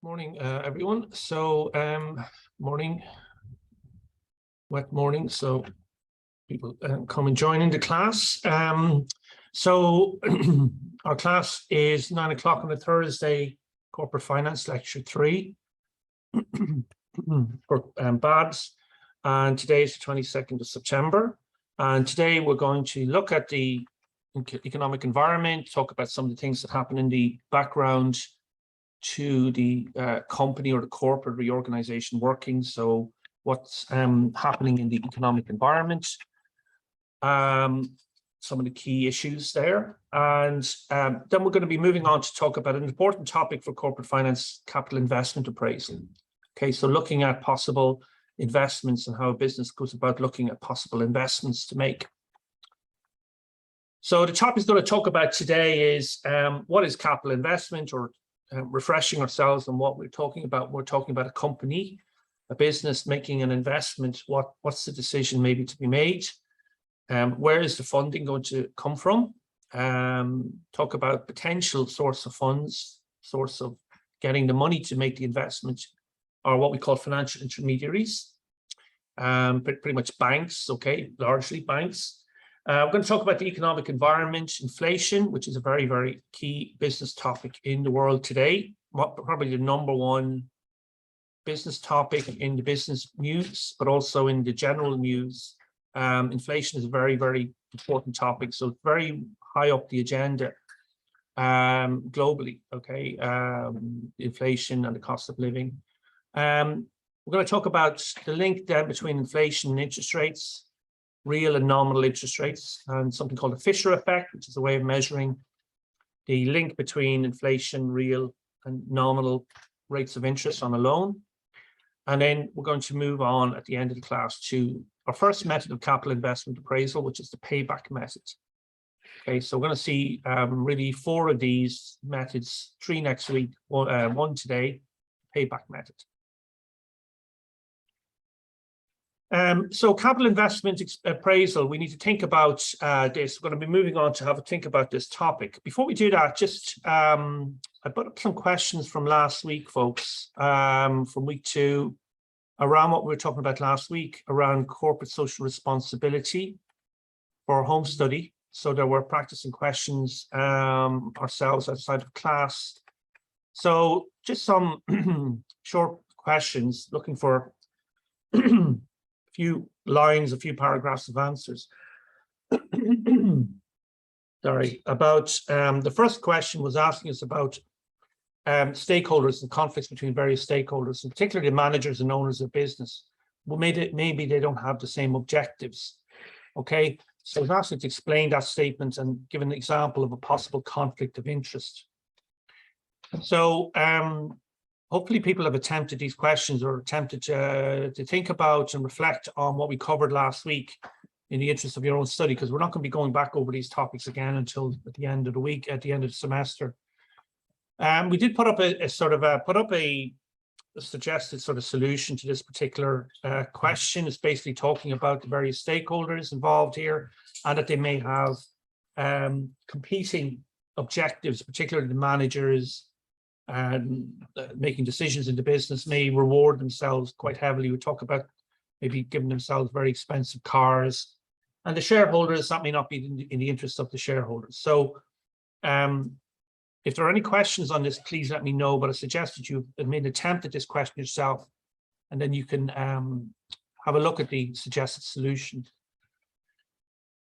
Morning, everyone. So, morning, wet morning. So, people come and join into class. So, our class is 9 o'clock on a Thursday, Corporate Finance Lecture 3 for BADS. And today is the 22nd of September. And today we're going to look at the economic environment, talk about some of the things that happen in the background to the company or the corporate reorganization working. So what's happening in the economic environment, some of the key issues there. And then we're going to be moving on to talk about an important topic for corporate finance, capital investment appraisal. Okay, so looking at possible investments and how a business goes about looking at possible investments to make. So the topic is going to talk about today is what is capital investment, or refreshing ourselves on what we're talking about. We're talking about a company, a business making an investment. What's the decision maybe to be made? Where is the funding going to come from? Talk about potential source of funds, source of getting the money to make the investment, or what we call financial intermediaries, pretty much banks, okay, largely banks. We're going to talk about the economic environment, inflation, which is a very, very key business topic in the world today. Probably the #1 business topic in the business news, but also in the general news. Inflation is a very, very important topic. So it's very high up the agenda globally, okay, inflation and the cost of living. We're going to talk about the link then between inflation and interest rates, real and nominal interest rates, and something called the Fisher effect, which is a way of measuring the link between inflation, real and nominal rates of interest on a loan. And then we're going to move on at the end of the class to our first method of capital investment appraisal, which is the payback method. Okay, so we're going to see really 4 of these methods, 3 next week, one today, payback method. So capital investment appraisal, we need to think about this. We're going to be moving on to have a think about this topic. Before we do that, just I put up some questions from last week, folks, from week 2, around what we were talking about last week, around corporate social responsibility for home study. So there were practicing questions ourselves outside of class. So just some short questions, looking for few lines, a few paragraphs of answers. Sorry, about the first question was asking us about stakeholders and conflicts between various stakeholders, and particularly managers and owners of business. Well, maybe they don't have the same objectives. Okay, so I was asked to explain that statement and give an example of a possible conflict of interest. So hopefully people have attempted these questions, or attempted to think about and reflect on what we covered last week in the interest of your own study, because we're not going to be going back over these topics again until at the end of the week, at the end of the semester. We did put up a suggested sort of solution to this particular question. It's basically talking about the various stakeholders involved here, and that they may have competing objectives, particularly the managers, and making decisions in the business may reward themselves quite heavily. We talk about maybe giving themselves very expensive cars, and the shareholders, that may not be in the interest of the shareholders. So if there are any questions on this, please let me know, but I suggest that you made an attempt at this question yourself, and then you can have a look at the suggested solution.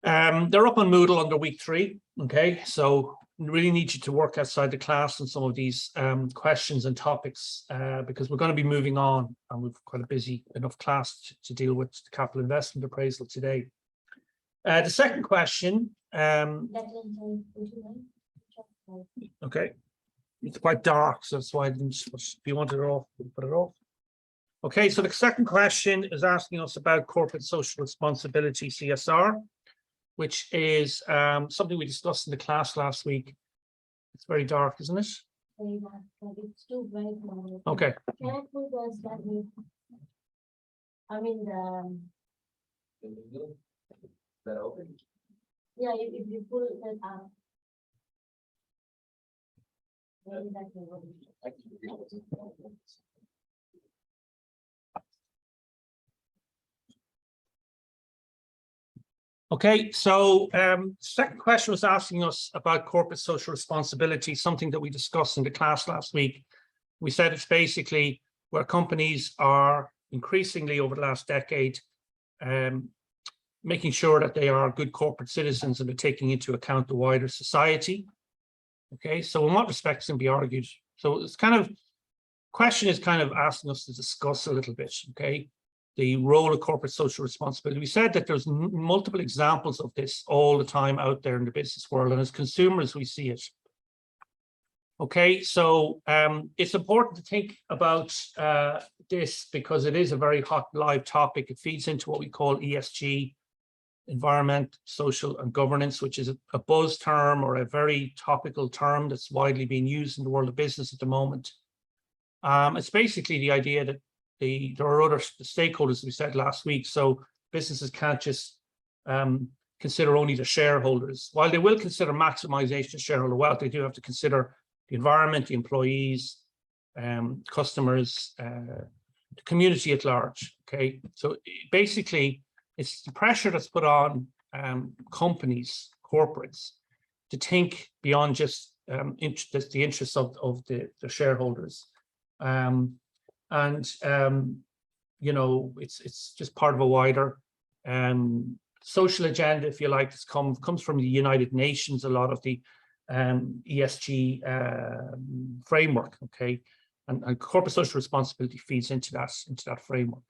They're up on Moodle under week 3, okay, so really need you to work outside the class on some of these questions and topics, because we're going to be moving on, and we've quite a busy enough class to deal with the capital investment appraisal today. The second question, okay, it's quite dark, so that's why I didn't, if you want it off, we'll put it off. Okay, so the second question is asking us about corporate social responsibility, CSR, which is something we discussed in the class last week. It's very dark, isn't it? Very dark, but it's too bright now. Okay. Can I put those that way? I mean that open? Yeah, if you pull it up. Exactly what it is. I can agree with you. Okay, so second question was asking us about corporate social responsibility, something that we discussed in the class last week. We said it's basically where companies are increasingly over the last decade making sure that they are good corporate citizens and they're taking into account the wider society. Okay, so in what respects can be argued? So it's kind of question is kind of asking us to discuss a little bit, okay, the role of corporate social responsibility. We said that there's multiple examples of this all the time out there in the business world, and as consumers we see it. Okay, so it's important to think about this because it is a very hot live topic. It feeds into what we call ESG, environment, social and governance, which is a buzz term or a very topical term that's widely being used in the world of business at the moment. It's basically the idea that there are other stakeholders, we said last week, so businesses can't just consider only the shareholders. While they will consider maximization of shareholder wealth, they do have to consider the environment, the employees, customers, the community at large. Okay, so basically it's the pressure that's put on companies, corporates, to think beyond just the interests of the shareholders. You know, it's just part of a wider social agenda, if you like. This comes from the United Nations, a lot of the ESG framework, okay, and corporate social responsibility feeds into that framework.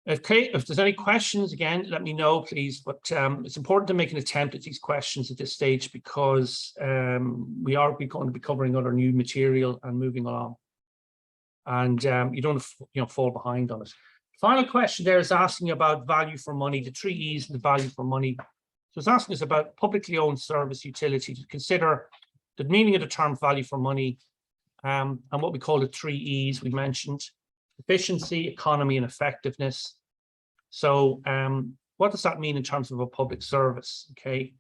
Okay, if there's any questions, again, let me know, please. But it's important to make an attempt at these questions at this stage because we are going to be covering other new material and moving along. And you don't fall behind on it. Final question there is asking about value for money, the 3 E's and the value for money. So it's asking us about publicly owned service utility, to consider the meaning of the term value for money and what we call the 3 E's we mentioned: efficiency, economy, and effectiveness. So what does that mean in terms of a public service? Okay,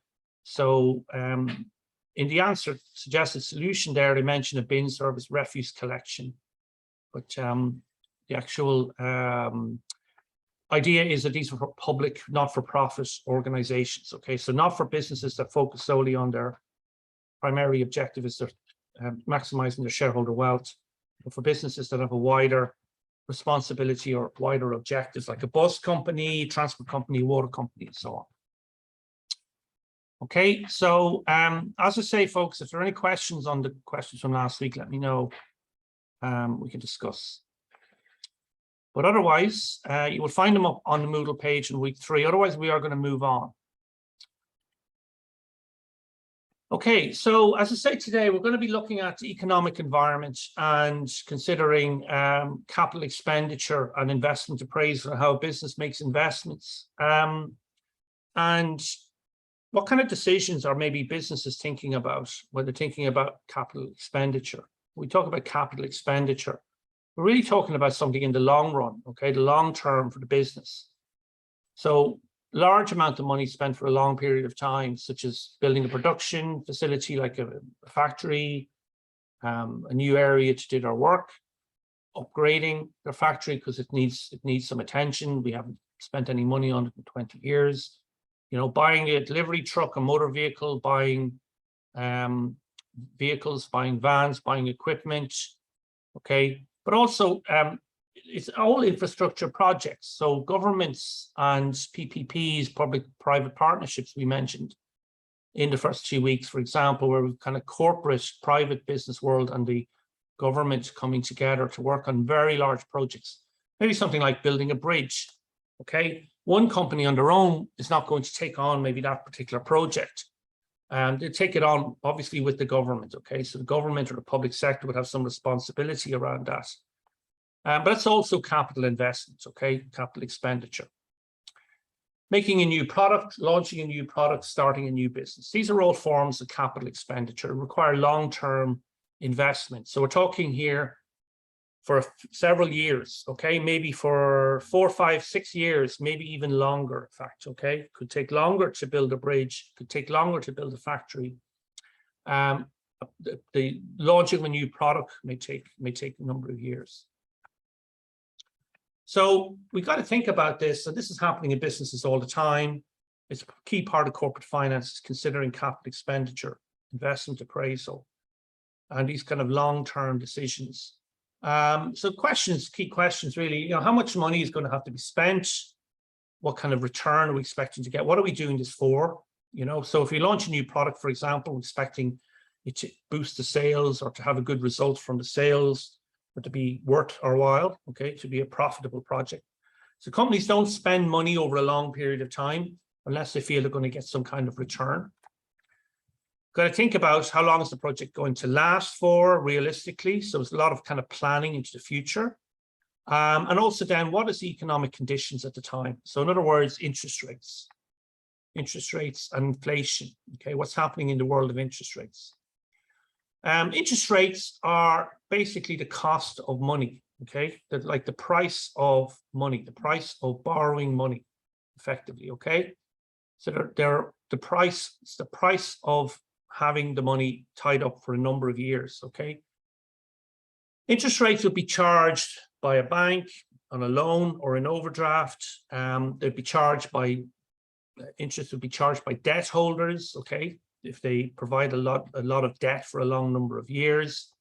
so in the answer suggested solution there, they mentioned a bin service, refuse collection. But the actual idea is that these are public, not-for-profit organizations. Okay, so not for businesses that focus solely on their primary objective is maximizing their shareholder wealth, but for businesses that have a wider responsibility or wider objectives, like a bus company, transport company, water company, and so on. Okay, so as I say, folks, if there are any questions on the questions from last week, let me know. We can discuss. But otherwise, you will find them up on the Moodle page in week 3. Otherwise, we are going to move on. Okay, so as I say today, we're going to be looking at the economic environment and considering capital expenditure and investment appraisal and how a business makes investments. And what kind of decisions are maybe businesses thinking about when they're thinking about capital expenditure? We talk about capital expenditure. We're really talking about something in the long run, okay, the long term for the business. So large amount of money spent for a long period of time, such as building a production facility like a factory, a new area to do their work, upgrading their factory because it needs some attention. We haven't spent any money on it in 20 years. You know, buying a delivery truck, a motor vehicle, buying vehicles, buying vans, buying equipment, okay, but also it's all infrastructure projects. So governments and PPPs, public-private partnerships we mentioned in the first 2 weeks, for example, where we've kind of corporate private business world and the government coming together to work on very large projects, maybe something like building a bridge, okay? One company on their own is not going to take on maybe that particular project. They take it on, obviously, with the government, okay? So the government or the public sector would have some responsibility around that. But it's also capital investments, okay? Capital expenditure. Making a new product, launching a new product, starting a new business. These are all forms of capital expenditure, require long-term investment. So we're talking here for several years, okay? Maybe for 4, 5, 6 years, maybe even longer, in fact, okay? Could take longer to build a bridge, could take longer to build a factory. The launching of a new product may take a number of years. So we got to think about this. So this is happening in businesses all the time. It's a key part of corporate finance, is considering capital expenditure, investment appraisal, and these kind of long-term decisions. So key questions really, how much money is going to have to be spent? What kind of return are we expecting to get? What are we doing this for? So if we launch a new product, for example, expecting it to boost the sales or to have a good result from the sales, or to be worth our while, okay, to be a profitable project. So companies don't spend money over a long period of time unless they feel they're going to get some kind of return. Got to think about how long is the project going to last for realistically. So there's a lot of kind of planning into the future. And also then, what is the economic conditions at the time? So in other words, interest rates and inflation. Okay, what's happening in the world of interest rates? Interest rates are basically the cost of money. Okay, that's like the price of money, the price of borrowing money, effectively. Okay, so they're the price. It's the price of having the money tied up for a number of years. Okay, interest rates will be charged by a bank on a loan or an overdraft. They'd be charged by interest would be charged by debt holders. Okay, if they provide a lot of debt for a long number of years.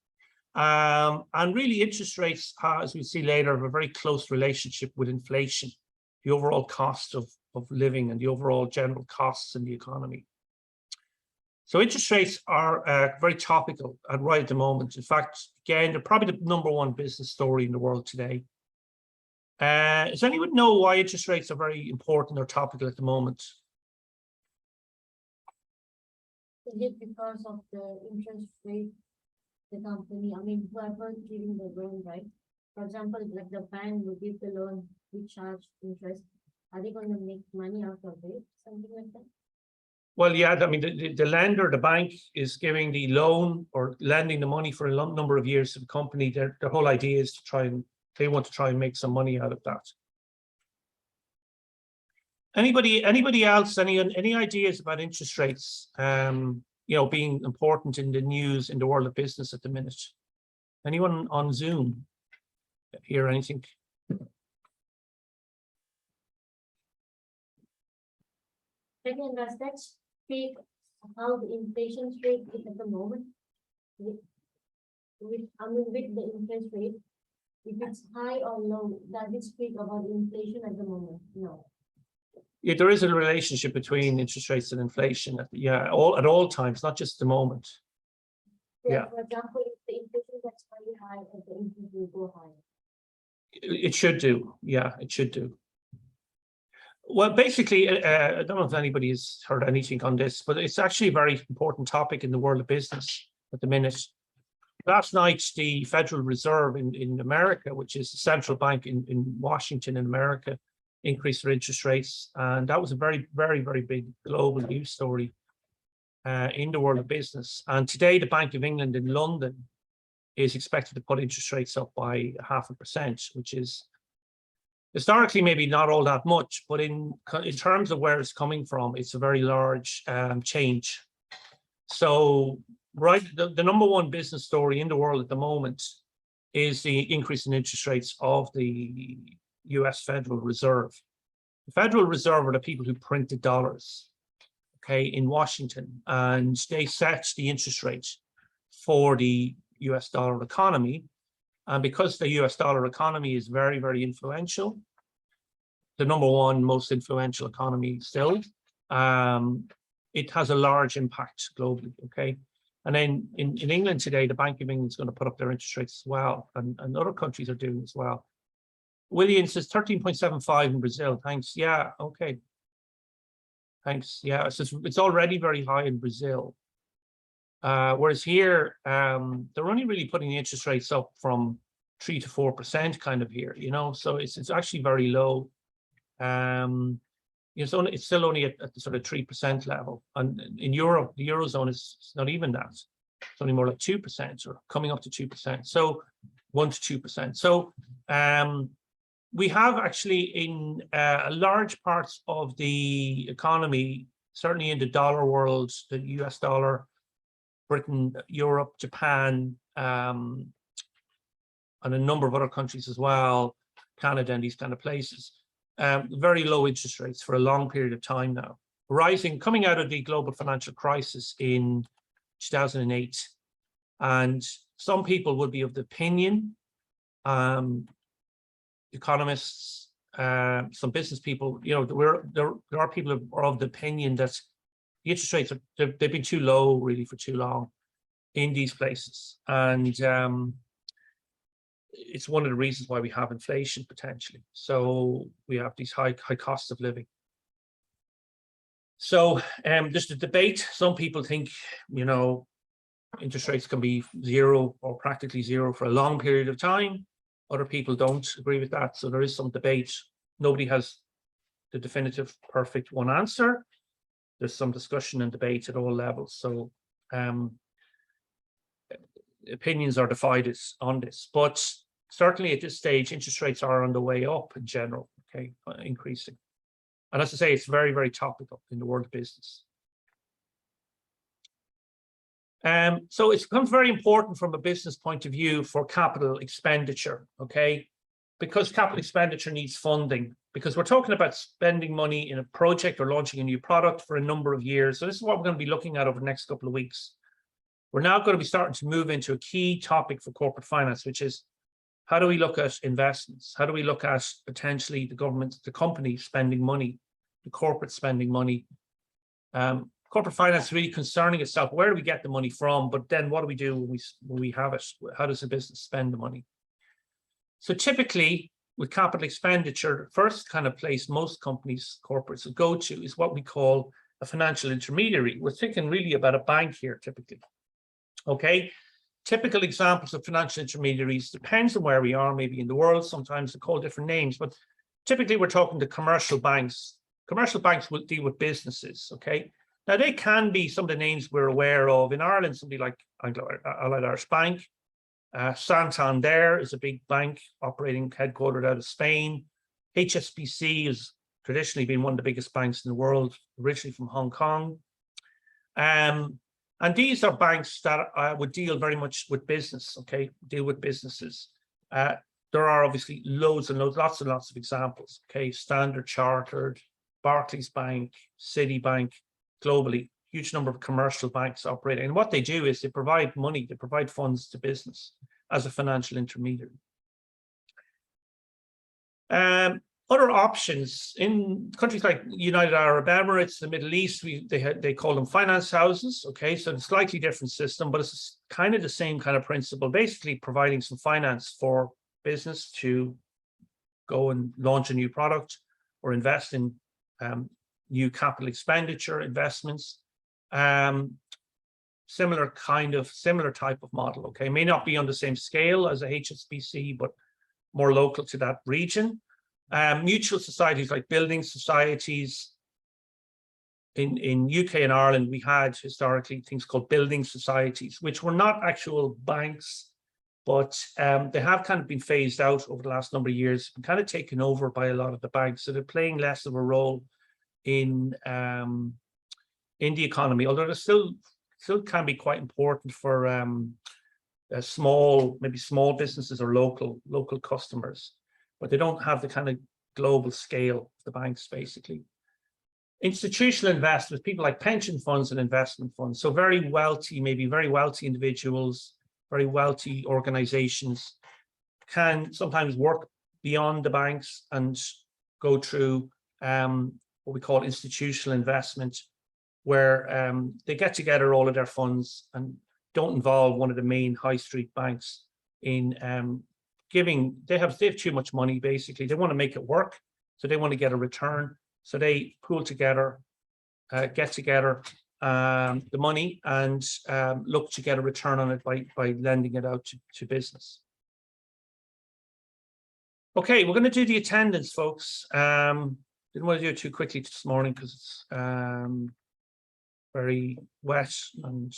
And really interest rates, as we see later, have a very close relationship with inflation, the overall cost of living and the overall general costs in the economy. So interest rates are very topical and right at the moment. In fact, again, they're probably the #1 business story in the world today. Does anyone know why interest rates are very important or topical at the moment? Is it because of the interest rate, the company, whoever giving the loan, right? For example, like the bank will give the loan, we charge interest. Are they going to make money out of it? Something like that? Well, yeah, the lender, the bank, is giving the loan or lending the money for a number of years to the company. Their whole idea is to they want to try and make some money out of that. Anybody else, any ideas about interest rates, being important in the news in the world of business at the minute? Anyone on Zoom hear anything? Second, does that speak how the inflation rate is at the moment? With the interest rate, if it's high or low, does it speak about inflation at the moment? No. Yeah, there is a relationship between interest rates and inflation. Yeah, at all times, not just the moment. Yeah. For example, if the inflation gets very high, the interest will go higher. It should do. Yeah, it should do. Well, basically, I don't know if anybody has heard anything on this, but it's actually a very important topic in the world of business at the minute. Last night, the Federal Reserve in America, which is the central bank in Washington in America, increased their interest rates. And that was a very, very, very big global news story in the world of business. And today, the Bank of England in London is expected to put interest rates up by 0.5%, which is historically maybe not all that much, but in terms of where it's coming from, it's a very large change. So, right, the #1 business story in the world at the moment is the increase in interest rates of the US Federal Reserve. The Federal Reserve are the people who print the dollars, okay, in Washington, and they set the interest rate for the US dollar economy. And because the US dollar economy is very, very influential, the #1 most influential economy still, it has a large impact globally, okay? And then in England today, the Bank of England is going to put up their interest rates as well, and other countries are doing as well. William says 13.75 in Brazil. Thanks. Yeah, okay. Thanks. Yeah, it's already very high in Brazil. Whereas here, they're only really putting the interest rates up from 3 to 4% kind of here, so it's actually very low. It's still only at the sort of 3% level. And in Europe, the Eurozone is not even that. It's only more like 2% or coming up to 2%. So 1 to 2%. So we have actually in large parts of the economy, certainly in the dollar world, the US dollar, Britain, Europe, Japan, and a number of other countries as well, Canada and these kind of places. Very low interest rates for a long period of time now. Rising, coming out of the global financial crisis in 2008. And some people would be of the opinion, economists, some business people, you know, there are people who are of the opinion that the interest rates they've been too low really for too long in these places, and it's one of the reasons why we have inflation potentially. So we have these high costs of living. So there's a debate. Some people think, you know, interest rates can be zero or practically zero for a long period of time. Other people don't agree with that. So there is some debate. Nobody has the definitive perfect one answer. There's some discussion and debate at all levels. So opinions are divided on this, but certainly at this stage, interest rates are on the way up in general, okay, increasing. And as I say, it's very, very topical in the world of business. So it becomes very important from a business point of view for capital expenditure, okay? Because capital expenditure needs funding, because we're talking about spending money in a project or launching a new product for a number of years. So this is what we're going to be looking at over the next couple of weeks. We're now going to be starting to move into a key topic for corporate finance, which is how do we look at investments? How do we look at potentially the government, the company spending money, the corporate spending money? Corporate finance is really concerning itself. Where do we get the money from? But then what do we do when we have it? How does a business spend the money? So typically with capital expenditure, the first kind of place most companies, corporates will go to is what we call a financial intermediary. We're thinking really about a bank here typically. Okay, typical examples of financial intermediaries depends on where we are, maybe in the world. Sometimes they're called different names, but typically we're talking to commercial banks. Commercial banks will deal with businesses. Okay, now they can be some of the names we're aware of in Ireland. Somebody like Allied Irish Bank, Santander is a big bank operating headquartered out of Spain. HSBC has traditionally been one of the biggest banks in the world, originally from Hong Kong. And these are banks that would deal very much with business, okay, deal with businesses. There are obviously loads and loads, lots and lots of examples, okay, Standard Chartered, Barclays Bank, Citibank, globally, huge number of commercial banks operating. And what they do is they provide money, they provide funds to business as a financial intermediary. Other options in countries like United Arab Emirates, the Middle East, they call them finance houses. Okay, so it's a slightly different system, but it's kind of the same kind of principle, basically providing some finance for business to go and launch a new product or invest in new capital expenditure investments. Similar type of model. Okay, may not be on the same scale as a HSBC, but more local to that region. Mutual societies like building societies. In UK and Ireland, we had historically things called building societies, which were not actual banks, but they have kind of been phased out over the last number of years, been kind of taken over by a lot of the banks. So they're playing less of a role in the economy, although they still can be quite important for maybe small businesses or local customers. But they don't have the kind of global scale of the banks, basically. Institutional investors, people like pension funds and investment funds. So very wealthy, maybe very wealthy individuals, very wealthy organizations can sometimes work beyond the banks and go through what we call institutional investment, where they get together all of their funds and don't involve one of the main high street banks in giving. They have too much money, basically. They want to make it work, so they want to get a return. So they pool together, get together the money and look to get a return on it by lending it out to business. Okay, we're going to do the attendance, folks. Didn't want to do it too quickly this morning because it's very wet and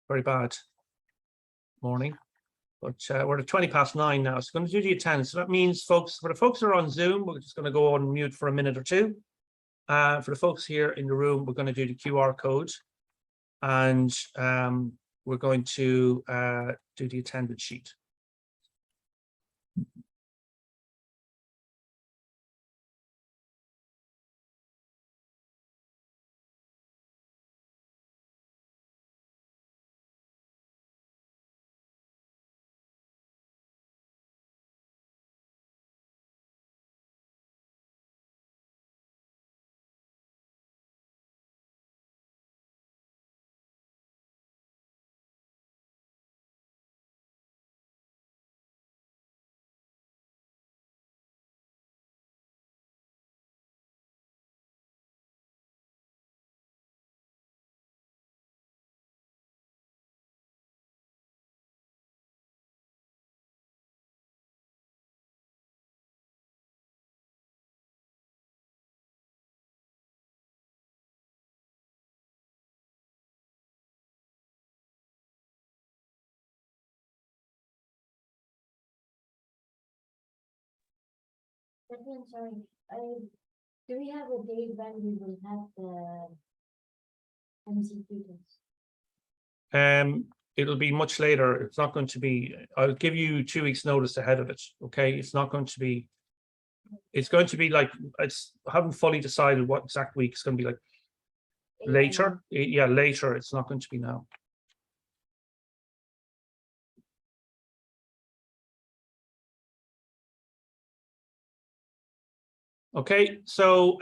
very bad morning, but we're at 9:20 now, so going to do the attendance. So that means, folks, for the folks who are on Zoom, we're just going to go on mute for a minute or two, for the folks here in the room, we're going to do the QR code, and we're going to do the attendance sheet. Sorry, do we have a date when we will have the MCQ test? It'll be much later. It's not going to be, I'll give you 2 weeks notice ahead of it. Okay. It's not going to be, it's going to be like, I haven't fully decided what exact week it's going to be, like later. Yeah, later. It's not going to be now. Okay, so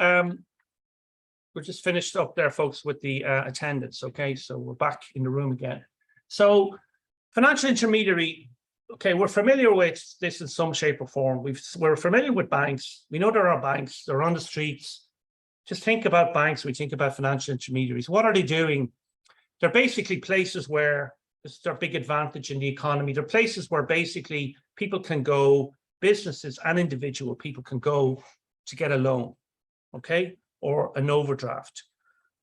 we're just finished up there, folks, with the attendance. Okay, so we're back in the room again. So financial intermediary, okay, we're familiar with this in some shape or form. We're familiar with banks. We know there are banks, they're on the streets. Just think about banks, we think about financial intermediaries. What are they doing? They're basically places where this is their big advantage in the economy. They're places where basically people can go, businesses and individual people can go to get a loan, okay, or an overdraft.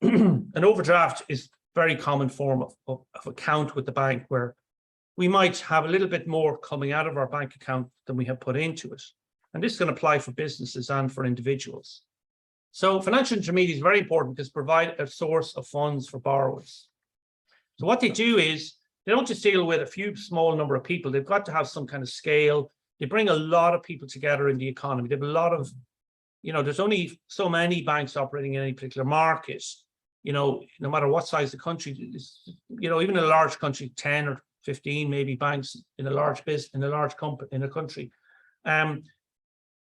An overdraft is a very common form of account with the bank, where we might have a little bit more coming out of our bank account than we have put into it. And this can apply for businesses and for individuals. So financial intermediaries is very important because provide a source of funds for borrowers. So what they do is they don't just deal with a few small number of people. They've got to have some kind of scale. They bring a lot of people together in the economy. They have a lot of, you know, there's only so many banks operating in any particular market, you know, no matter what size the country is, you know, even in a large country, 10 or 15 maybe banks in a large business, in a large company, in a country. And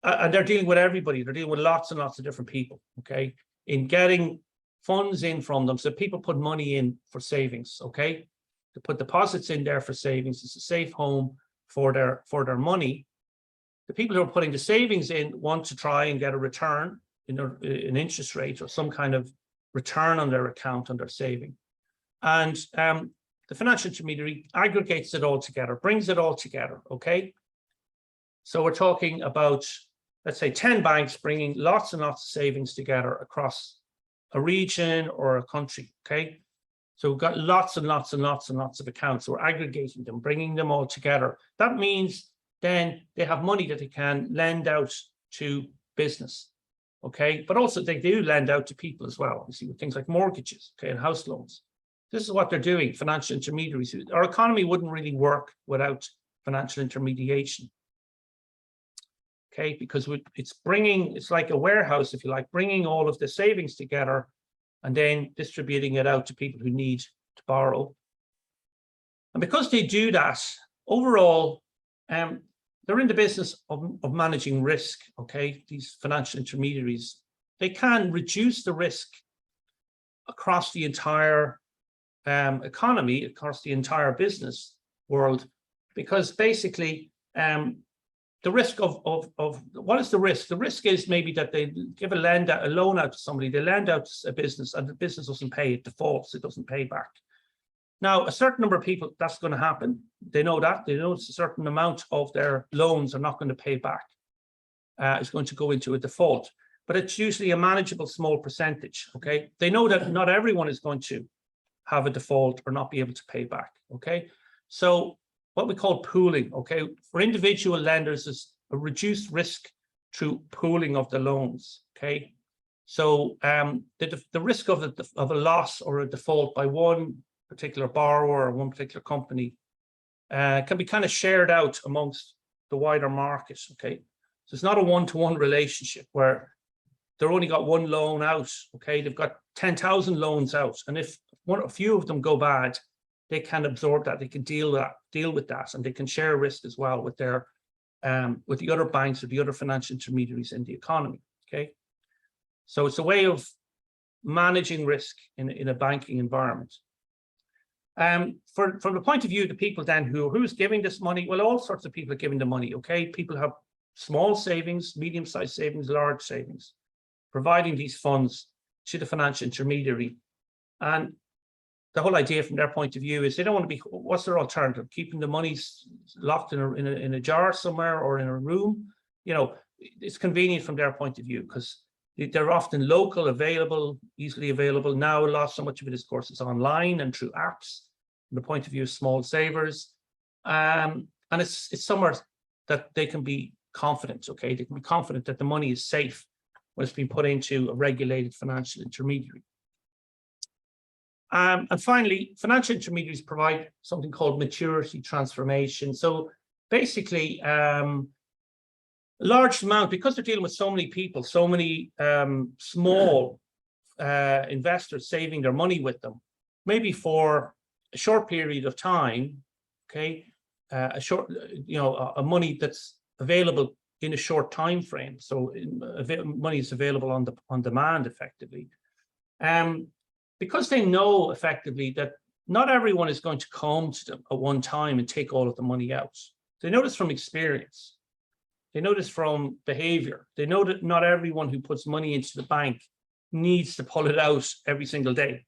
they're dealing with everybody. They're dealing with lots and lots of different people, okay, in getting funds in from them. So people put money in for savings, okay, to put deposits in there for savings. It's a safe home for their money. The people who are putting the savings in want to try and get a return in an interest rate or some kind of return on their account, on their saving. And the financial intermediary aggregates it all together, brings it all together, okay? So we're talking about, let's say, 10 banks bringing lots and lots of savings together across a region or a country, okay? So we've got lots and lots and lots and lots of accounts. So we're aggregating them, bringing them all together. That means then they have money that they can lend out to business, okay? But also they do lend out to people as well. You see, with things like mortgages, okay, and house loans. This is what they're doing, financial intermediaries. Our economy wouldn't really work without financial intermediation, okay? Because it's like a warehouse, if you like, bringing all of the savings together and then distributing it out to people who need to borrow. And because they do that, overall, they're in the business of managing risk, okay? These financial intermediaries, they can reduce the risk across the entire economy, across the entire business world, because basically the risk of what is the risk? The risk is maybe that they give a loan out to somebody, they lend out to a business and the business doesn't pay, it defaults, it doesn't pay back. Now, a certain number of people, that's going to happen. They know that. They know it's a certain amount of their loans are not going to pay back. It's going to go into a default, but it's usually a manageable small percentage, okay? They know that not everyone is going to have a default or not be able to pay back, okay? So what we call pooling, okay? For individual lenders is a reduced risk through pooling of the loans, okay? So the risk of a loss or a default by one particular borrower or one particular company can be kind of shared out amongst the wider market. Okay, so it's not a one-to-one relationship where they've only got one loan out. Okay, they've got 10,000 loans out, and if a few of them go bad, they can absorb that. They can deal with that, and they can share risk as well with their with the other banks or the other financial intermediaries in the economy. Okay, so it's a way of managing risk in a banking environment. From the point of view of the people then who's giving this money, well, all sorts of people are giving the money. Okay, people have small savings, medium-sized savings, large savings, providing these funds to the financial intermediary. And the whole idea from their point of view is they don't want to be, what's their alternative? Keeping the money locked in a jar somewhere or in a room? You know, it's convenient from their point of view because they're often local, available, easily available. Now, so much of it, of course, is online and through apps from the point of view of small savers. And it's somewhere that they can be confident, okay? They can be confident that the money is safe when it's been put into a regulated financial intermediary. And finally, financial intermediaries provide something called maturity transformation. So basically, large amount, because they're dealing with so many people, so many small investors saving their money with them, maybe for a short period of time, okay, a money that's available in a short time frame. So money is available on demand, effectively. Because they know effectively that not everyone is going to come to them at one time and take all of the money out. They know this from experience. They know this from behavior. They know that not everyone who puts money into the bank needs to pull it out every single day.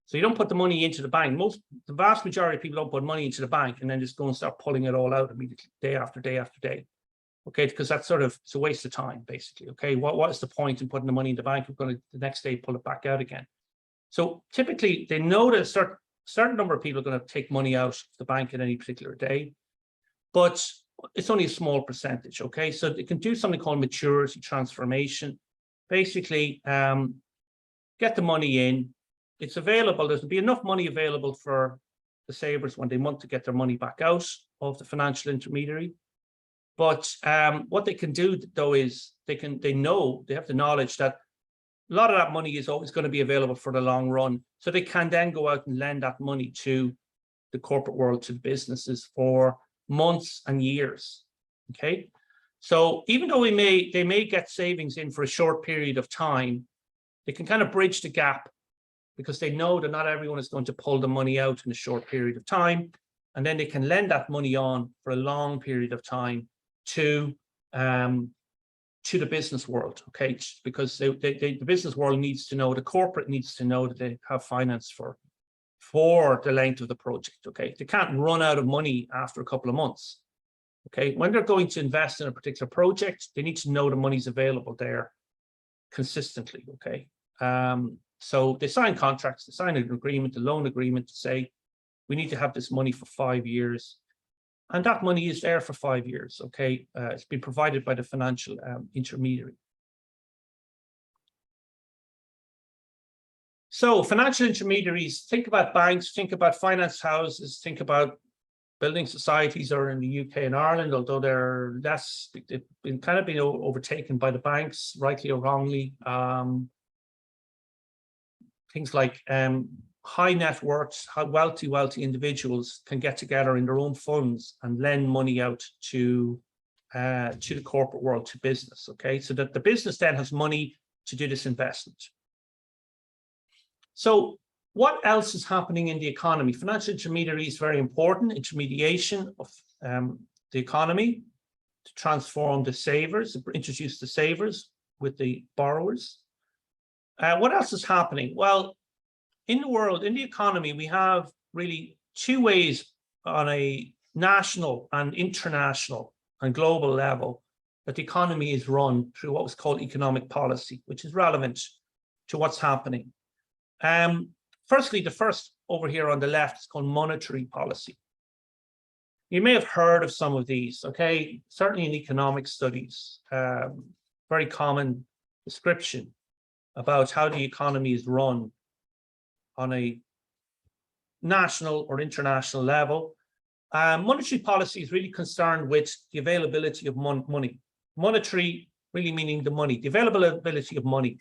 So you don't put the money into the bank. The vast majority of people don't put money into the bank and then just go and start pulling it all out immediately, day after day after day. Okay, because that's it's a waste of time, basically. Okay, what is the point in putting the money in the bank? We're going to the next day pull it back out again. So typically, they know that a certain number of people are going to take money out of the bank in any particular day, but it's only a small percentage. Okay, so they can do something called maturity transformation. Basically, get the money in. It's available. There's be enough money available for the savers when they want to get their money back out of the financial intermediary. But what they can do though is they have the knowledge that a lot of that money is always going to be available for the long run. So they can then go out and lend that money to the corporate world, to the businesses for months and years. Okay. So even though they may get savings in for a short period of time, they can kind of bridge the gap because they know that not everyone is going to pull the money out in a short period of time. And then they can lend that money on for a long period of time to the business world, okay? Because the business world needs to know, the corporate needs to know that they have finance for the length of the project, okay? They can't run out of money after a couple of months, okay? When they're going to invest in a particular project, they need to know the money's available there consistently, okay? So they sign contracts, they sign an agreement, a loan agreement to say, we need to have this money for 5 years. And that money is there for 5 years, okay? It's been provided by the financial intermediary. So financial intermediaries, think about banks, think about finance houses, think about building societies are in the UK and Ireland, although they've been kind of overtaken by the banks, rightly or wrongly. Things like high net worths, wealthy individuals can get together in their own funds and lend money out to the corporate world, to business, okay? So that the business then has money to do this investment. So what else is happening in the economy? Financial intermediary is very important, intermediation of the economy to transform the savers, introduce the savers with the borrowers. What else is happening? Well, in the world, in the economy, we have really two ways on a national and international and global level that the economy is run through what was called economic policy, which is relevant to what's happening. Firstly, the first over here on the left is called monetary policy. You may have heard of some of these, okay? Certainly in economic studies, very common description. about how the economy is run on a national or international level. Monetary policy is really concerned with the availability of money. Monetary really meaning the money, the availability of money,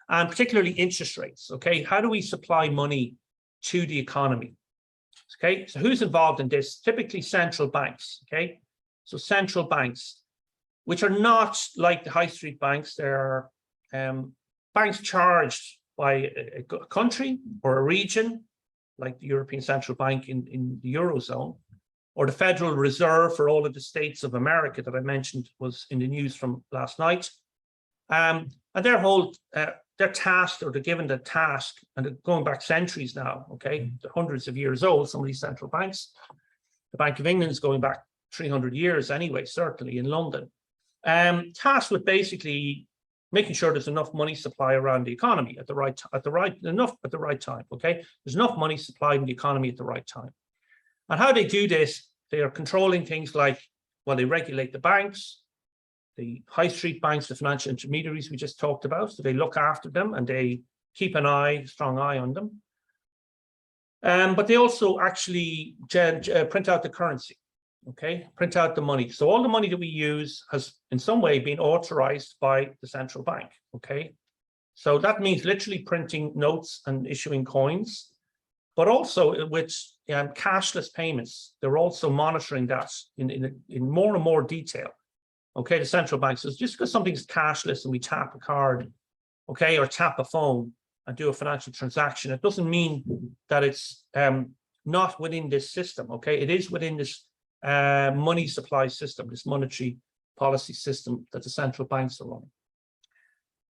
and particularly interest rates. Okay, how do we supply money to the economy? Okay, so who's involved in this? Typically central banks. Okay, so central banks, which are not like the high street banks. They're banks charged by a country or a region, like the European Central Bank in the Eurozone, or the Federal Reserve for all of the states of America that I mentioned was in the news from last night. And their whole, they're tasked, or they're given the task, and they're going back centuries now, okay? They're hundreds of years old, some of these central banks. The Bank of England is going back 300 years anyway, certainly in London. Tasked with basically making sure there's enough money supply around the economy at the right time, okay? There's enough money supplied in the economy at the right time. And how they do this, they are controlling things like, well, they regulate the banks, the high street banks, the financial intermediaries we just talked about. So they look after them and they keep an eye, strong eye on them. But they also actually print out the currency, okay? Print out the money. So all the money that we use has in some way been authorized by the central bank, okay? So that means literally printing notes and issuing coins, but also with cashless payments. They're also monitoring that in more and more detail. Okay, the central bank says just because something's cashless and we tap a card, okay, or tap a phone and do a financial transaction, it doesn't mean that it's not within this system. Okay, it is within this money supply system, this monetary policy system that the central banks are running.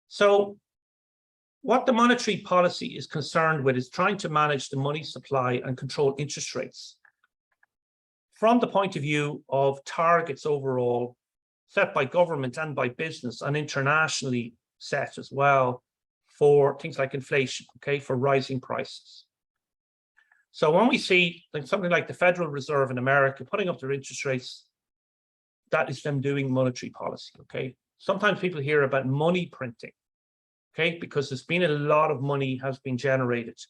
So what the monetary policy is concerned with is trying to manage the money supply and control interest rates from the point of view of targets overall set by government and by business and internationally set as well for things like inflation, okay, for rising prices. So when we see something like the Federal Reserve in America putting up their interest rates, that is them doing monetary policy, okay? Sometimes people hear about money printing, okay, because there's been a lot of money has been generated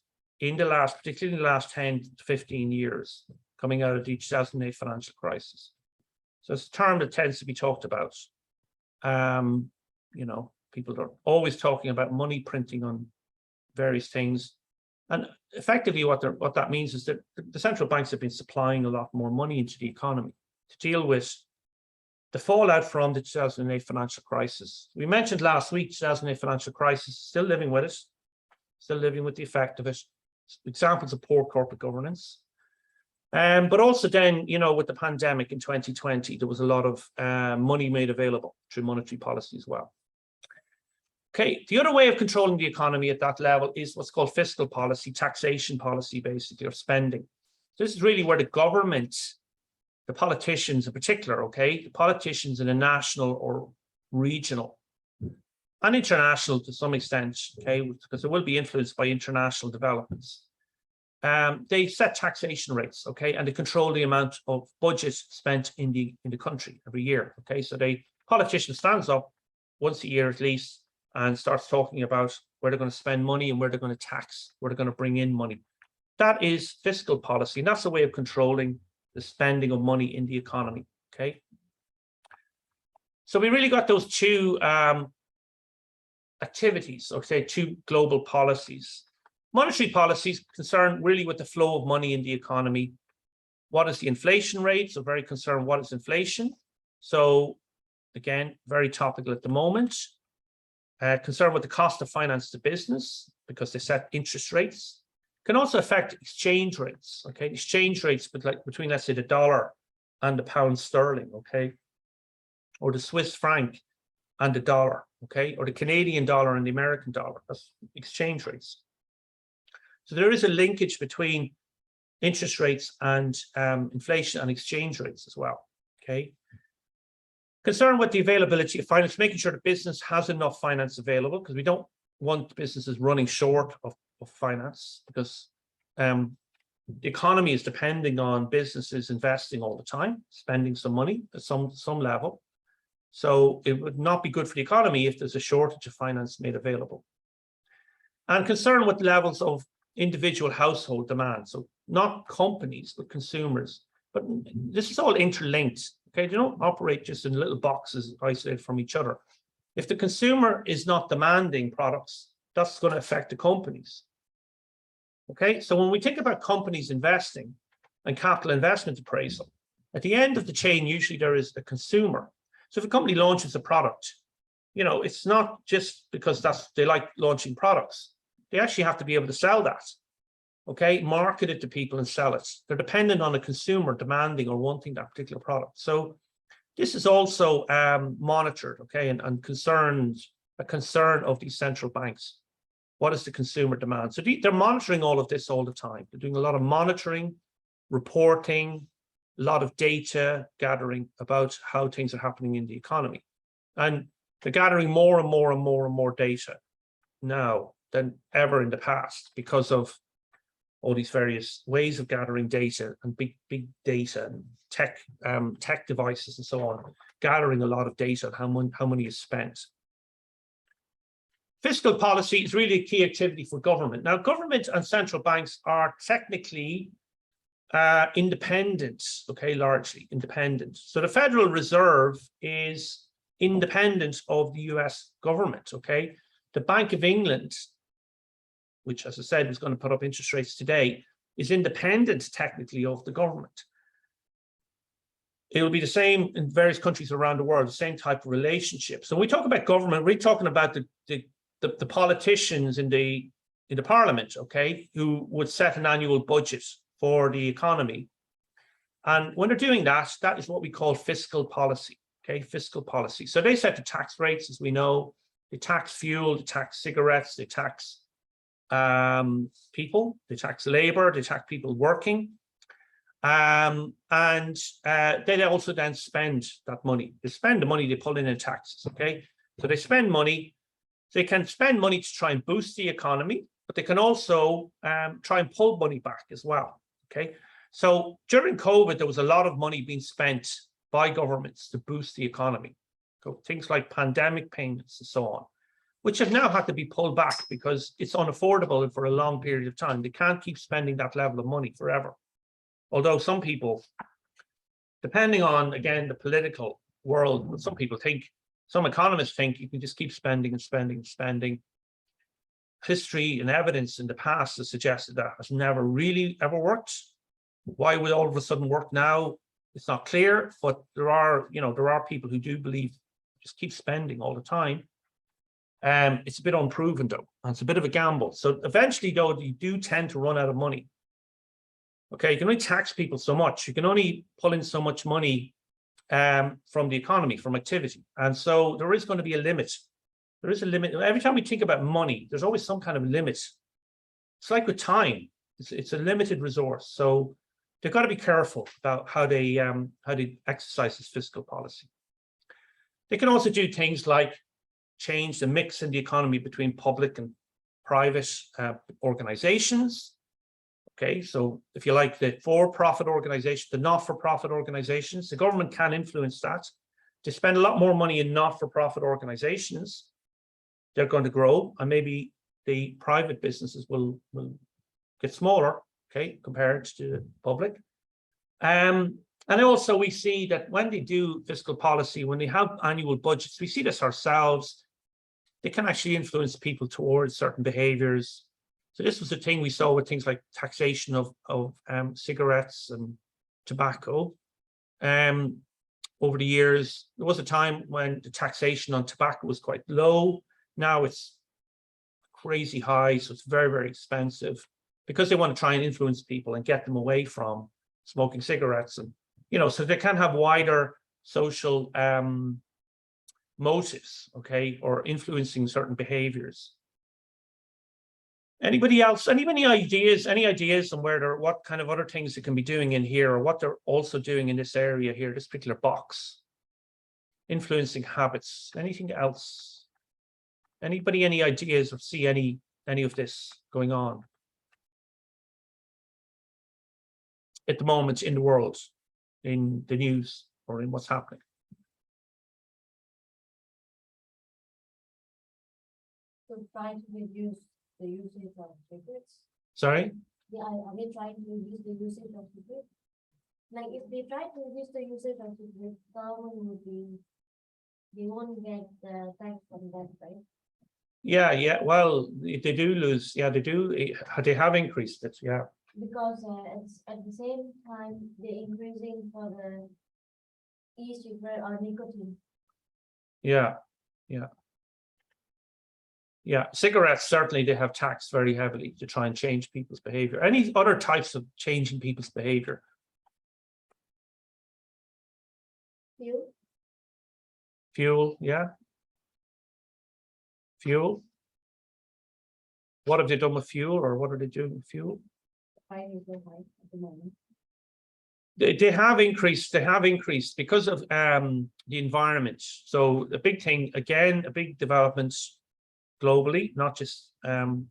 in the last, particularly in the last 10 to 15 years, coming out of the 2008 financial crisis. So it's a term that tends to be talked about. You know, people are always talking about money printing on various things. And effectively what that means is that the central banks have been supplying a lot more money into the economy to deal with the fallout from the 2008 financial crisis. We mentioned last week, 2008 financial crisis, still living with it, still living with the effect of it. Examples of poor corporate governance. But also then, you know, with the pandemic in 2020, there was a lot of money made available through monetary policy as well. Okay, the other way of controlling the economy at that level is what's called fiscal policy, taxation policy, basically, or spending. This is really where the government, the politicians in particular, okay, the politicians in a national or regional and international to some extent, okay, because it will be influenced by international developments. They set taxation rates, okay, and they control the amount of budget spent in the country every year, okay. So politician stands up once a year at least and starts talking about where they're going to spend money and where they're going to tax, where they're going to bring in money. That is fiscal policy, and that's a way of controlling the spending of money in the economy, okay. So we really got those two activities, or say two global policies. Monetary policies concerned really with the flow of money in the economy. What is the inflation rate? So very concerned, what is inflation? So again, very topical at the moment. Concerned with the cost of finance to business because they set interest rates. Can also affect exchange rates, okay? Exchange rates between, let's say, the dollar and the pound sterling, okay? Or the Swiss franc and the dollar, okay? Or the Canadian dollar and the American dollar, that's exchange rates. So there is a linkage between interest rates and inflation and exchange rates as well, okay? Concerned with the availability of finance, making sure the business has enough finance available, because we don't want businesses running short of finance, because the economy is depending on businesses investing all the time, spending some money at some level. So it would not be good for the economy if there's a shortage of finance made available. and concerned with levels of individual household demand. So not companies, but consumers. But this is all interlinked. Okay, they don't operate just in little boxes isolated from each other. If the consumer is not demanding products, that's going to affect the companies. Okay, so when we think about companies investing and capital investment appraisal, at the end of the chain, usually there is a consumer. So if a company launches a product, you know, it's not just because they like launching products. They actually have to be able to sell that. Okay, market it to people and sell it. They're dependent on a consumer demanding or wanting that particular product. So this is also monitored, okay, and a concern of these central banks. What is the consumer demand? So they're monitoring all of this all the time. They're doing a lot of monitoring, reporting, a lot of data gathering about how things are happening in the economy. And they're gathering more and more and more and more data now than ever in the past because of all these various ways of gathering data and big data and tech devices and so on, gathering a lot of data on how money is spent. Fiscal policy is really a key activity for government. Now, government and central banks are technically independent, okay, largely independent. So the Federal Reserve is independent of the US government, okay? The Bank of England, which, as I said, was going to put up interest rates today, is independent technically of the government. It will be the same in various countries around the world, the same type of relationship. So when we talk about government, we're talking about the politicians in the parliament, okay, who would set an annual budget for the economy. And when they're doing that, that is what we call fiscal policy, okay, fiscal policy. So they set the tax rates, as we know. They tax fuel, they tax cigarettes, they tax people, they tax labor, they tax people working. And they also then spend that money. They spend the money they pull in taxes, okay? So they spend money. They can spend money to try and boost the economy, but they can also try and pull money back as well, okay? So during COVID, there was a lot of money being spent by governments to boost the economy. So things like pandemic payments and so on, which have now had to be pulled back because it's unaffordable for a long period of time. They can't keep spending that level of money forever. Although some people, depending on, again, the political world, some people think, some economists think you can just keep spending and spending and spending. History and evidence in the past has suggested that has never really ever worked. Why would all of a sudden work now? It's not clear, but there are people who do believe just keep spending all the time. It's a bit unproven though, and it's a bit of a gamble. So eventually though, you do tend to run out of money. Okay, you can only tax people so much. You can only pull in so much money from the economy, from activity. And so there is going to be a limit. There is a limit. Every time we think about money, there's always some kind of limit. It's like with time. It's a limited resource. So they've got to be careful about how they exercise this fiscal policy. They can also do things like change the mix in the economy between public and private organizations. Okay, so if you like, the for-profit organizations, the not-for-profit organizations, the government can influence that. To spend a lot more money in not-for-profit organizations, they're going to grow, and maybe the private businesses will get smaller, okay, compared to the public. And also we see that when they do fiscal policy, when they have annual budgets, we see this ourselves, they can actually influence people towards certain behaviors. So this was a thing we saw with things like taxation of cigarettes and tobacco. Over the years, there was a time when the taxation on tobacco was quite low. Now it's crazy high, so it's very, very expensive because they want to try and influence people and get them away from smoking cigarettes. And, so they can have wider social motives, okay, or influencing certain behaviors. Anybody else? Any ideas on what kind of other things they can be doing in here, or what they're also doing in this area here, this particular box? Influencing habits. Anything else? Anybody, any ideas, or see any of this going on at the moment in the world, in the news, or in what's happening? To try to reduce the usage of cigarettes? Sorry? Yeah, are they trying to reduce the usage of cigarettes? Like if they try to reduce the usage of cigarettes, government would be, they won't get the tax from that, right? Yeah. Well, they do lose. Yeah, they do. They have increased it. Yeah. Because it's at the same time they're increasing for the e-cigarette or nicotine. Yeah. Cigarettes, certainly they have taxed very heavily to try and change people's behavior. Any other types of changing people's behavior? Fuel, yeah. Fuel. What have they done with fuel, or what are they doing with fuel? Price is so high at the moment. They have increased. They have increased because of the environment. So a big thing, again, a big development globally, not just in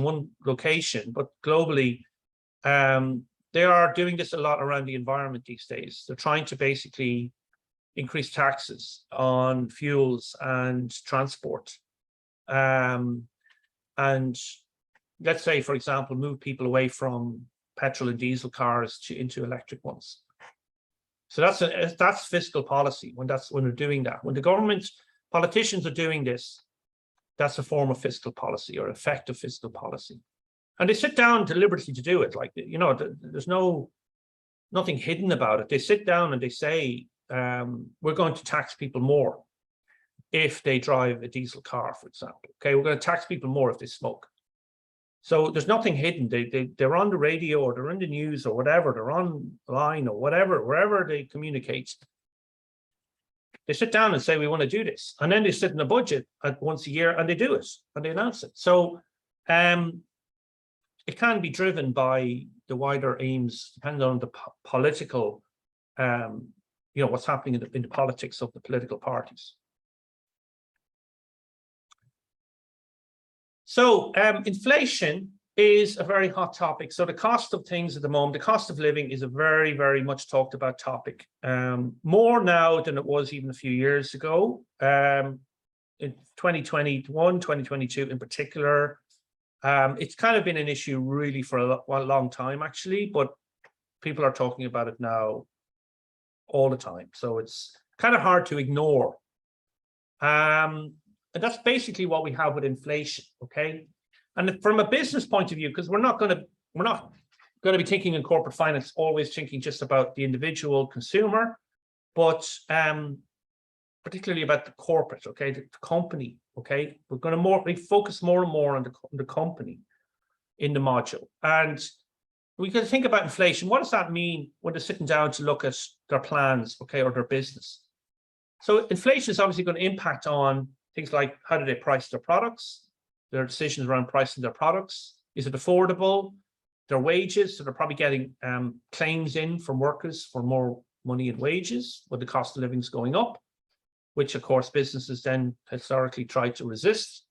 one location, but globally. They are doing this a lot around the environment these days. They're trying to basically increase taxes on fuels and transport. And let's say, for example, move people away from petrol and diesel cars into electric ones. So that's fiscal policy when they're doing that. When the government politicians are doing this, that's a form of fiscal policy or effective fiscal policy. And they sit down deliberately to do it. Like, you know, there's nothing hidden about it. They sit down and they say, we're going to tax people more if they drive a diesel car, for example. Okay, we're going to tax people more if they smoke. So there's nothing hidden. They're on the radio or they're in the news or whatever. They're online or whatever, wherever they communicate. They sit down and say, we want to do this. And then they sit in a budget once a year and they do it and they announce it. So it can be driven by the wider aims, depending on the political, what's happening in the politics of the political parties. So inflation is a very hot topic. So the cost of things at the moment, the cost of living is a very, very much talked about topic. More now than it was even a few years ago. In 2021, 2022 in particular, it's kind of been an issue really for a long time, actually, but people are talking about it now all the time. So it's kind of hard to ignore. And that's basically what we have with inflation, okay? And from a business point of view, because we're not going to be thinking in corporate finance, always thinking just about the individual consumer, but particularly about the corporate, okay, the company, okay? We're going to focus more and more on the company in the module. And we can think about inflation. What does that mean when they're sitting down to look at their plans, okay, or their business? So inflation is obviously going to impact on things like how do they price their products, their decisions around pricing their products. Is it affordable? Their wages, so they're probably getting claims in from workers for more money in wages, when the cost of living is going up, which of course businesses then historically try to resist.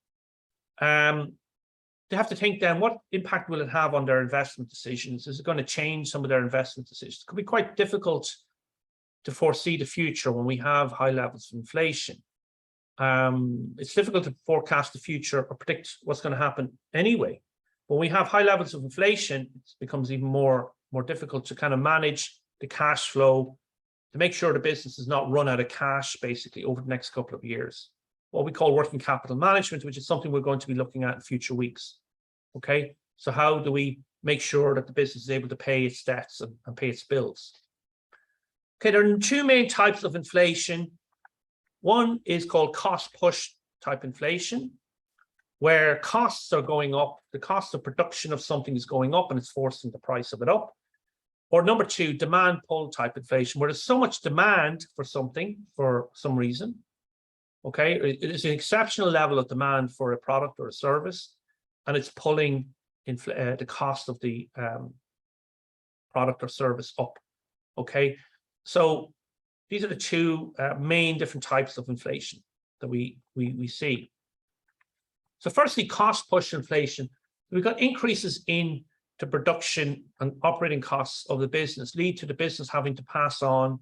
They have to think then, what impact will it have on their investment decisions? Is it going to change some of their investment decisions? It could be quite difficult to foresee the future when we have high levels of inflation. It's difficult to forecast the future or predict what's going to happen anyway. When we have high levels of inflation, it becomes even more difficult to kind of manage the cash flow, to make sure the business is not run out of cash basically over the next couple of years. What we call working capital management, which is something we're going to be looking at in future weeks. Okay, so how do we make sure that the business is able to pay its debts and pay its bills? Okay, there are two main types of inflation. One is called cost push type inflation, where costs are going up, the cost of production of something is going up and it's forcing the price of it up. Or number two, demand pull type inflation, where there's so much demand for something for some reason. Okay, it is an exceptional level of demand for a product or a service, and it's pulling the cost of the product or service up. Okay, so these are the two main different types of inflation that we see. So firstly, cost push inflation. We've got increases in the production and operating costs of the business, lead to the business having to pass on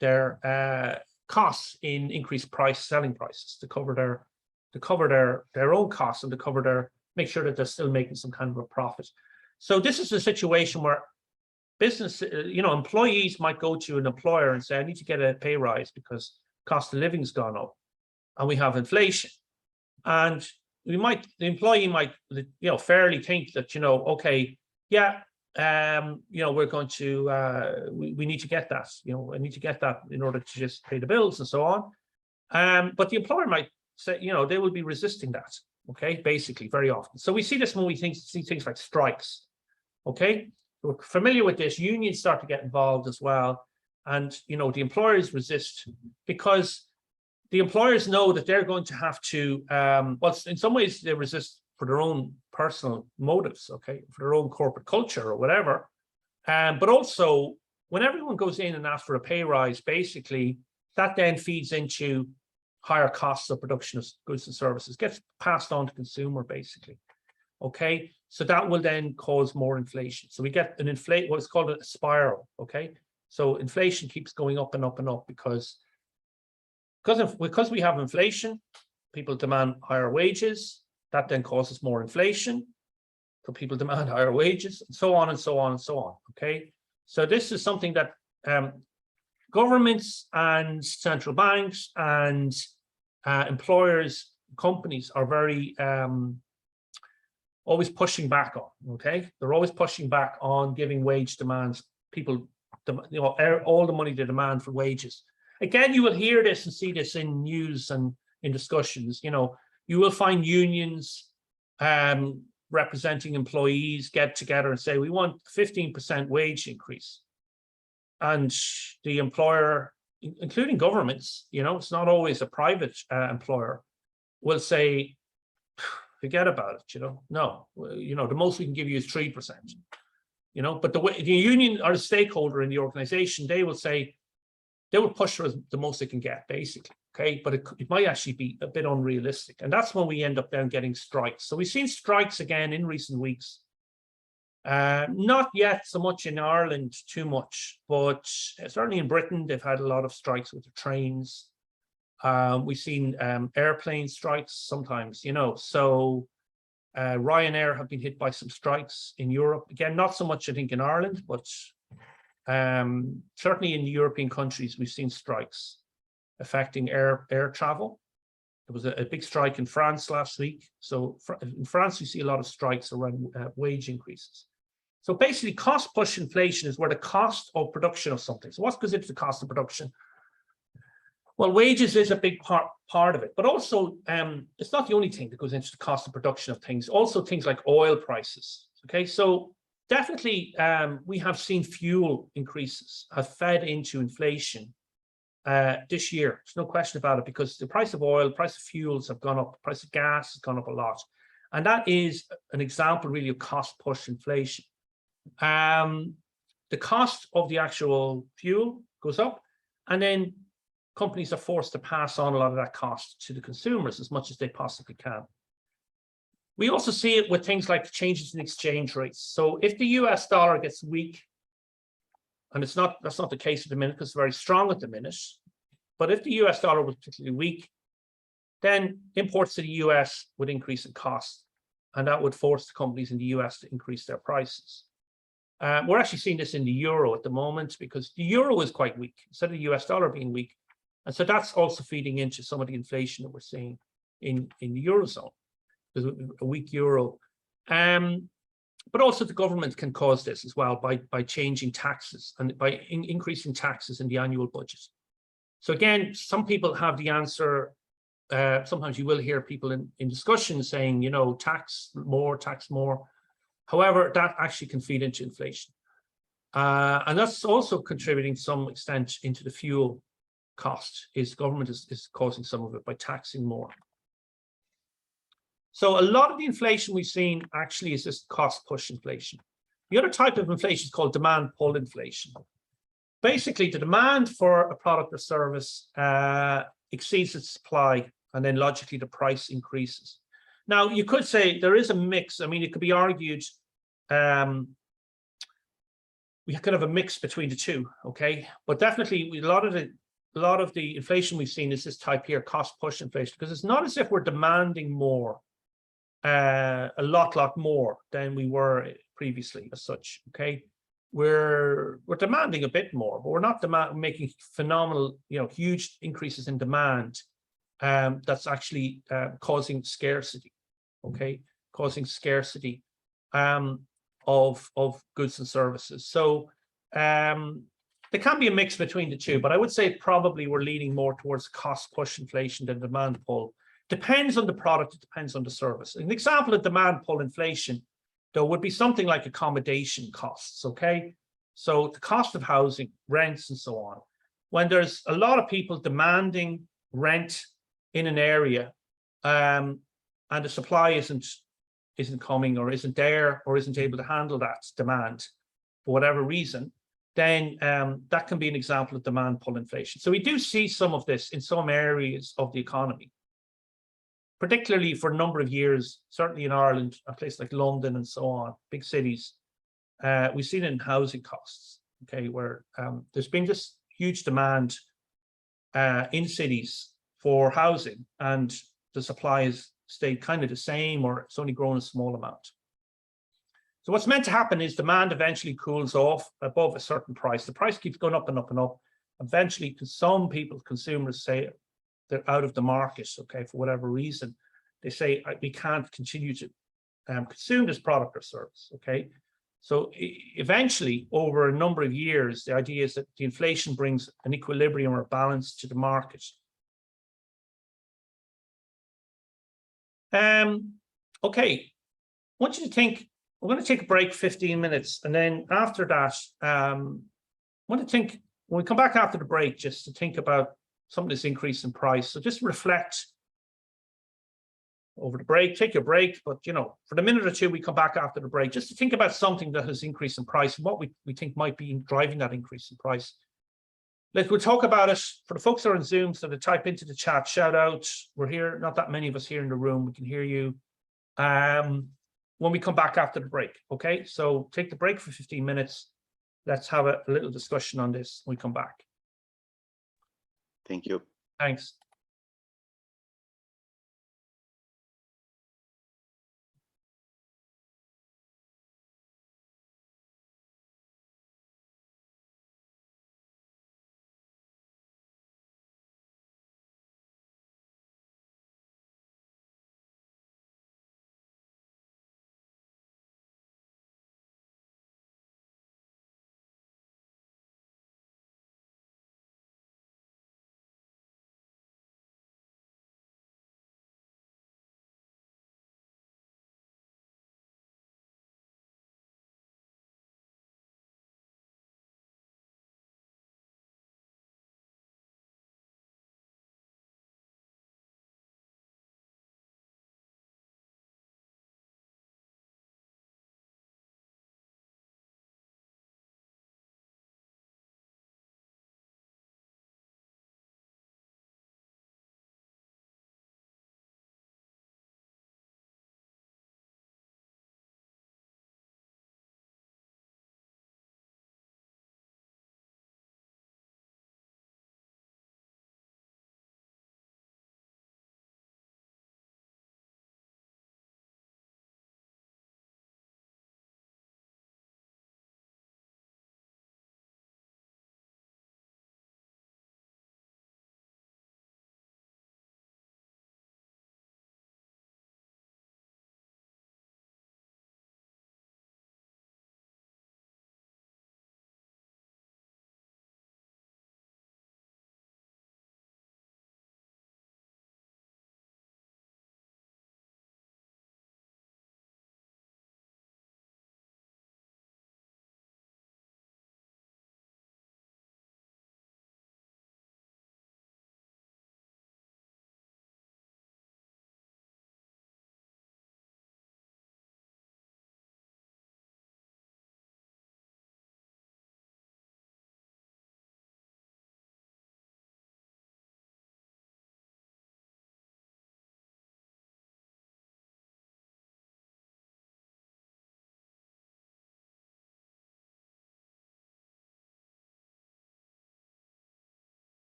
their costs in increased selling prices to cover their own costs and to cover make sure that they're still making some kind of a profit. So this is a situation where business, employees might go to an employer and say, I need to get a pay rise because cost of living's gone up and we have inflation. And the employee might, fairly think that, okay, yeah, we're going to, we need to get that, I need to get that in order to just pay the bills and so on. But the employer might say, they will be resisting that, okay, basically very often. So we see this when we see things like strikes, okay? We're familiar with this. Unions start to get involved as well. And, the employers resist because the employers know that they're going to have to, well, in some ways they resist for their own personal motives, okay, for their own corporate culture or whatever. But also when everyone goes in and asks for a pay rise, basically that then feeds into higher costs of production of goods and services, gets passed on to consumer basically. Okay, so that will then cause more inflation. So we get an what's called a spiral. Okay, so inflation keeps going up and up and up because we have inflation, people demand higher wages. That then causes more inflation. So people demand higher wages, and so on and so on and so on. Okay, so this is something that governments and central banks and employers, companies are very always pushing back on. Okay, they're always pushing back on giving wage demands. People, all the money they demand for wages. Again, you will hear this and see this in news and in discussions. You will find unions representing employees get together and say, we want 15% wage increase. And the employer, including governments, it's not always a private employer, will say, forget about it, no, the most we can give you is 3%, but the union or the stakeholder in the organization, they will say, they will push for the most they can get, basically, okay, but it might actually be a bit unrealistic, and that's when we end up then getting strikes. So we've seen strikes again in recent weeks, not yet so much in Ireland too much, but certainly in Britain they've had a lot of strikes with the trains. We've seen airplane strikes sometimes, so Ryanair have been hit by some strikes in Europe. Again, not so much, I think, in Ireland, but certainly in the European countries, we've seen strikes affecting air travel. There was a big strike in France last week. So in France, we see a lot of strikes around wage increases. So basically, cost push inflation is where the cost of production of something. So what goes into the cost of production? Well, wages is a big part of it, but also it's not the only thing that goes into the cost of production of things. Also things like oil prices. Okay, so definitely we have seen fuel increases have fed into inflation this year. There's no question about it, because the price of oil, price of fuels have gone up, the price of gas has gone up a lot. And that is an example really of cost push inflation. The cost of the actual fuel goes up, and then companies are forced to pass on a lot of that cost to the consumers as much as they possibly can. We also see it with things like changes in exchange rates. So if the US dollar gets weak, and that's not the case at the minute because it's very strong at the minute, but if the US dollar was particularly weak, then imports to the US would increase in cost, and that would force the companies in the US to increase their prices. We're actually seeing this in the euro at the moment because the euro is quite weak instead of the US dollar being weak. And so that's also feeding into some of the inflation that we're seeing in the Eurozone. There's a weak euro. But also the government can cause this as well by changing taxes and by increasing taxes in the annual budget. So again, some people have the answer. Sometimes you will hear people in discussions saying, tax more. However, that actually can feed into inflation. And that's also contributing to some extent into the fuel cost. Government is causing some of it by taxing more. So a lot of the inflation we've seen actually is this cost push inflation. The other type of inflation is called demand pull inflation. Basically, the demand for a product or service exceeds its supply, and then logically the price increases. Now, you could say there is a mix. I mean, it could be argued we could have a mix between the two, okay? But definitely a lot of the inflation we've seen is this type here, cost push inflation, because it's not as if we're demanding more a lot more than we were previously as such. Okay, we're demanding a bit more, but we're not making phenomenal, huge increases in demand. That's actually causing scarcity. Okay, causing scarcity of goods and services. So there can be a mix between the two, but I would say probably we're leaning more towards cost push inflation than demand pull. Depends on the product, it depends on the service. An example of demand pull inflation, though, would be something like accommodation costs, okay? So the cost of housing, rents, and so on. When there's a lot of people demanding rent in an area, and the supply isn't coming or isn't there or isn't able to handle that demand for whatever reason, then that can be an example of demand pull inflation. So we do see some of this in some areas of the economy, particularly for a number of years, certainly in Ireland, a place like London and so on, big cities. We've seen it in housing costs, okay, where there's been this huge demand in cities for housing, and the supply has stayed kind of the same, or it's only grown a small amount. So what's meant to happen is demand eventually cools off above a certain price. The price keeps going up and up and up. Eventually, some people, consumers, say they're out of the market, okay, for whatever reason. They say, we can't continue to consume this product or service, okay? So eventually, over a number of years, the idea is that the inflation brings an equilibrium or balance to the market. Okay, I want you to think, we're going to take a break 15 minutes, and then after that, I want to think, when we come back after the break, just to think about some of this increase in price. So just reflect over the break, take your break, but for the minute or two we come back after the break, just to think about something that has increased in price and what we think might be driving that increase in price. We'll talk about it. For the folks that are on Zoom, so to type into the chat, shout out. We're here, not that many of us here in the room, we can hear you. When we come back after the break, okay? So take the break for 15 minutes. Let's have a little discussion on this when we come back. Thank you. Thanks.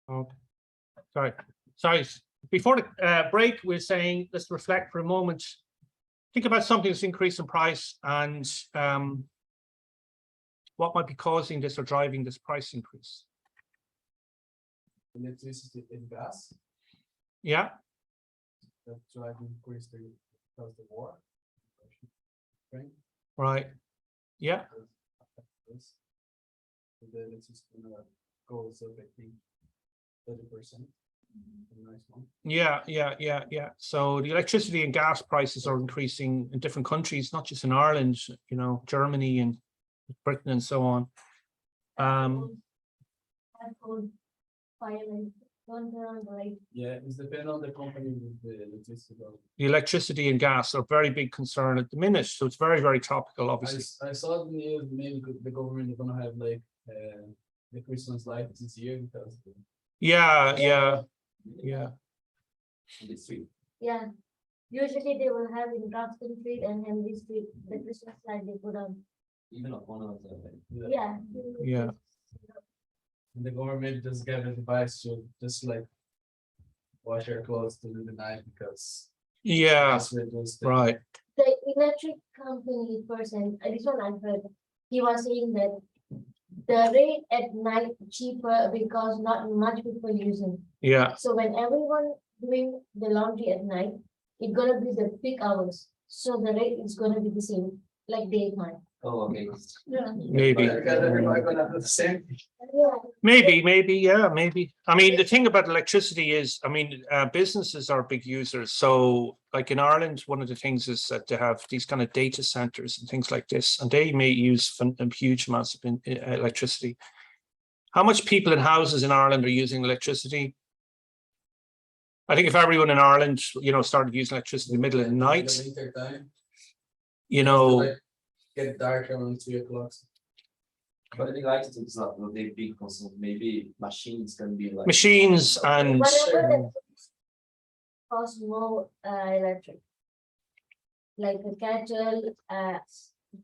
Okay. Sorry. Before the break, we're saying let's reflect for a moment. Think about something that's increased in price and what might be causing this or driving this price increase. Electricity and gas Yeah, that drive increase because the war. Right? right. Yeah, The electricity goes up, I think, 30%. Nice one. yeah. So the electricity and gas prices are increasing in different countries, not just in Ireland, you know, Germany and Britain and so on. Right. Yeah, it's depending on the company with the electricity bill. The electricity and gas are a very big concern at the minute, so it's very, very topical, obviously. I saw the news, maybe the government is gonna have like the Christmas lights this year because Yeah. in the street. Yeah, usually they will have in Grafton Street and Henry Street, the Christmas light they put on. Even on one of the Yeah. and the government just gave advice to just like wash your clothes during the night because Yeah, just reduce the right. The electric company person, this one I heard, he was saying that the rate at night cheaper because not much people using. Yeah, So when everyone doing the laundry at night, it's gonna be the peak hours. So the rate is gonna be the same, like daytime. Oh, okay. Yeah. maybe. Everybody gonna have the same. Yeah. Maybe, yeah, maybe. I mean, the thing about electricity is, I mean, businesses are big users. So like in Ireland, one of the things is that they have these kind of data centers and things like this, and they may use huge amounts of electricity. How much people in houses in Ireland are using electricity? I think if everyone in Ireland, you know, started using electricity in the middle of the night, Winter time, you know, like, get dark around 3 o'clock. But I think like it's not a big concern. Maybe machines can be like machines and Whatever that costs more electric. Like a kettle,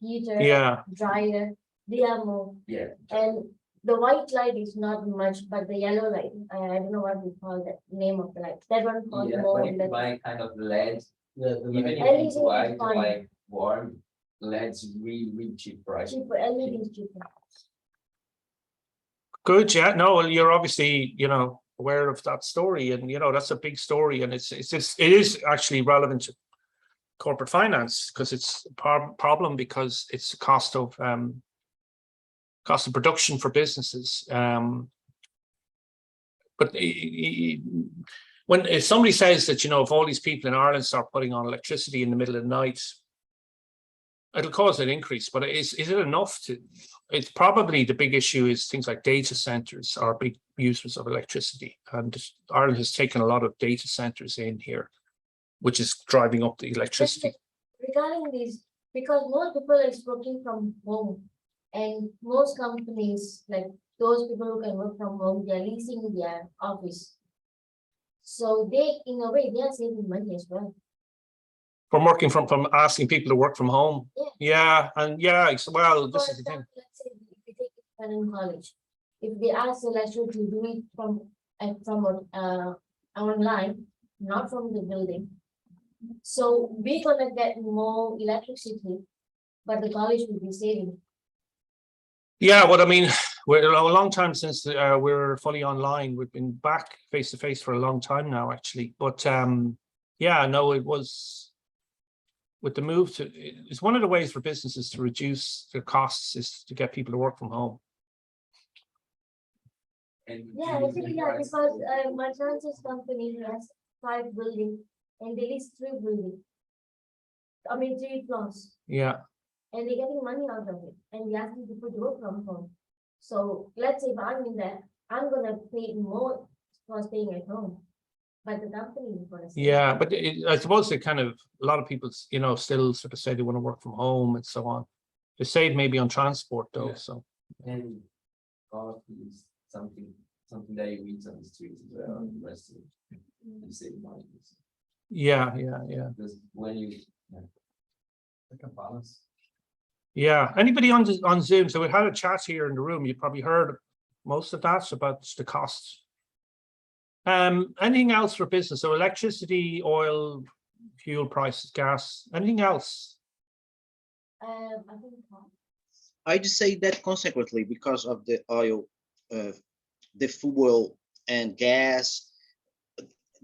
heater, yeah, dryer, they are more. yeah. And the white light is not much, but the yellow light, I don't know what we call that name of the light. That one costs Yeah, more. but if you electric. buy kind of LED, Yeah, even if LED it's is white, fine. like warm, LED's really cheap price. Cheaper, LED is cheaper. good. Yeah, no, well, you're obviously, you know, aware of that story, and you know that's a big story, and it is actually relevant to corporate finance because it's a problem because it's the cost of production for businesses. But if somebody says that, you know, if all these people in Ireland start putting on electricity in the middle of the night, it'll cause an increase. But is it enough to? It's probably the big issue is things like data centers are big users of electricity, and Ireland has taken a lot of data centers in here, which is driving up the electricity. Regarding this, because most people is working from home, and most companies, like those people who can work from home, they are leasing their office. So they, in a way, they are saving money as well. From working from asking people to work from home. Yeah. And yeah, well, For this is the thing. example, let's say if you take it in college, if they ask the lecturer to do it from online, not from the building. So we're gonna get more electricity, but the college will be saving. Yeah, what I mean, we're a long time since we're fully online. We've been back face to face for a long time now, actually. But yeah, no, it was with the move to. It's one of the ways for businesses to reduce their costs is to get people to work from home. And Yeah, actually, yeah, because my friend's company has 5 buildings and they lease 3 buildings. I mean 3 floors, Yeah, and they're getting money out of it, and they're asking people to work from home. So let's say if I'm in that, I'm gonna pay more for staying at home. But the company is gonna say. yeah, but I suppose it kind of a lot of people, you know, still sort of say they want to work from home and so on. They save maybe on transport though. Yeah. So and coffee is something that you eat on the streets as well. The rest of it, you save money. yeah. Because when you Like a balance. Yeah, anybody on Zoom? So we had a chat here in the room. You probably heard most of that about the costs. Anything else for business? So electricity, oil, fuel prices, gas, anything else? I think I just say that consequently, because of the oil, the fuel and gas,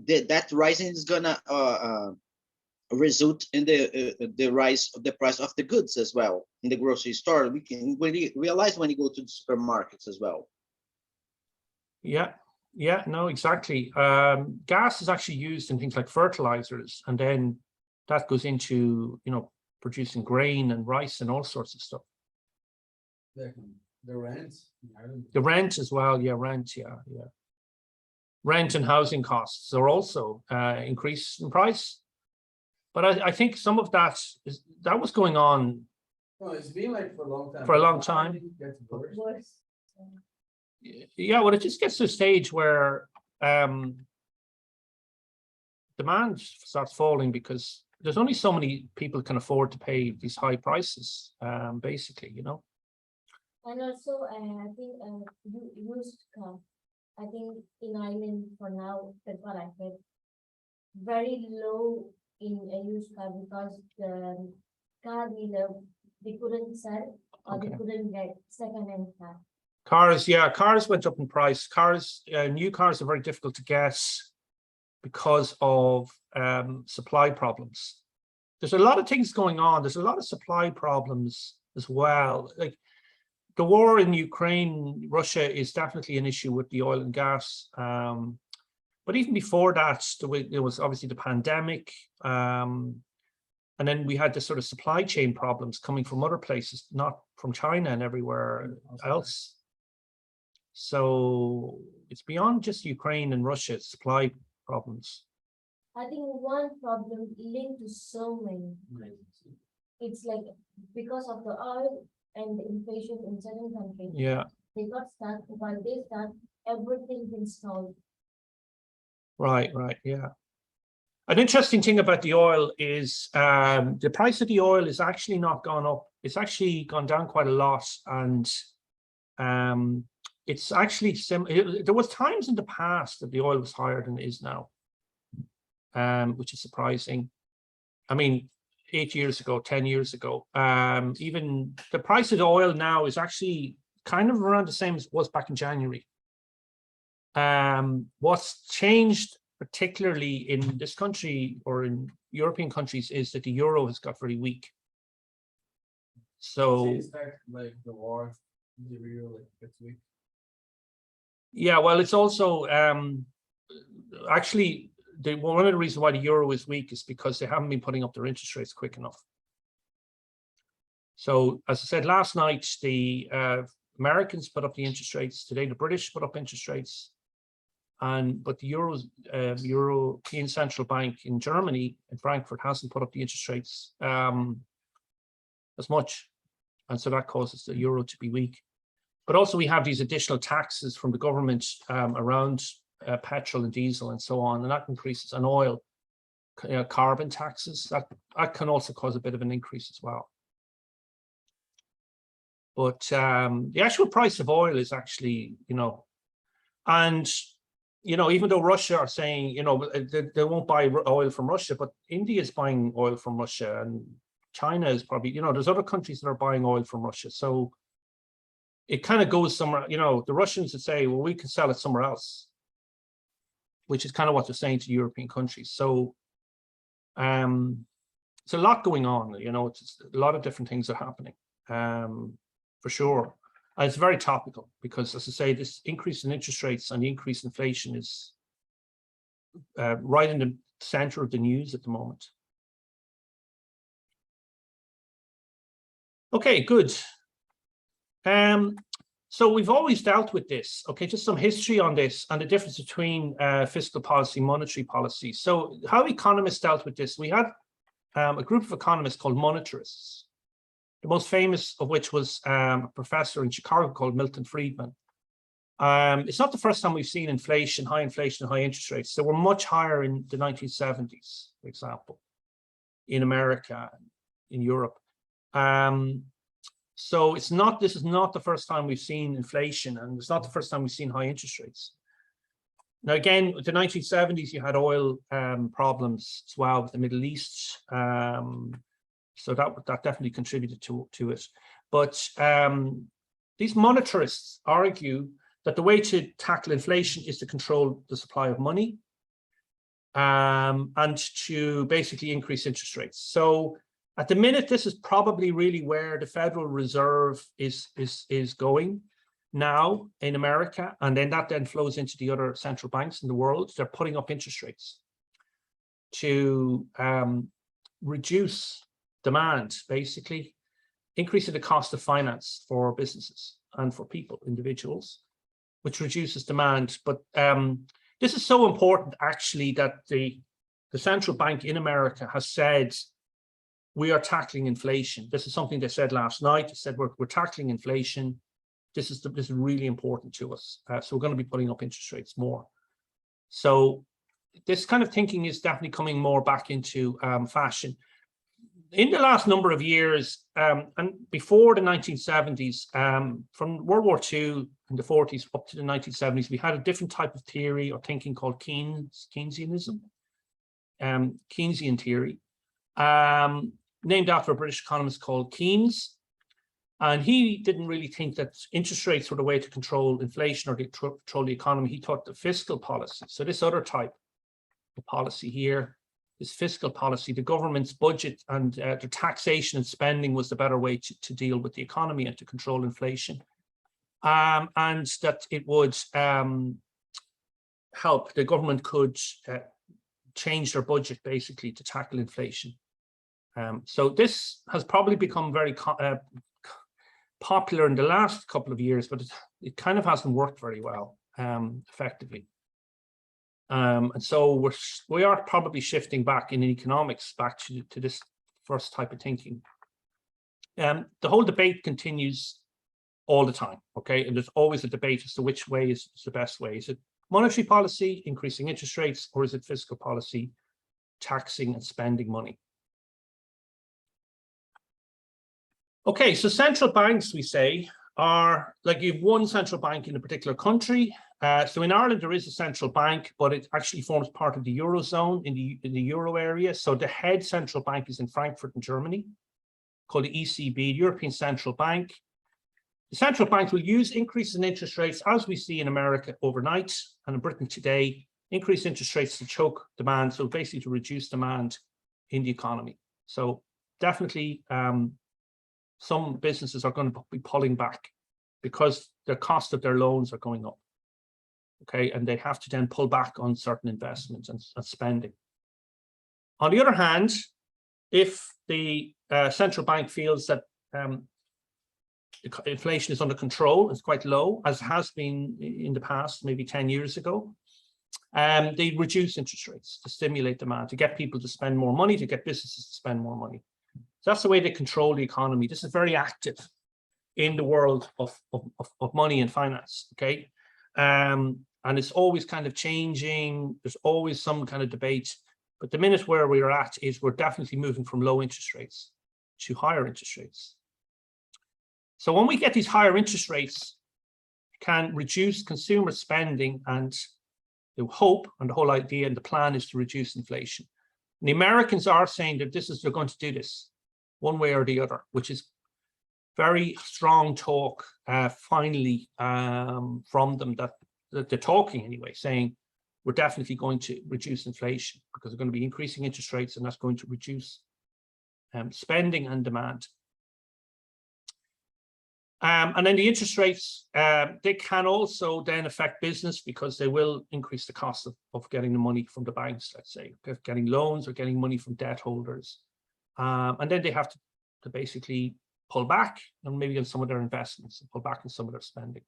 that rising is gonna result in the rise of the price of the goods as well in the grocery store. We can really realize when you go to the supermarkets as well. Yeah, no, exactly. Gas is actually used in things like fertilizers, and then that goes into, producing grain and rice and all sorts of stuff. The rent. in Ireland. The rent as well, rent, yeah. Rent and housing costs are also increased in price. But I think some of that was going on No, it's been like for a long time. For a long Now time. it gets worse. worse. yeah, well, it just gets to a stage where demand starts falling because there's only so many people can afford to pay these high prices, basically, And also, I think used car. I think in Ireland for now, that's what I heard. Very low in a used car because the car dealer, they couldn't sell or they Okay. couldn't get second-hand car. Cars went up in price. New cars are very difficult to get because of supply problems. There's a lot of things going on. There's a lot of supply problems as well. Like the war in Ukraine, Russia is definitely an issue with the oil and gas. But even before that, there was obviously the pandemic. And then we had this sort of supply chain problems coming from other places, not from China and everywhere else. So it's beyond just Ukraine and Russia, supply problems. I think one problem linked to so many. It's like because of the oil and the inflation in certain countries, Yeah, they got stuck. While they start, everything been solved. right, yeah. An interesting thing about the oil is the price of the oil is actually not gone up. It's actually gone down quite a lot. And it's actually there was times in the past that the oil was higher than it is now, which is surprising. I mean, 8 years ago, 10 years ago, even the price of the oil now is actually kind of around the same as it was back in January. What's changed, particularly in this country or in European countries, is that the euro has got very weak. So It's like the war, the real like gets weak. yeah, well, it's also actually one of the reasons why the euro is weak is because they haven't been putting up their interest rates quick enough. So as I said last night, the Americans put up the interest rates today. The British put up interest rates, but the European Central Bank in Germany, in Frankfurt, hasn't put up the interest rates as much, and so that causes the euro to be weak. But also we have these additional taxes from the government around petrol and diesel and so on, and that increases, and oil, carbon taxes, that can also cause a bit of an increase as well. But the actual price of oil is actually, and even though Russia are saying, they won't buy oil from Russia, but India is buying oil from Russia, and China is probably, there's other countries that are buying oil from Russia. So it kind of goes somewhere, the Russians would say, well, we can sell it somewhere else, which is kind of what they're saying to European countries. So it's a lot going on, it's a lot of different things are happening, for sure. And it's very topical because, as I say, this increase in interest rates and the increase in inflation is right in the center of the news at the moment. Okay, good. So we've always dealt with this. Okay, just some history on this and the difference between fiscal policy, monetary policy. So how economists dealt with this, we had a group of economists called monetarists, the most famous of which was a professor in Chicago called Milton Friedman. It's not the first time we've seen inflation, high interest rates. They were much higher in the 1970s, for example, in America, in Europe. So this is not the first time we've seen inflation, and it's not the first time we've seen high interest rates. Now, again, the 1970s, you had oil problems as well with the Middle East. So that definitely contributed to it. But these monetarists argue that the way to tackle inflation is to control the supply of money and to basically increase interest rates. So at the minute, this is probably really where the Federal Reserve is going now in America, and then that then flows into the other central banks in the world. They're putting up interest rates to reduce demand, basically, increasing the cost of finance for businesses and for people, individuals, which reduces demand. But this is so important, actually, that the central bank in America has said, we are tackling inflation. This is something they said last night. They said, we're tackling inflation. This is really important to us. So we're going to be putting up interest rates more. So this kind of thinking is definitely coming more back into fashion. In the last number of years, and before the 1970s, from World War II in the 40s up to the 1970s, we had a different type of theory or thinking called Keynesianism, Keynesian theory, named after a British economist called Keynes. And he didn't really think that interest rates were the way to control inflation or to control the economy. He thought the fiscal policy, so this other type of policy here, this fiscal policy, the government's budget and the taxation and spending was the better way to deal with the economy and to control inflation. And that it would help, the government could change their budget basically to tackle inflation. So this has probably become very popular in the last couple of years, but it kind of hasn't worked very well effectively. And so we are probably shifting back in economics back to this first type of thinking. The whole debate continues all the time, okay? And there's always a debate as to which way is the best way. Is it monetary policy, increasing interest rates, or is it fiscal policy, taxing and spending money? Okay, so central banks, we say, are like you have one central bank in a particular country. So in Ireland, there is a central bank, but it actually forms part of the Eurozone in the Euro area. So the head central bank is in Frankfurt in Germany, called the ECB, the European Central Bank. The central bank will use increases in interest rates, as we see in America overnight and in Britain today, increase interest rates to choke demand, so basically to reduce demand in the economy. So definitely, some businesses are going to be pulling back because the cost of their loans are going up. Okay, and they have to then pull back on certain investments and spending. On the other hand, if the central bank feels that inflation is under control, it's quite low, as has been in the past, maybe 10 years ago, they reduce interest rates to stimulate demand, to get people to spend more money, to get businesses to spend more money. So that's the way they control the economy. This is very active in the world of money and finance, okay? And it's always kind of changing. There's always some kind of debate. But the minute where we're at is we're definitely moving from low interest rates to higher interest rates. So when we get these higher interest rates, it can reduce consumer spending, and the hope and the whole idea and the plan is to reduce inflation. And the Americans are saying that they're going to do this one way or the other, which is very strong talk finally from them that they're talking anyway, saying we're definitely going to reduce inflation because we're going to be increasing interest rates, and that's going to reduce spending and demand. And then the interest rates, they can also then affect business because they will increase the cost of getting the money from the banks, let's say, getting loans or getting money from debt holders. And then they have to basically pull back and maybe on some of their investments and pull back on some of their spending.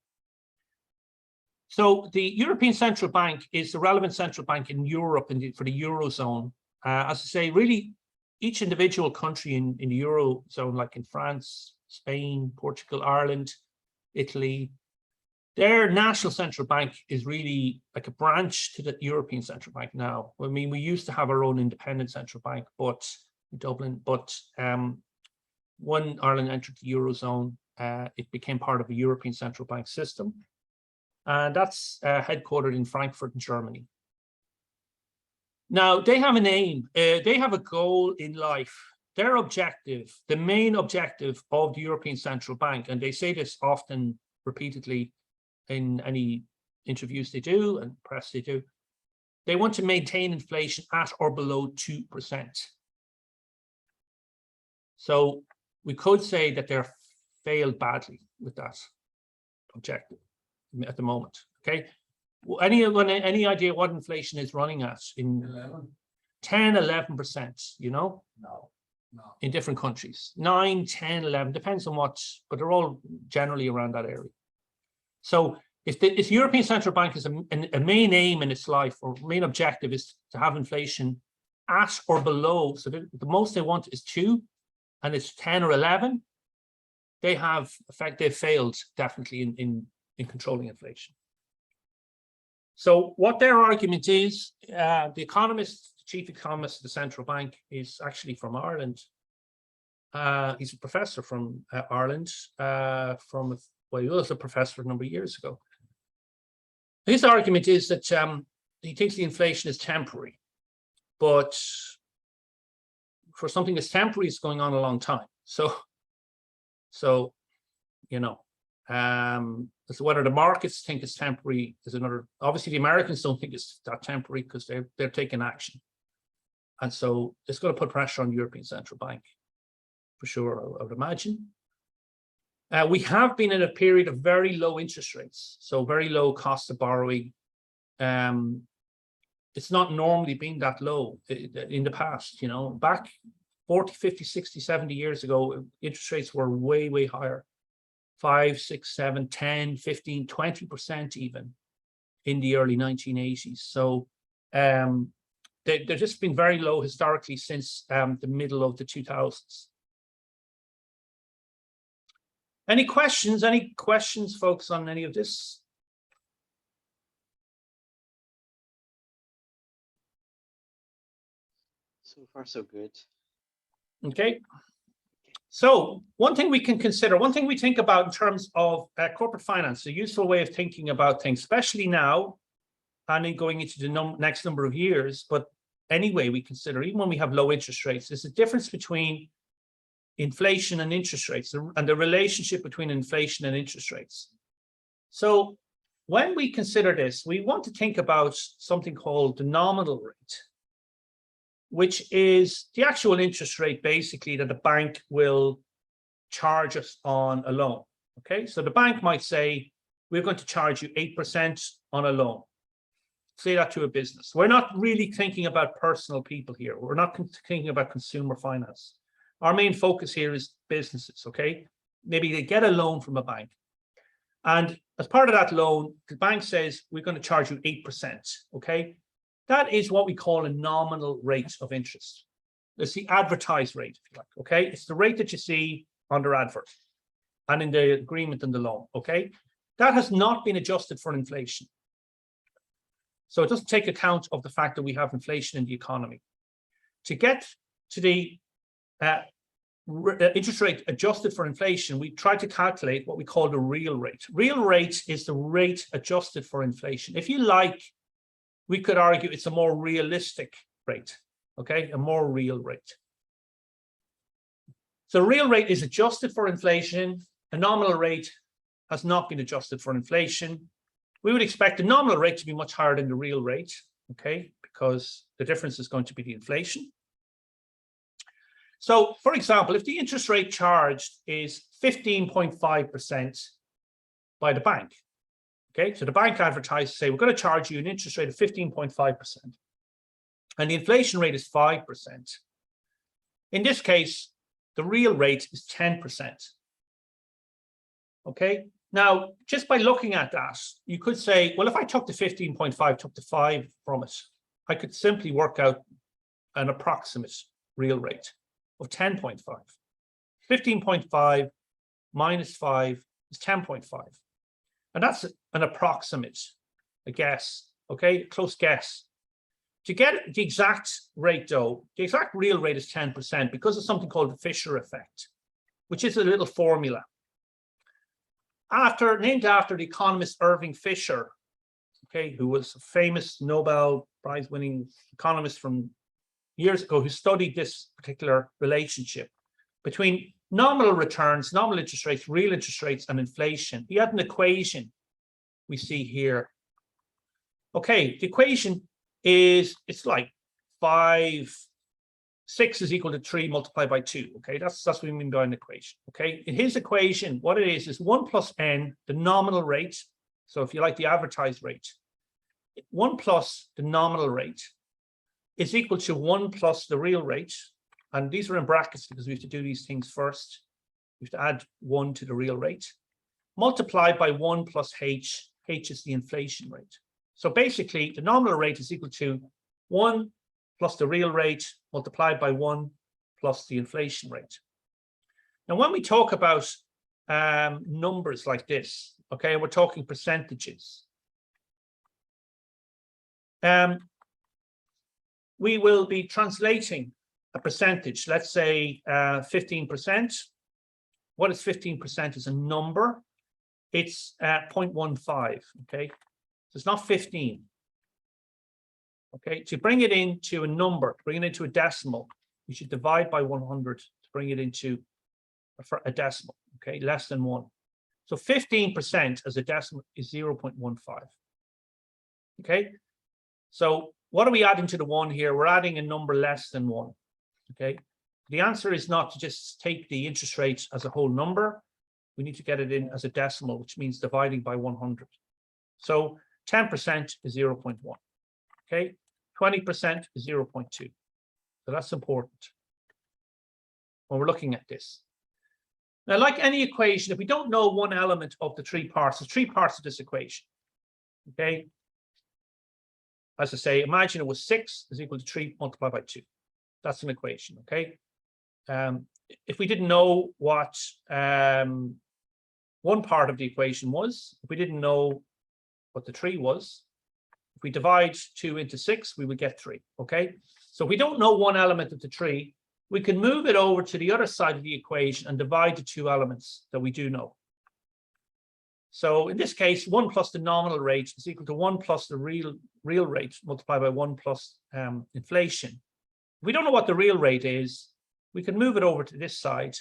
So the European Central Bank is the relevant central bank in Europe for the Eurozone. As I say, really, each individual country in the Eurozone, like in France, Spain, Portugal, Ireland, Italy, their national central bank is really like a branch to the European Central Bank now. I mean, we used to have our own independent central bank, but in Dublin, but when Ireland entered the Eurozone, it became part of a European Central Bank system. and that's headquartered in Frankfurt, in Germany. Now, they have an aim, they have a goal in life. Their objective, the main objective of the European Central Bank, and they say this often, repeatedly, in any interviews they do and press they do, they want to maintain inflation at or below 2%. So we could say that they're failed badly with that objective at the moment. Okay, any idea what inflation is running at in 11? 10-11%, you know, No. in different countries, 9, 10, 11, depends on what, but they're all generally around that area. So if the European Central Bank is a main aim in its life, or main objective is to have inflation at or below, so the most they want is 2, and it's 10 or 11, they've failed definitely in controlling inflation. So what their argument is, the economist, the chief economist of the central bank, is actually from Ireland. He's a professor from Ireland, well, he was a professor a number of years ago. His argument is that he thinks the inflation is temporary, but for something that's temporary, it's going on a long time. So you know, as to whether the markets think it's temporary is another. Obviously, the Americans don't think it's that temporary because they're taking action, and so it's going to put pressure on the European Central Bank for sure, I would imagine. We have been in a period of very low interest rates, so very low cost of borrowing. It's not normally been that low in the past, you know, back 40, 50, 60, 70 years ago, interest rates were way, way higher. 5, 6, 7, 10, 15, 20% even in the early 1980s. So they've just been very low historically since the middle of the 2000s. Any questions, folks, on any of this? So far, so good. Okay. So one thing we can consider, one thing we think about in terms of corporate finance, a useful way of thinking about things, especially now and in going into the next number of years, but anyway, we consider, even when we have low interest rates, there's a difference between inflation and interest rates, and the relationship between inflation and interest rates. So when we consider this, we want to think about something called the nominal rate, which is the actual interest rate basically that the bank will charge us on a loan. Okay, so the bank might say, we're going to charge you 8% on a loan. Say that to a business. We're not really thinking about personal people here. We're not thinking about consumer finance. Our main focus here is businesses, okay? Maybe they get a loan from a bank. And as part of that loan, the bank says, we're going to charge you 8%, okay? That is what we call a nominal rate of interest. It's the advertised rate, if you like, okay? It's the rate that you see on their advert and in the agreement and the loan, okay? That has not been adjusted for inflation. So it doesn't take account of the fact that we have inflation in the economy. To get to the interest rate adjusted for inflation, we try to calculate what we call the real rate. Real rate is the rate adjusted for inflation. If you like, we could argue it's a more realistic rate, okay? A more real rate. So real rate is adjusted for inflation. A nominal rate has not been adjusted for inflation. We would expect the nominal rate to be much higher than the real rate, okay? Because the difference is going to be the inflation. So, for example, if the interest rate charged is 15.5% by the bank, okay, so the bank advertises, say, we're going to charge you an interest rate of 15.5%, and the inflation rate is 5%. In this case, the real rate is 10%. Okay, now, just by looking at that, you could say, well, if I took the 15.5, took the 5 from it, I could simply work out an approximate real rate of 10.5. 15.5 minus 5 is 10.5. And that's an approximate, a guess, okay, close guess. To get the exact rate, though, the exact real rate is 10% because of something called the Fisher effect, which is a little formula. named after the economist Irving Fisher, okay, who was a famous Nobel Prize winning economist from years ago, who studied this particular relationship between nominal returns, nominal interest rates, real interest rates, and inflation. He had an equation we see here. Okay, the equation is, it's like 6 is equal to 3 multiplied by 2. Okay, that's what we mean by an equation. Okay, in his equation, what it is 1 plus n, the nominal rate. So if you like the advertised rate, 1 plus the nominal rate is equal to 1 plus the real rate. And these are in brackets because we have to do these things first. We have to add 1 to the real rate, multiplied by 1 plus h. H is the inflation rate. So basically, the nominal rate is equal to 1 plus the real rate multiplied by 1 plus the inflation rate. Now, when we talk about numbers like this, okay, we're talking percentages. We will be translating a percentage, let's say 15%. What is 15% is a number. It's 0.15, okay? So it's not 15. Okay, to bring it into a number, to bring it into a decimal, we should divide by 100 to bring it into a decimal, okay, less than 1. So 15% as a decimal is 0.15. Okay, so what are we adding to the 1 here? We're adding a number less than 1. Okay, the answer is not to just take the interest rate as a whole number. We need to get it in as a decimal, which means dividing by 100. So 10% is 0.1. Okay, 20% is 0.2. So that's important when we're looking at this. Now, like any equation, if we don't know one element of the 3 parts, there's 3 parts of this equation. Okay, as I say, imagine it was 6 is equal to 3 multiplied by 2. That's an equation. Okay, if we didn't know what one part of the equation was, if we didn't know what the 3 was, if we divide 2 into 6, we would get 3. Okay, so if we don't know one element of the 3, we can move it over to the other side of the equation and divide the 2 elements that we do know. So in this case, 1 plus the nominal rate is equal to 1 plus the real rate multiplied by 1 plus inflation. If we don't know what the real rate is, we can move it over to this side.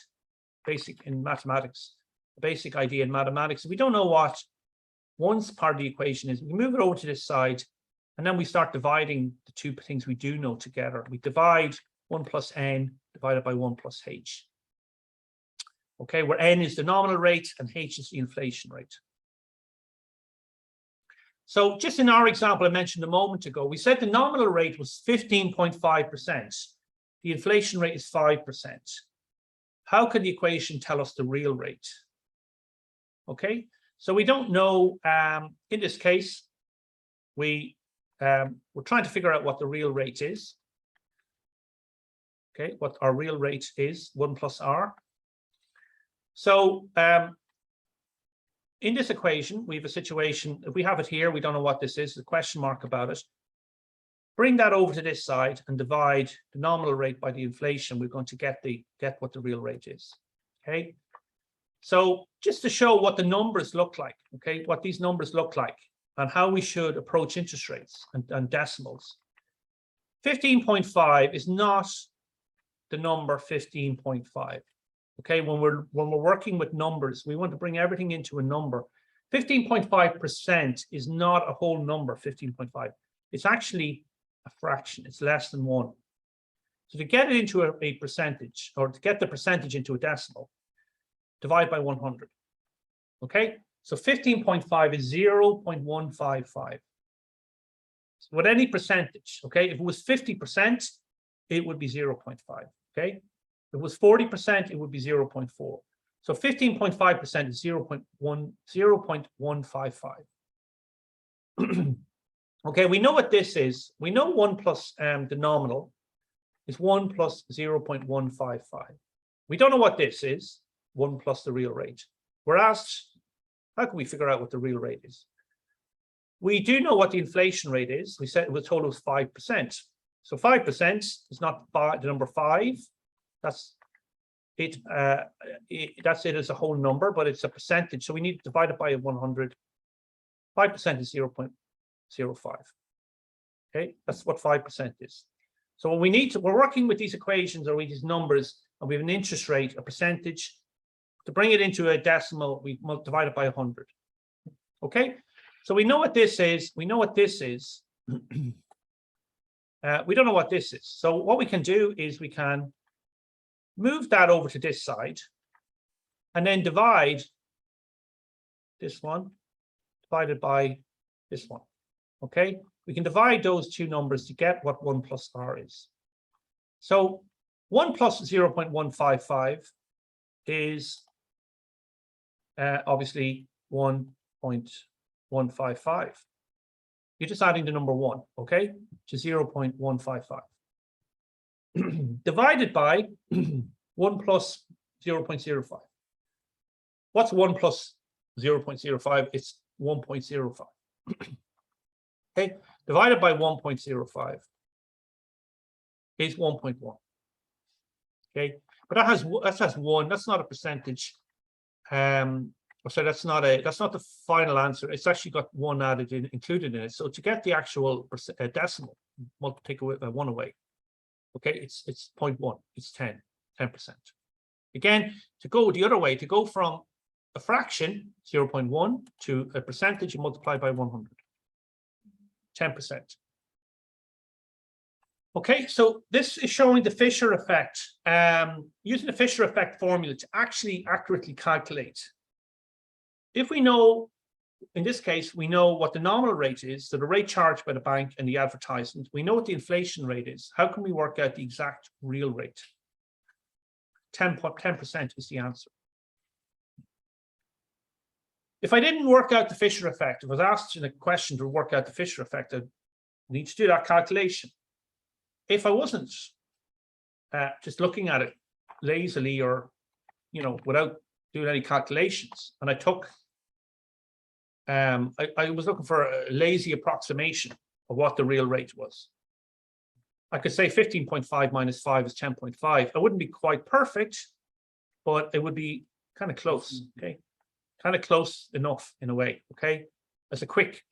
Basic in mathematics, the basic idea in mathematics. If we don't know what one's part of the equation is, we move it over to this side, and then we start dividing the 2 things we do know together. We divide 1 plus n divided by 1 plus h. Okay, where n is the nominal rate and h is the inflation rate. So just in our example I mentioned a moment ago, we said the nominal rate was 15.5%. The inflation rate is 5%. How can the equation tell us the real rate? Okay, so we don't know. In this case, we're trying to figure out what the real rate is. Okay, what our real rate is, 1 plus r. So in this equation, we have a situation, if we have it here, we don't know what this is, a question mark about it. Bring that over to this side and divide the nominal rate by the inflation. We're going to get what the real rate is. Okay, so just to show what the numbers look like, okay, what these numbers look like and how we should approach interest rates and decimals. 15.5 is not the number 15.5. Okay, when we're working with numbers, we want to bring everything into a number. 15.5% is not a whole number. 15.5, it's actually a fraction. It's less than 1. So to get it into a percentage, or to get the percentage into a decimal, divide by 100. Okay, so 15.5 is 0.155. So with any percentage, okay, if it was 50%, it would be 0.5. Okay, if it was 40%, it would be 0.4. So 15.5% is 0.155. Okay, we know what this is. We know 1 plus the nominal is 1 plus 0.155. We don't know what this is, 1 plus the real rate. We're asked, how can we figure out what the real rate is? We do know what the inflation rate is. We said it was told it was 5%. So 5% is not the number 5. That's that's it as a whole number, but it's a percentage. So we need to divide it by 100. 5% is 0.05. Okay, that's what 5% is. So what we need to, we're working with these equations or with these numbers, and we have an interest rate, a percentage. To bring it into a decimal, we divide it by 100. Okay, so we know what this is. We know what this is. We don't know what this is. So what we can do is we can move that over to this side and then divide this one divided by this one. Okay, we can divide those two numbers to get what 1 plus r is. So 1 plus 0.155 is obviously 1.155. You're just adding the number 1, okay, to 0.155. Divided by 1 plus 0.05. What's 1 plus 0.05? It's 1.05. Okay, divided by 1.05 is 1.1. Okay, but that has 1. That's not a percentage. So that's not the final answer. It's actually got 1 added in, included in it. So to get the actual decimal, we'll take away 1 away. Okay, it's 0.1. It's 10%. Again, to go the other way, to go from a fraction 0.1 to a percentage, you multiply by 100. 10%. Okay, so this is showing the Fisher effect. Using the Fisher effect formula to actually accurately calculate. If we know, in this case, we know what the nominal rate is, so the rate charged by the bank and the advertisement. We know what the inflation rate is. How can we work out the exact real rate? 10% is the answer. If I didn't work out the Fisher effect, if I was asked in a question to work out the Fisher effect, I need to do that calculation. If I wasn't just looking at it lazily or, without doing any calculations, and I took, I was looking for a lazy approximation of what the real rate was. I could say 15.5 minus 5 is 10.5. I wouldn't be quite perfect, but it would be kind of close, okay? Kind of close enough in a way, okay? As a quick,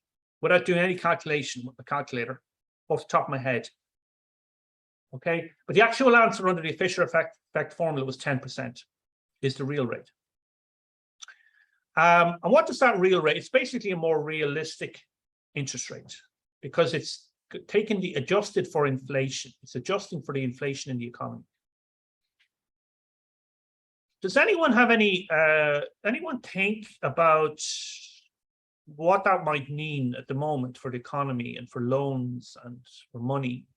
without doing any calculation with the calculator, off the top of my head. Okay, but the actual answer under the Fisher effect formula was 10% is the real rate. And what does that real rate? It's basically a more realistic interest rate because it's taken the adjusted for inflation. It's adjusting for the inflation in the economy. Does anyone have anyone think about what that might mean at the moment for the economy and for loans and for money,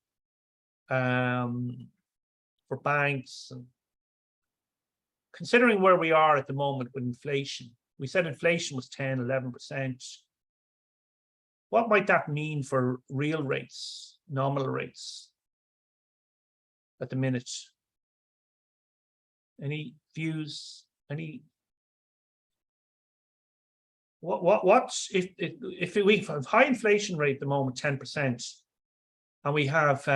for banks? And considering where we are at the moment with inflation, we said inflation was 10, 11%. What might that mean for real rates, nominal rates at the minute? Any views? Any? What's if we have high inflation rate at the moment, 10%, and we have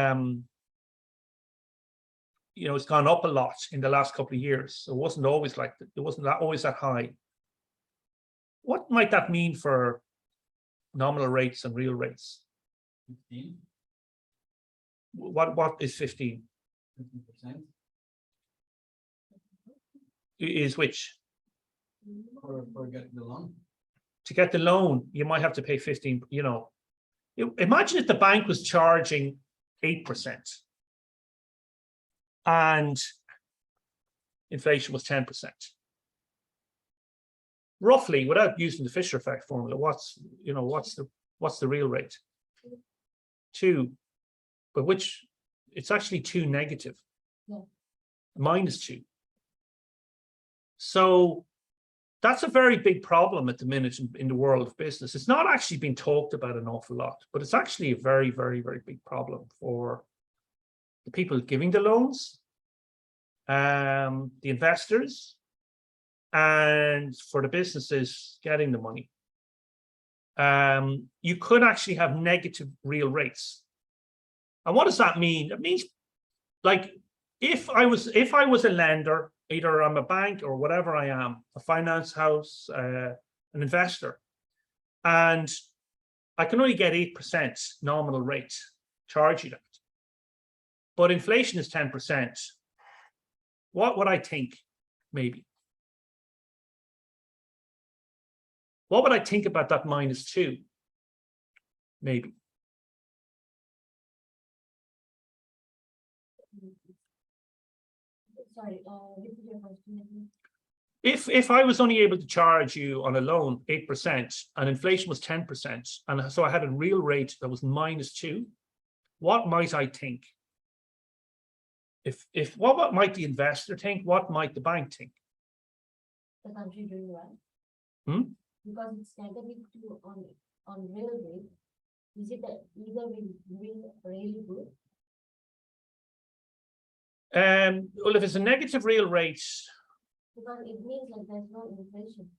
it's gone up a lot in the last couple of years. So it wasn't always like that. It wasn't always that high. What might that mean for nominal rates and real rates? 15. What is 15? 15%. Is which? For getting the loan. To get the loan, you might have to pay 15. Imagine if the bank was charging 8% and inflation was 10%. Roughly, without using the Fisher effect formula, what's the real rate? 2, but which it's actually 2 negative. Yeah. -2. So that's a very big problem at the minute in the world of business. It's not actually been talked about an awful lot, but it's actually a very, very, very big problem for the people giving the loans, the investors, and for the businesses getting the money. You could actually have negative real rates. And what does that mean? It means, like, if I was a lender, either I'm a bank or whatever I am, a finance house, an investor, and I can only get 8% nominal rate, charge you that. But inflation is 10%. What would I think, maybe? What would I think about that -2? Maybe. Sorry, repeat your question again. If I was only able to charge you on a loan 8% and inflation was 10%, and so I had a real rate that was -2, what might I think? If what might the investor think? What might the bank think? The country doing well. Because it's -2 on real rate. Is it that either will really good? Well, if it's a negative real rate, Because it means like there's no inflation.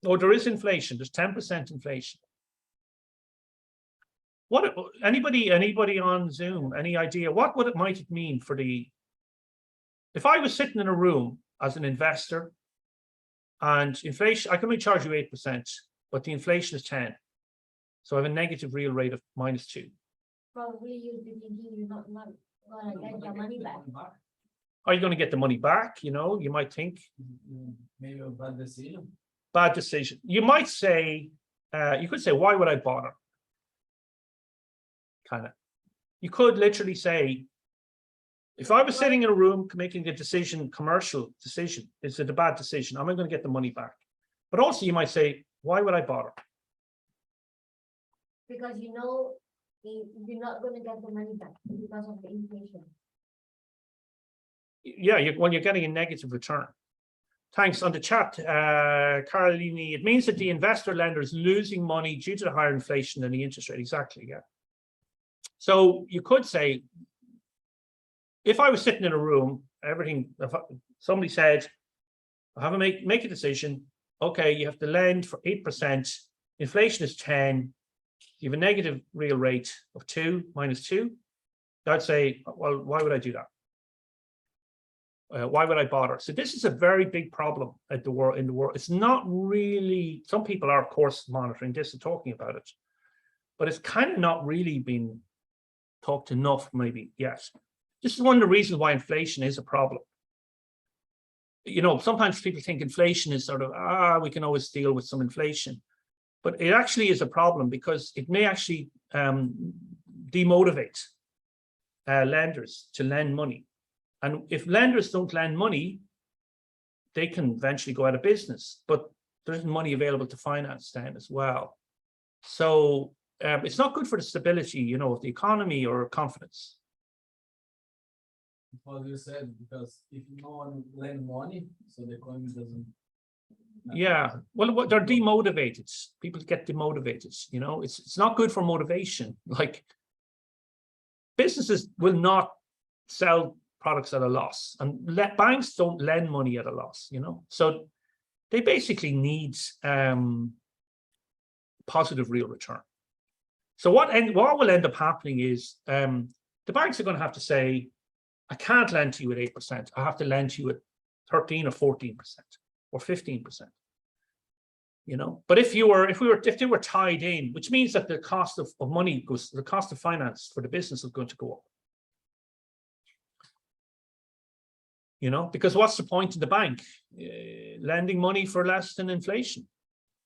or there is inflation, there's 10% inflation. What, anybody on Zoom, any idea what might it mean for if I was sitting in a room as an investor and inflation, I can only charge you 8%, but the inflation is 10. So I have a negative real rate of -2. Probably you'll be thinking you're not gonna get your money back. Are you going to get the money back? You know, you might think. Maybe a bad decision. Bad decision. You might say, you could say, why would I bother? Kind of. You could literally say, if I was sitting in a room making a decision, commercial decision, is it a bad decision? Am I going to get the money back? But also you might say, why would I bother? Because you know you're not gonna get the money back because of the inflation. Yeah, you're getting a negative return. Thanks. On the chat, Carolini, it means that the investor lender is losing money due to the higher inflation than the interest rate. Exactly, yeah. So you could say, if I was sitting in a room, if somebody said, I have to make a decision, okay, you have to lend for 8%, inflation is 10, you have a negative real rate of -2, I'd say, well, why would I do that? Why would I bother? So this is a very big problem in the world. It's not really, some people are, of course, monitoring this and talking about it, but it's kind of not really been talked enough, maybe, yet. This is one of the reasons why inflation is a problem. You know, sometimes people think inflation is sort of, we can always deal with some inflation, but it actually is a problem because it may actually demotivate lenders to lend money. And if lenders don't lend money, they can eventually go out of business, but there isn't money available to finance them as well. So it's not good for the stability, you know, of the economy or confidence. What you said, because if no one lend money, so the economy doesn't. Yeah, well, they're demotivated. People get demotivated, you know, it's not good for motivation. Like, businesses will not sell products at a loss, and banks don't lend money at a loss, you know, so they basically need positive real return. So what will end up happening is the banks are going to have to say, I can't lend to you at 8%. I have to lend to you at 13 or 14% or 15%. You know, but if they were tied in, which means that the cost of money goes, the cost of finance for the business is going to go up. You know, because what's the point in the bank lending money for less than inflation?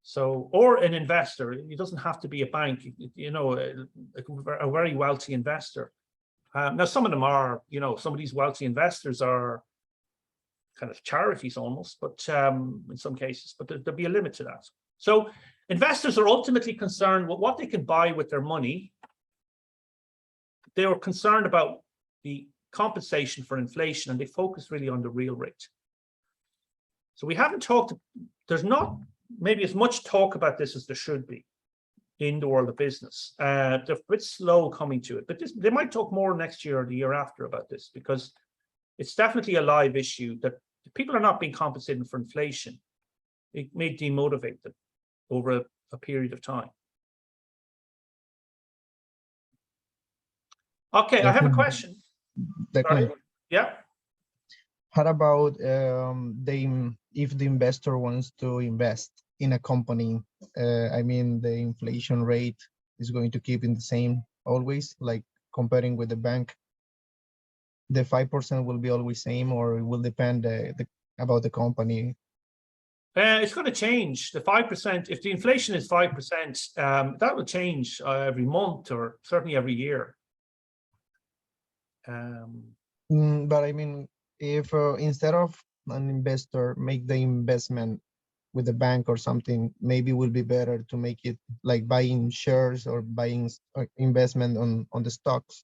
So, or an investor, it doesn't have to be a bank, you know, a very wealthy investor. Now, some of them are, you know, some of these wealthy investors are kind of charities almost, but in some cases, but there'll be a limit to that. So investors are ultimately concerned with what they can buy with their money. They are concerned about the compensation for inflation, and they focus really on the real rate. So we haven't talked, there's not maybe as much talk about this as there should be in the world of business. They're a bit slow coming to it, but they might talk more next year or the year after about this, because it's definitely a live issue that people are not being compensated for inflation. It may demotivate them over a period of time. Okay, I have a question. Sorry. Yeah. How about if the investor wants to invest in a company? I mean, the inflation rate is going to keep in the same always, like comparing with the bank. The 5% will be always same, or it will depend about the company. It's going to change. The 5%, if the inflation is 5%, that will change every month or certainly every year. But I mean, if instead of an investor make the investment with the bank or something, maybe it will be better to make it like buying shares or buying investment on the stocks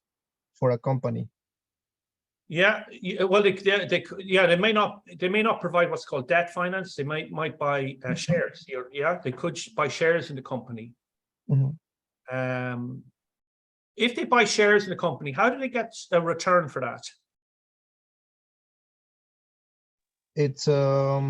for a company. Yeah, well, they may not provide what's called debt finance. They might buy shares. Yeah, they could buy shares in the company. Mhm. If they buy shares in the company, how do they get a return for that? It's a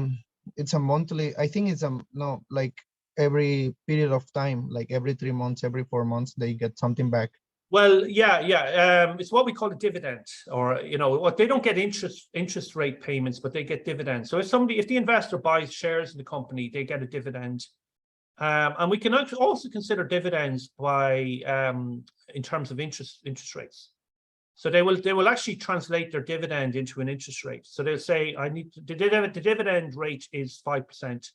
monthly, I think it's no, like every period of time, like every 3 months, every 4 months, they get something back. Well, yeah. It's what we call a dividend, or what they don't get interest rate payments, but they get dividends. So if the investor buys shares in the company, they get a dividend. And we can also consider dividends by in terms of interest rates. So they will actually translate their dividend into an interest rate. So they'll say, the dividend rate is 5%.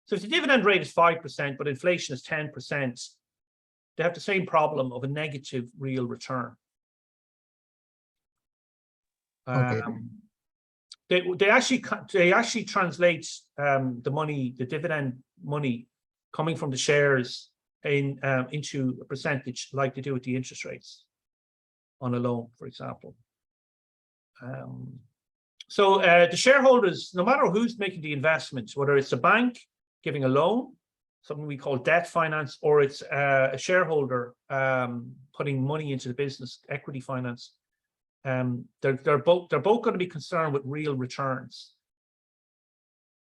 So if the dividend rate is 5%, but inflation is 10%, they have the same problem of a negative real return. Okay. They actually translate the dividend money coming from the shares into a percentage, like they do with the interest rates on a loan, for example. So the shareholders, no matter who's making the investment, whether it's a bank giving a loan, something we call debt finance, or it's a shareholder putting money into the business, equity finance, they're both going to be concerned with real returns.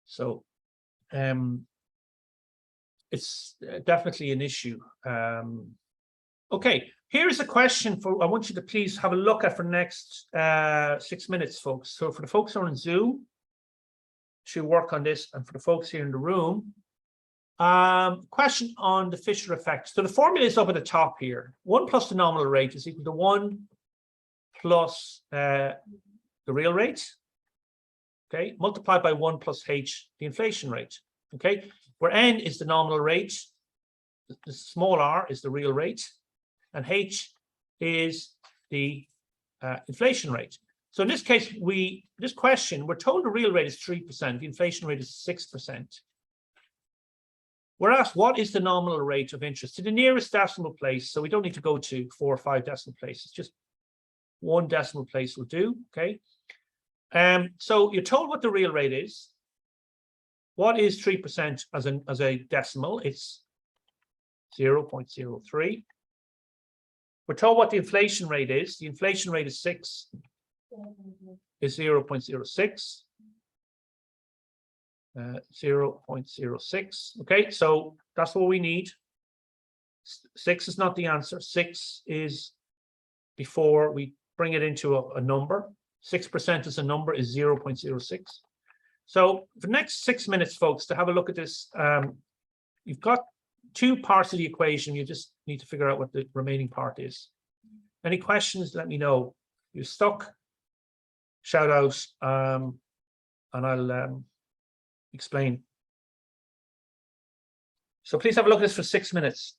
So it's definitely an issue. Okay, here's a question I want you to please have a look at for the next 6 minutes, folks. So for the folks who are on Zoom, to work on this, and for the folks here in the room, question on the Fisher effect. So the formula is up at the top here. 1 plus the nominal rate is equal to 1 plus the real rate, okay, multiplied by 1 plus h, the inflation rate, okay, where n is the nominal rate, the small r is the real rate, and h is the inflation rate. So in this case, this question, we're told the real rate is 3%, the inflation rate is 6%. We're asked, what is the nominal rate of interest to the nearest decimal place? So we don't need to go to 4 or 5 decimal places, just 1 decimal place will do, okay? So you're told what the real rate is. What is 3% as a decimal? It's 0.03. We're told what the inflation rate is. The inflation rate is 0.06. 0.06. Okay, so that's what we need. 6 is not the answer. 6 is before we bring it into a number. 6% as a number is 0.06. So for the next 6 minutes, folks, to have a look at this, you've got 2 parts of the equation. You just need to figure out what the remaining part is. Any questions, let me know. If you're stuck, shout out, and I'll explain. So please have a look at this for 6 minutes.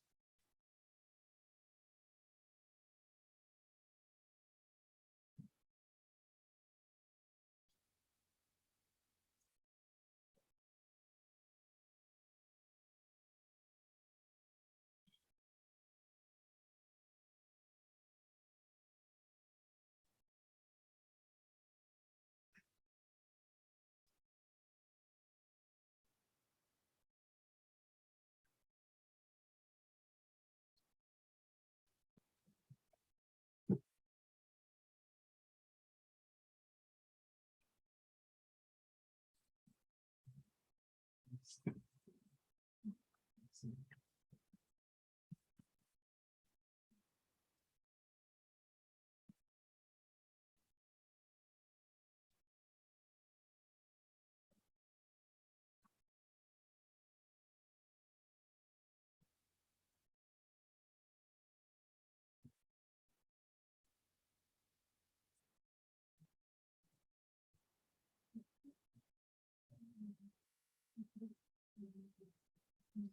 Like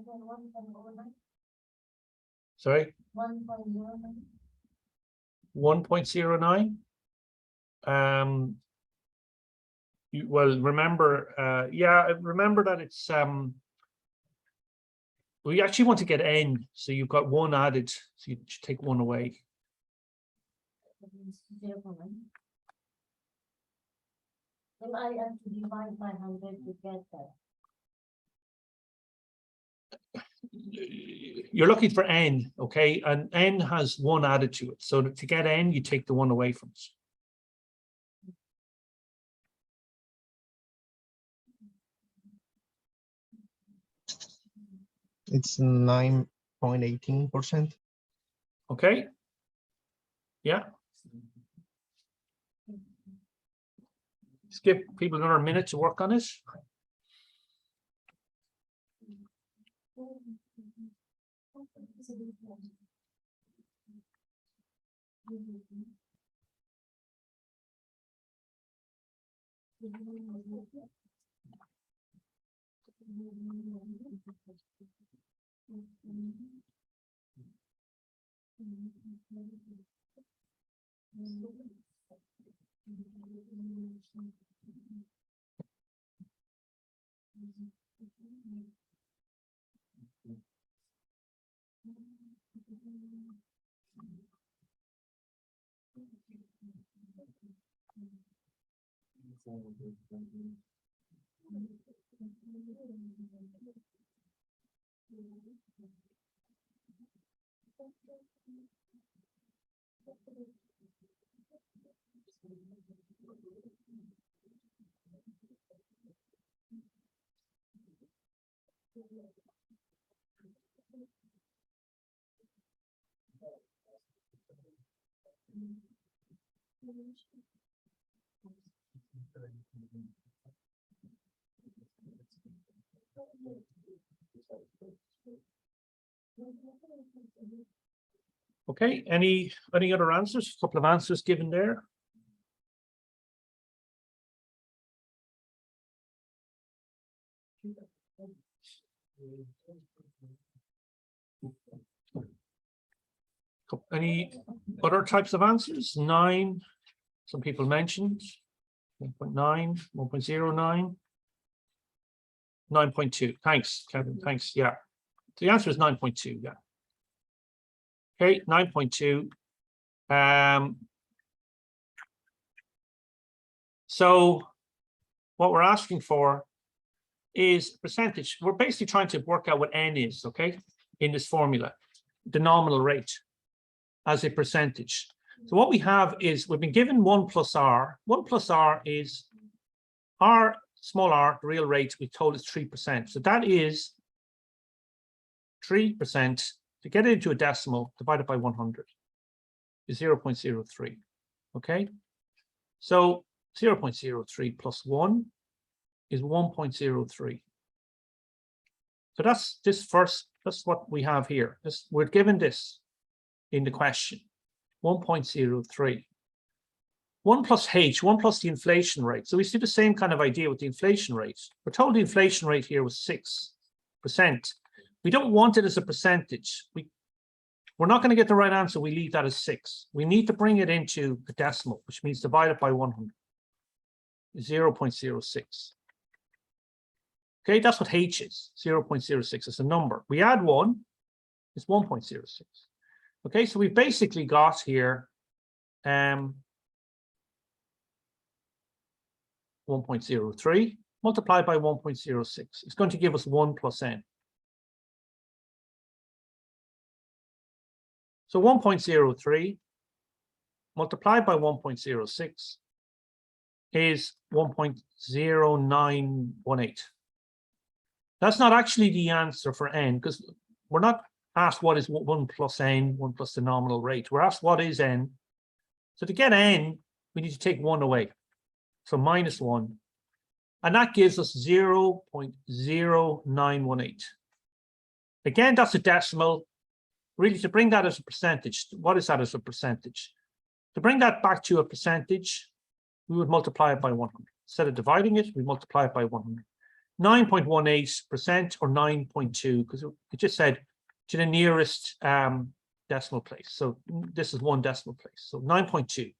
1.09. Sorry, 1.09. 1.09. Well, remember, yeah, remember that it's we actually want to get n, so you've got one added, so you should take one away. That means 0.9. Then I have to divide by 100 to get that. You're looking for n, okay, and n has one added to it, so to get n, you take the one away from it. It's 9.18%. Okay. Yeah. Just give people another minute to work on it. Okay, any other answers? A couple of answers given there. Any other types of answers? 9, some people mentioned. 1.9, 1.09, 9.2. Thanks, Kevin. Thanks. Yeah. The answer is 9.2. Yeah. Okay, 9.2. So what we're asking for is percentage. We're basically trying to work out what n is, okay, in this formula, the nominal rate as a percentage. So what we have is we've been given 1 plus R. 1 plus R is R, small r, the real rate we told is 3%. So that is 3%. To get it into a decimal, divided by 100 is 0.03. Okay. So 0.03 plus 1 is 1.03. So that's this first, that's what we have here. We're given this in the question, 1.03. 1 plus H, 1 plus the inflation rate. So we see the same kind of idea with the inflation rate. We're told the inflation rate here was 6%. We don't want it as a percentage. We're not going to get the right answer. We leave that as 6. We need to bring it into a decimal, which means divide it by 100. 0.06. Okay, that's what H is. 0.06 is a number. We add 1, it's 1.06. Okay, so we've basically got here 1.03 multiplied by 1.06. It's going to give us 1 plus n. So 1.03 multiplied by 1.06 is 1.0918. That's not actually the answer for n, because we're not asked what is 1 plus n, 1 plus the nominal rate. We're asked what is n. So to get n, we need to take 1 away. So minus 1. And that gives us 0.0918. Again, that's a decimal. Really, to bring that as a percentage, what is that as a percentage? To bring that back to a percentage, we would multiply it by 100. Instead of dividing it, we multiply it by 100. 9.18% or 9.2, because it just said to the nearest decimal place. So this is 1 decimal place. So 9.2.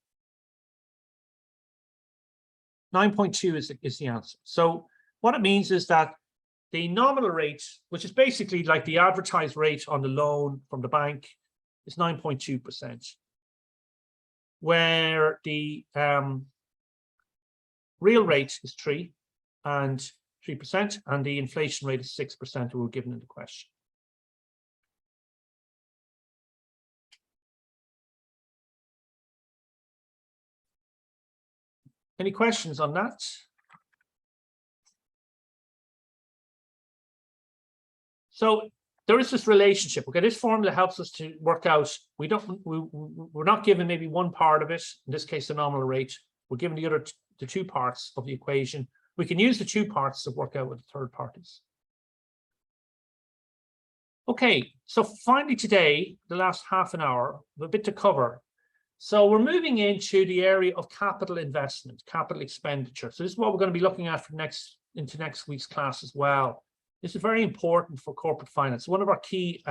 9.2 is the answer. So what it means is that the nominal rate, which is basically like the advertised rate on the loan from the bank, is 9.2%, where the real rate is 3% and the inflation rate is 6%, we were given in the question. Any questions on that? So there is this relationship. Okay, this formula helps us to work out. We're not given maybe one part of it. In this case, the nominal rate. We're given the 2 parts of the equation. We can use the 2 parts to work out what the third part is. Okay, so finally today, the last half an hour, a bit to cover. So we're moving into the area of capital investment, capital expenditure. So this is what we're going to be looking at for into next week's class as well. This is very important for corporate finance. One of our key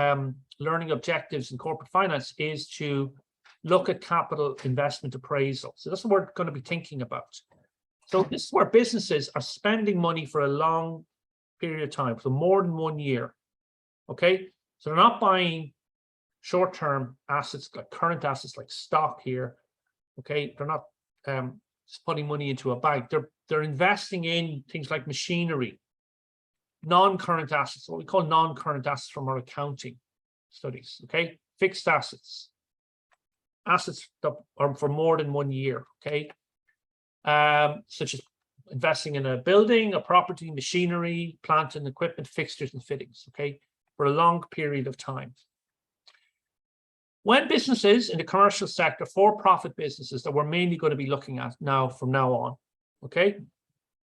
learning objectives in corporate finance is to look at capital investment appraisal. So that's what we're going to be thinking about. So this is where businesses are spending money for a long period of time, for more than 1 year. Okay, so they're not buying short-term assets like current assets like stock here. Okay, they're not just putting money into a bank. They're investing in things like machinery, non-current assets, what we call non-current assets from our accounting studies. Okay, fixed assets, assets that are for more than 1 year. Okay, such as investing in a building, a property, machinery, plant and equipment, fixtures and fittings. Okay, for a long period of time. When businesses in the commercial sector, for-profit businesses that we're mainly going to be looking at now from now on, okay,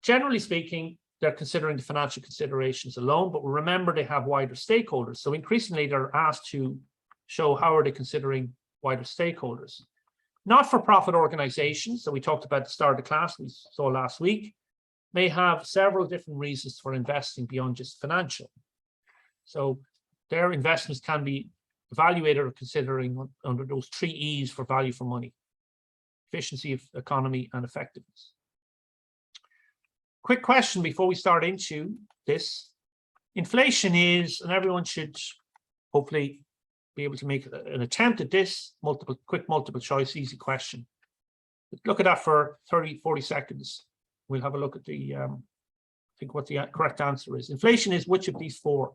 generally speaking, they're considering the financial considerations alone, but remember they have wider stakeholders. So increasingly they're asked to show how are they considering wider stakeholders. Not-for-profit organizations that we talked about at the start of the class, we saw last week, may have several different reasons for investing beyond just financial. So their investments can be evaluated or considering under those 3 E's for value for money: efficiency, economy, and effectiveness. Quick question before we start into this. Inflation is, and everyone should hopefully be able to make an attempt at this quick multiple choice, easy question. Look at that for 30-40 seconds. We'll have a look at the, I think what the correct answer is. Inflation is which of these 4?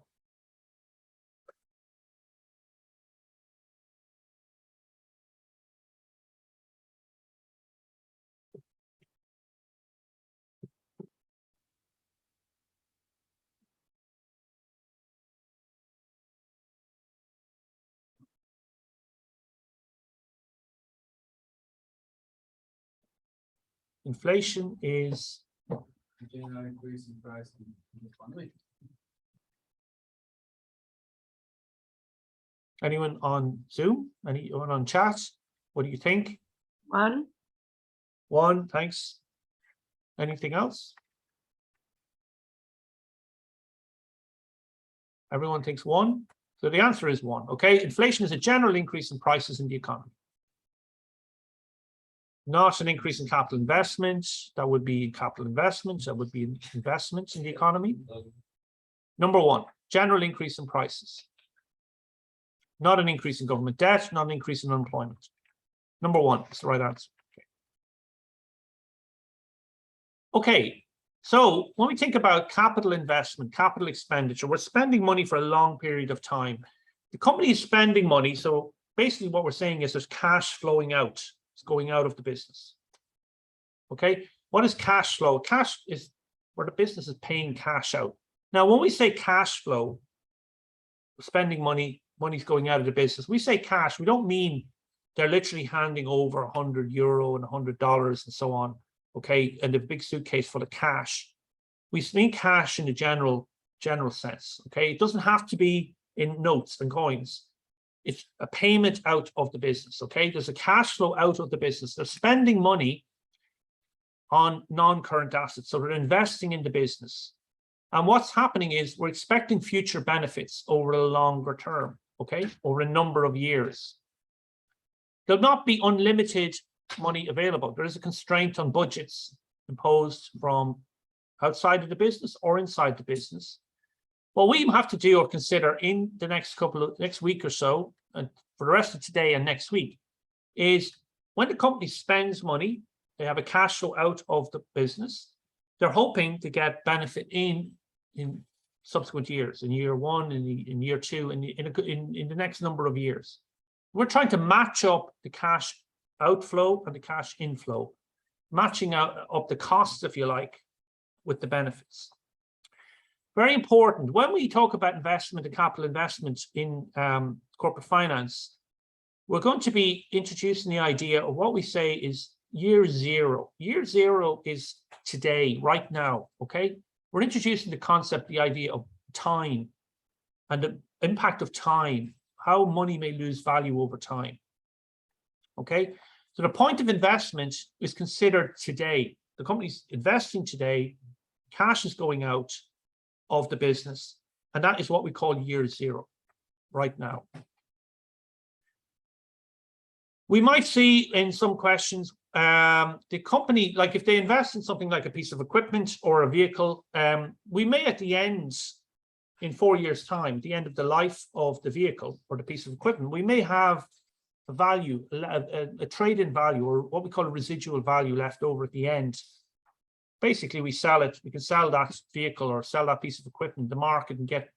Inflation is General increase in price in the economy. anyone on Zoom? Anyone on chat? What do you think? 1. 1, thanks. Anything else? Everyone thinks 1. So the answer is 1. Okay, inflation is a general increase in prices in the economy. Not an increase in capital investments. That would be capital investments. That would be investments in the economy. Number 1, general increase in prices. Not an increase in government debt, not an increase in unemployment. Number 1 is the right answer. Okay, so when we think about capital investment, capital expenditure, we're spending money for a long period of time. The company is spending money, so basically what we're saying is there's cash flowing out. It's going out of the business. Okay, what is cash flow? Cash is where the business is paying cash out. Now, when we say cash flow, spending money, money's going out of the business, we say cash, we don't mean they're literally handing over €100 and $100 and so on. Okay, and a big suitcase full of cash. We mean cash in the general sense. Okay, it doesn't have to be in notes and coins. It's a payment out of the business. Okay, there's a cash flow out of the business. They're spending money on non-current assets, so they're investing in the business. And what's happening is we're expecting future benefits over a longer term. Okay, over a number of years. There'll not be unlimited money available. There is a constraint on budgets imposed from outside of the business or inside the business. What we have to do or consider in the next week or so, and for the rest of today and next week, is when the company spends money, they have a cash flow out of the business. They're hoping to get benefit in subsequent years, in year 1, in year 2, in the next number of years. We're trying to match up the cash outflow and the cash inflow, matching up the costs, if you like, with the benefits. Very important. When we talk about investment and capital investment in corporate finance, we're going to be introducing the idea of what we say is year 0. Year 0 is today, right now, okay? We're introducing the concept, the idea of time and the impact of time, how money may lose value over time. Okay, so the point of investment is considered today. The company's investing today, cash is going out of the business, and that is what we call year 0 right now. We might see in some questions, the company, like if they invest in something like a piece of equipment or a vehicle, we may at the end, in 4 years' time, the end of the life of the vehicle or the piece of equipment, we may have a value, a trade-in value, or what we call a residual value left over at the end. Basically, we sell it, we can sell that vehicle or sell that piece of equipment in the market and get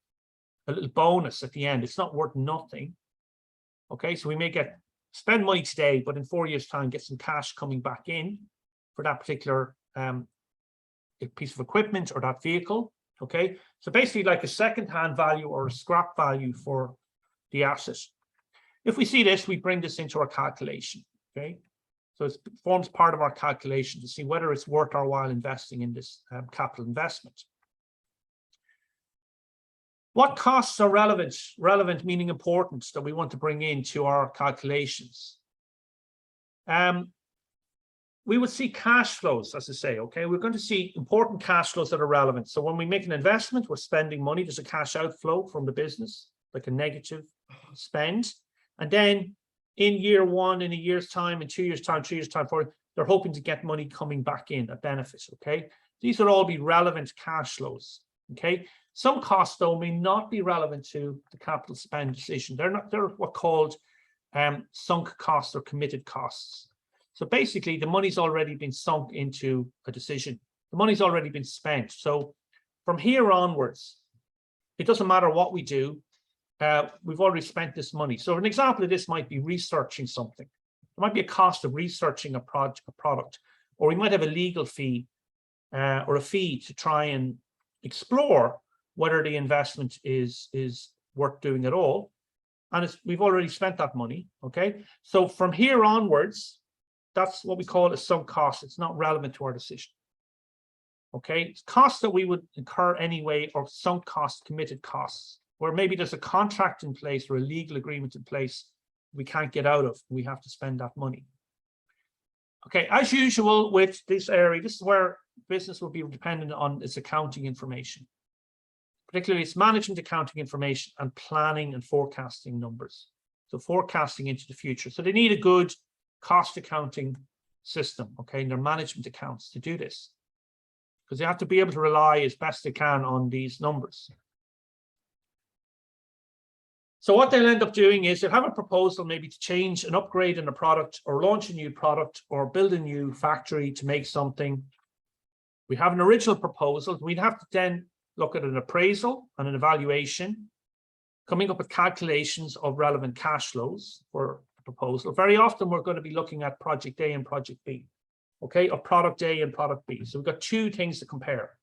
a little bonus at the end. It's not worth nothing. Okay, so we may spend money today, but in 4 years' time, get some cash coming back in for that particular piece of equipment or that vehicle. Okay, so basically like a second-hand value or a scrap value for the asset. If we see this, we bring this into our calculation. Okay, so it forms part of our calculation to see whether it's worth our while investing in this capital investment. What costs are relevant? Relevant meaning important, that we want to bring into our calculations. We would see cash flows, as I say, okay? We're going to see important cash flows that are relevant. So when we make an investment, we're spending money, there's a cash outflow from the business, like a negative spend. And then in year 1, in a year's time, in 2 years' time, 3 years' time, they're hoping to get money coming back in, a benefit, okay? These would all be relevant cash flows, okay? Some costs, though, may not be relevant to the capital spend decision. They're what called sunk costs or committed costs. So basically, the money's already been sunk into a decision. The money's already been spent. So from here onwards, it doesn't matter what we do. We've already spent this money. So an example of this might be researching something. There might be a cost of researching a product, or we might have a legal fee or a fee to try and explore whether the investment is worth doing at all. And we've already spent that money, okay? So from here onwards, that's what we call a sunk cost. It's not relevant to our decision. Okay, it's costs that we would incur anyway, or sunk costs, committed costs, where maybe there's a contract in place or a legal agreement in place we can't get out of. We have to spend that money. Okay, as usual with this area, this is where business will be dependent on its accounting information, particularly its management accounting information and planning and forecasting numbers. So forecasting into the future. So they need a good cost accounting system, okay, in their management accounts to do this, because they have to be able to rely as best they can on these numbers. So what they'll end up doing is they'll have a proposal maybe to change an upgrade in a product or launch a new product or build a new factory to make something. We have an original proposal. We'd have to then look at an appraisal and an evaluation, coming up with calculations of relevant cash flows for the proposal. Very often we're going to be looking at project A and project B, okay, or product A and product B. So we've got two things to compare.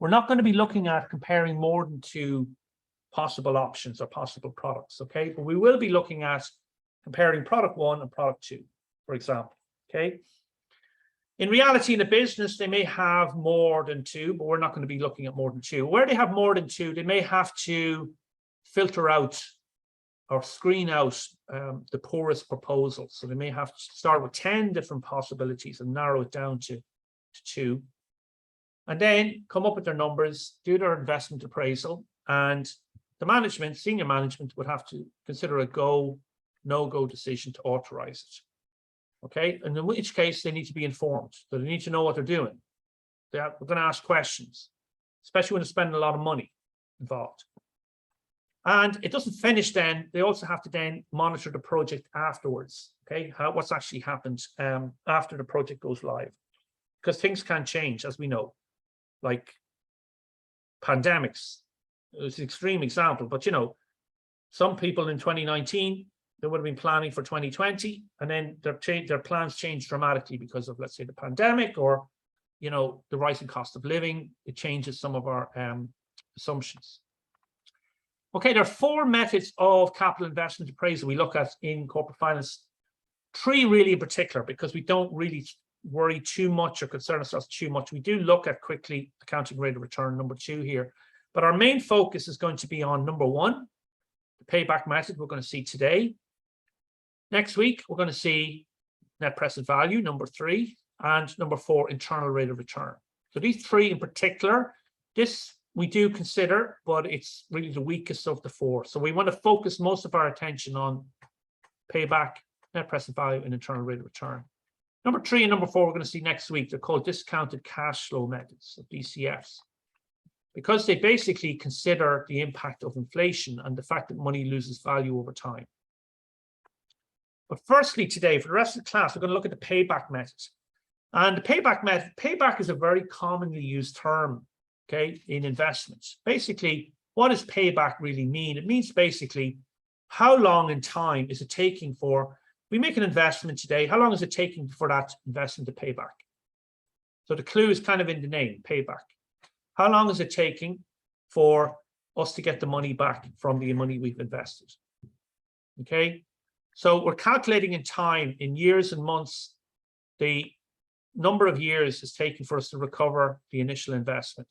We're not going to be looking at comparing more than two possible options or possible products, okay, but we will be looking at comparing product one and product two, for example, okay. In reality, in a business, they may have more than two, but we're not going to be looking at more than two. Where they have more than two, they may have to filter out or screen out the poorest proposals. So they may have to start with 10 different possibilities and narrow it down to two, and then come up with their numbers, do their investment appraisal, and the management, senior management, would have to consider a go, no-go decision to authorize it. Okay, and in which case they need to be informed. So they need to know what they're doing. We're going to ask questions, especially when they're spending a lot of money involved. And it doesn't finish then. They also have to then monitor the project afterwards. Okay, what's actually happened after the project goes live, because things can change, as we know, like pandemics. It's an extreme example, but you know, some people in 2019, they would have been planning for 2020, and then their plans changed dramatically because of, let's say, the pandemic, or you know, the rising cost of living. It changes some of our assumptions. Okay, there are four methods of capital investment appraisal we look at in corporate finance. Three really in particular, because we don't really worry too much or concern ourselves too much. We do look at quickly accounting rate of return, number two here. But our main focus is going to be on number one, the payback method we're going to see today. Next week, we're going to see net present value, number three, and number four, internal rate of return. So these three in particular, this we do consider, but it's really the weakest of the four. So we want to focus most of our attention on payback, net present value, and internal rate of return. Number three and number four, we're going to see next week. They're called discounted cash flow methods, or DCFs, because they basically consider the impact of inflation and the fact that money loses value over time. But firstly, today, for the rest of the class, we're going to look at the payback method. And the payback method, payback is a very commonly used term, okay, in investments. Basically, what does payback really mean? It means basically, how long in time is it taking for, we make an investment today, how long is it taking for that investment to pay back? So the clue is kind of in the name, payback. How long is it taking for us to get the money back from the money we've invested? Okay, so we're calculating in time, in years and months, the number of years it's taking for us to recover the initial investment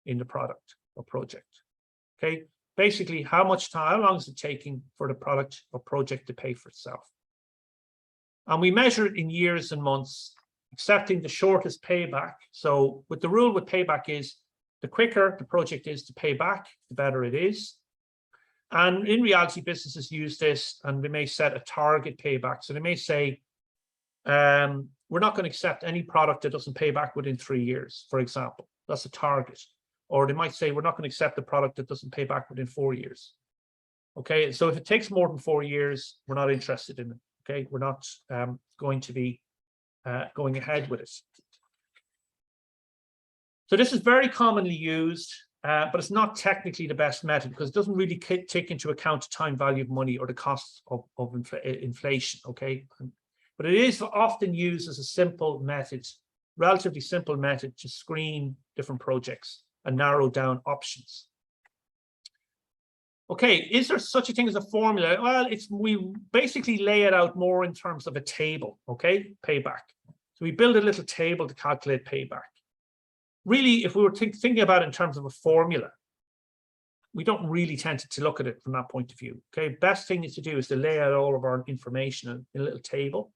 in the product or project. Okay, basically, how much time, how long is it taking for the product or project to pay for itself? And we measure it in years and months, accepting the shortest payback. So with the rule with payback is, the quicker the project is to pay back, the better it is. And in reality, businesses use this, and they may set a target payback. So they may say, we're not going to accept any product that doesn't pay back within 3 years, for example. That's a target. Or they might say, we're not going to accept a product that doesn't pay back within 4 years. Okay, so if it takes more than 4 years, we're not interested in it. Okay, we're not going to be going ahead with it. So this is very commonly used, but it's not technically the best method, because it doesn't really take into account the time value of money or the costs of inflation, okay? But it is often used as a simple method, relatively simple method to screen different projects and narrow down options. Okay, is there such a thing as a formula? Well, we basically lay it out more in terms of a table, okay, payback. So we build a little table to calculate payback. Really, if we were thinking about it in terms of a formula, we don't really tend to look at it from that point of view, okay? Best thing is to do is to lay out all of our information in a little table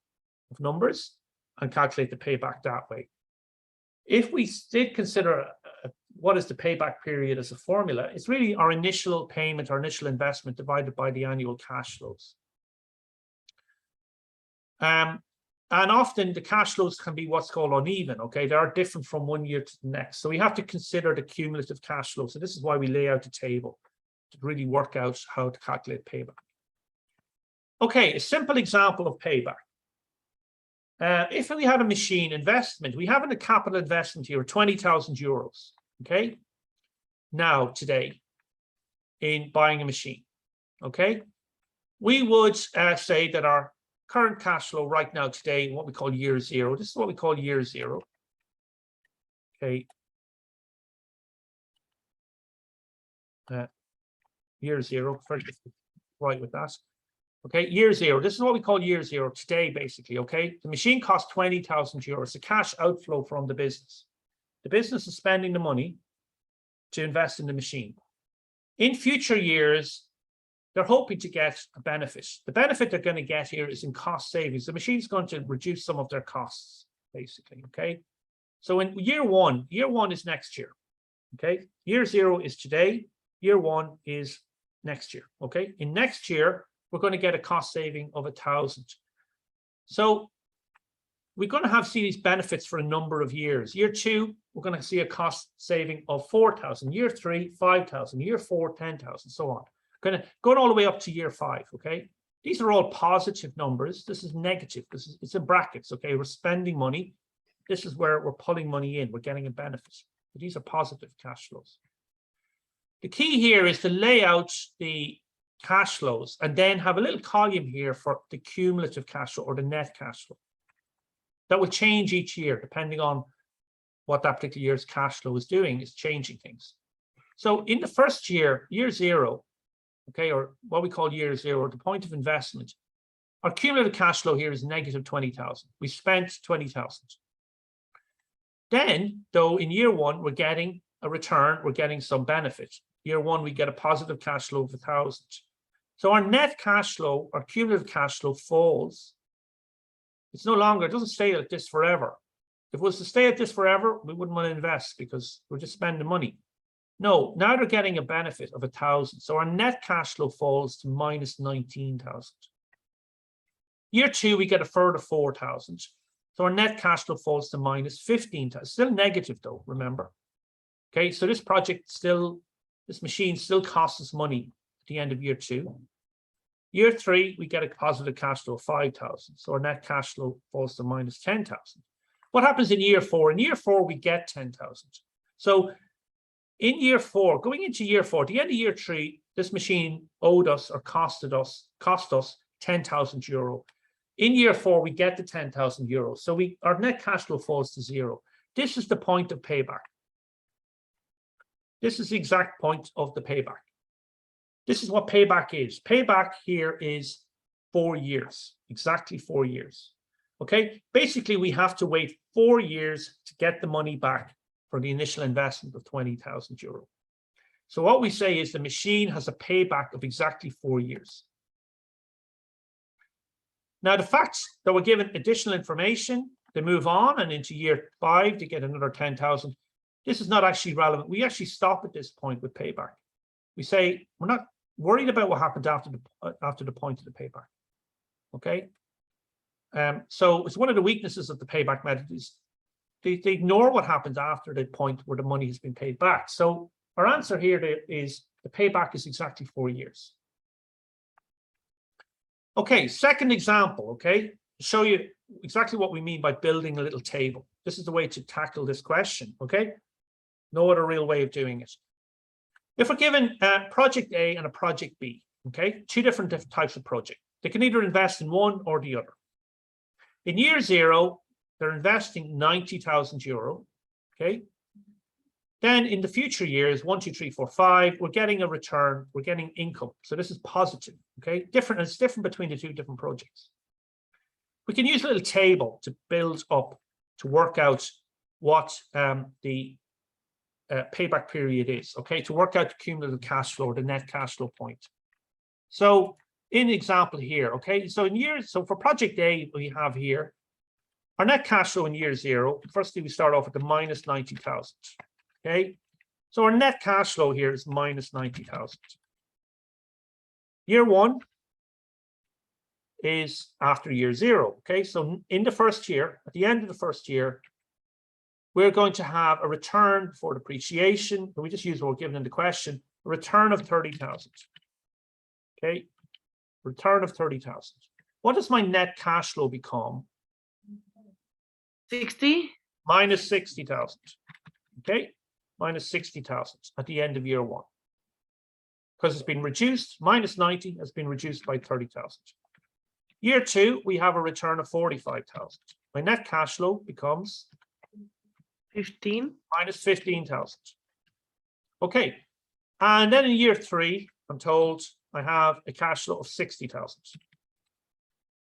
of numbers and calculate the payback that way. If we did consider what is the payback period as a formula, it's really our initial payment, our initial investment divided by the annual cash flows. And often the cash flows can be what's called uneven, okay? They are different from one year to the next. So we have to consider the cumulative cash flow. So this is why we lay out a table to really work out how to calculate payback. Okay, a simple example of payback. If we had a machine investment, we have a capital investment here of 20,000 euros, okay? Now, today, in buying a machine, okay? We would say that our current cash flow right now today, what we call year zero, this is what we call year zero, okay? Year zero, right with that. Okay, year zero. This is what we call year zero today, basically. Okay, the machine costs 20,000 euros. The cash outflow from the business. The business is spending the money to invest in the machine. In future years, they're hoping to get a benefit. The benefit they're going to get here is in cost savings. The machine's going to reduce some of their costs, basically. Okay, so in year one is next year. Okay, year zero is today. Year one is next year. Okay, in next year, we're going to get a cost saving of 1,000. So we're going to see these benefits for a number of years. Year two, we're going to see a cost saving of 4,000. Year three, 5,000. Year four, 10,000, so on. Going all the way up to year five. Okay, these are all positive numbers. This is negative. It's in brackets. Okay, we're spending money. This is where we're pulling money in. We're getting a benefit. But these are positive cash flows. The key here is to lay out the cash flows and then have a little column here for the cumulative cash flow or the net cash flow. That will change each year depending on what that particular year's cash flow is doing, is changing things. So in the first year, year zero, okay, or what we call year zero, the point of investment, our cumulative cash flow here is negative 20,000. We spent 20,000. Then, though, in year one, we're getting a return, we're getting some benefit. Year one, we get a positive cash flow of 1,000. So our net cash flow, our cumulative cash flow falls. It's no longer, it doesn't stay at this forever. If it was to stay at this forever, we wouldn't want to invest because we're just spending money. No, now they're getting a benefit of 1,000. So our net cash flow falls to minus 19,000. Year two, we get a further 4,000. So our net cash flow falls to minus 15,000. Still negative though, remember. Okay, so this machine still costs us money at the end of year two. Year three, we get a positive cash flow of 5,000. So our net cash flow falls to minus 10,000. What happens in year four? In year four, we get 10,000. So in year four, going into year four, at the end of year three, this machine owed us or cost us 10,000 euro. In year four, we get the 10,000 euros. So our net cash flow falls to zero. This is the point of payback. This is the exact point of the payback. This is what payback is. Payback here is 4 years, exactly 4 years. Okay, basically we have to wait 4 years to get the money back for the initial investment of 20,000 euro. So what we say is the machine has a payback of exactly 4 years. Now the fact that we're given additional information, they move on and into year 5 to get another 10,000. This is not actually relevant. We actually stop at this point with payback. We say we're not worried about what happened after the point of the payback. Okay. So it's one of the weaknesses of the payback method is they ignore what happens after the point where the money has been paid back. So our answer here is the payback is exactly 4 years. Okay, second example, okay, to show you exactly what we mean by building a little table. This is the way to tackle this question, okay? No other real way of doing it. If we're given a project A and a project B, okay, two different types of project, they can either invest in one or the other. In year zero, they're investing 90,000 euro, okay? Then in the future years, 1, 2, 3, 4, 5, we're getting a return, we're getting income. So this is positive, okay? It's different between the two different projects. We can use a little table to build up, to work out what the payback period is, okay? To work out the cumulative cash flow, or the net cash flow point. So in example here, okay? So for project A, we have here, our net cash flow in year 0, firstly, we start off with the minus 90,000. Okay, so our net cash flow here is minus 90,000. Year 1 is after year 0. Okay, so in the first year, at the end of the first year, we're going to have a return for depreciation. We just use what we're given in the question, a return of 30,000. Okay, return of 30,000. What does my net cash flow become? 60? Minus 60,000. Okay. Minus 60,000 at the end of year 1. Because it's been reduced, minus 90 has been reduced by 30,000. Year 2, we have a return of 45,000. My net cash flow becomes 15? minus 15,000. Okay. And then in year 3, I'm told I have a cash flow of 60,000.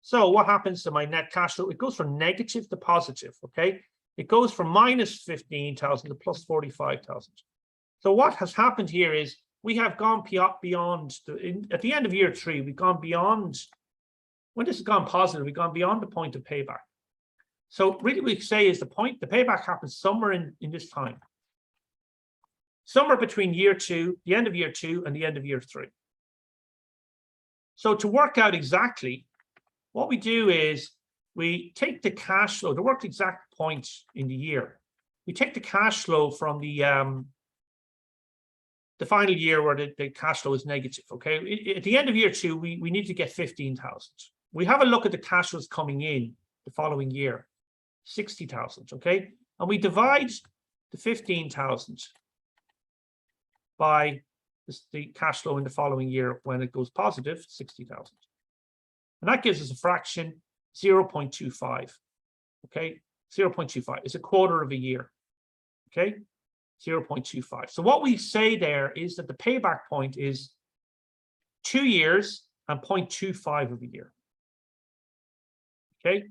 So what happens to my net cash flow? It goes from negative to positive, okay? It goes from minus 15,000 to plus 45,000. So what has happened here is we have gone beyond, at the end of year 3, we've gone beyond, when this has gone positive, we've gone beyond the point of payback. So really we say is the payback happens somewhere in this time. Somewhere between year 2, the end of year 2 and the end of year 3. So to work out exactly, what we do is we take the cash flow, to work the exact point in the year. We take the cash flow from the final year where the cash flow is negative, okay? At the end of year 2, we need to get 15,000. We have a look at the cash flows coming in the following year, 60,000, okay? And we divide the 15,000 by the cash flow in the following year when it goes positive, 60,000. And that gives us a fraction 0.25, okay? 0.25 is a quarter of a year, okay? 0.25. So what we say there is that the payback point is 2 years and 0.25 of a year, okay?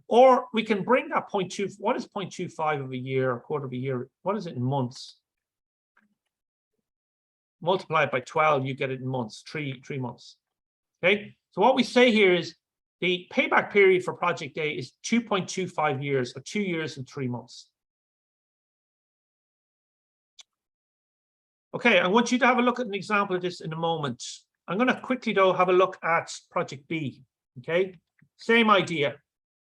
Or we can bring that 0.2, what is 0.25 of a year, a quarter of a year? What is it in months? Multiply it by 12, you get it in months, three months, okay? So what we say here is the payback period for project A is 2.25 years, or 2 years and 3 months. Okay, I want you to have a look at an example of this in a moment. I'm going to quickly, though, have a look at project B, okay? Same idea,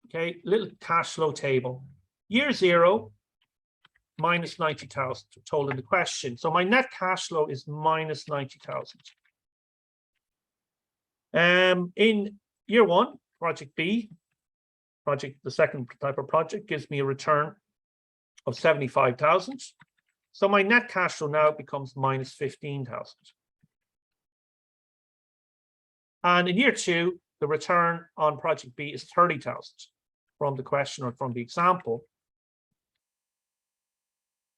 okay? Little cash flow table. Year 0, minus 90,000, told in the question. So my net cash flow is minus 90,000. In year 1, project B, the second type of project, gives me a return of 75,000. So my net cash flow now becomes minus 15,000. And in year 2, the return on project B is 30,000 from the question or from the example.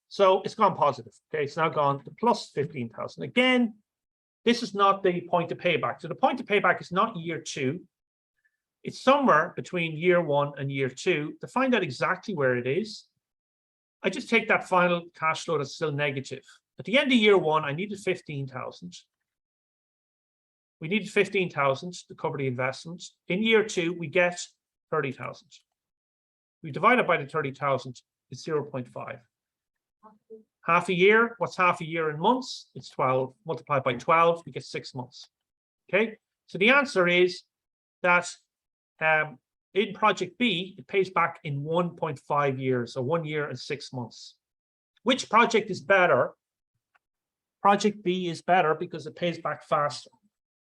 So it's gone positive. Okay, it's now gone to plus 15,000. Again, this is not the point of payback. So the point of payback is not year 2. It's somewhere between year 1 and year 2. To find out exactly where it is, I just take that final cash flow that's still negative. At the end of year 1, I needed 15,000. We needed 15,000 to cover the investment. In year 2, we get 30,000. We divide it by the 30,000, it's 0.5. Half a year, what's half a year in months? It's 12. Multiplied by 12, we get 6 months. Okay, so the answer is that in project B, it pays back in 1.5 years, so 1 year and 6 months. Which project is better? Project B is better because it pays back faster.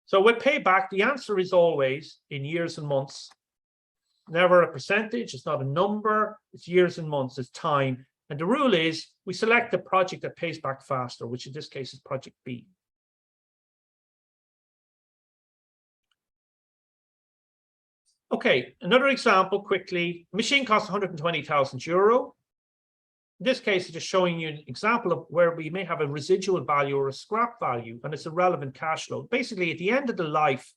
So with payback, the answer is always in years and months. Never a percentage, it's not a number, it's years and months, it's time. And the rule is we select the project that pays back faster, which in this case is project B. Okay, another example quickly. Machine costs 120,000 euro. in this case, it's just showing you an example of where we may have a residual value or a scrap value, and it's a relevant cash flow. Basically, at the end of the life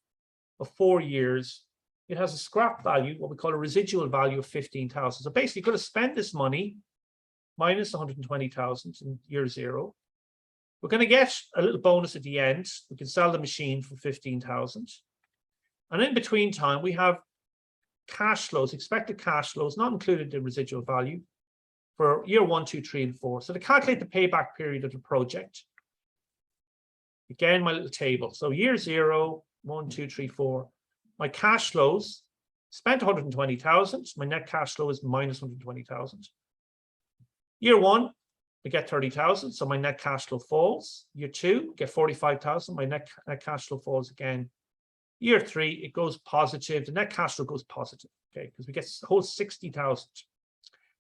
of 4 years, it has a scrap value, what we call a residual value of 15,000. So basically, you're going to spend this money minus 120,000 in year 0. We're going to get a little bonus at the end. We can sell the machine for 15,000. And in between time, we have cash flows, expected cash flows, not included in residual value, for year 1, 2, 3, and 4. So to calculate the payback period of the project, again, my little table. So year 0, 1, 2, 3, 4. My cash flows, spent 120,000. My net cash flow is minus 120,000. Year 1, I get 30,000, so my net cash flow falls. Year 2, get 45,000. My net cash flow falls again. Year 3, it goes positive. The net cash flow goes positive, okay, because we get a whole 60,000.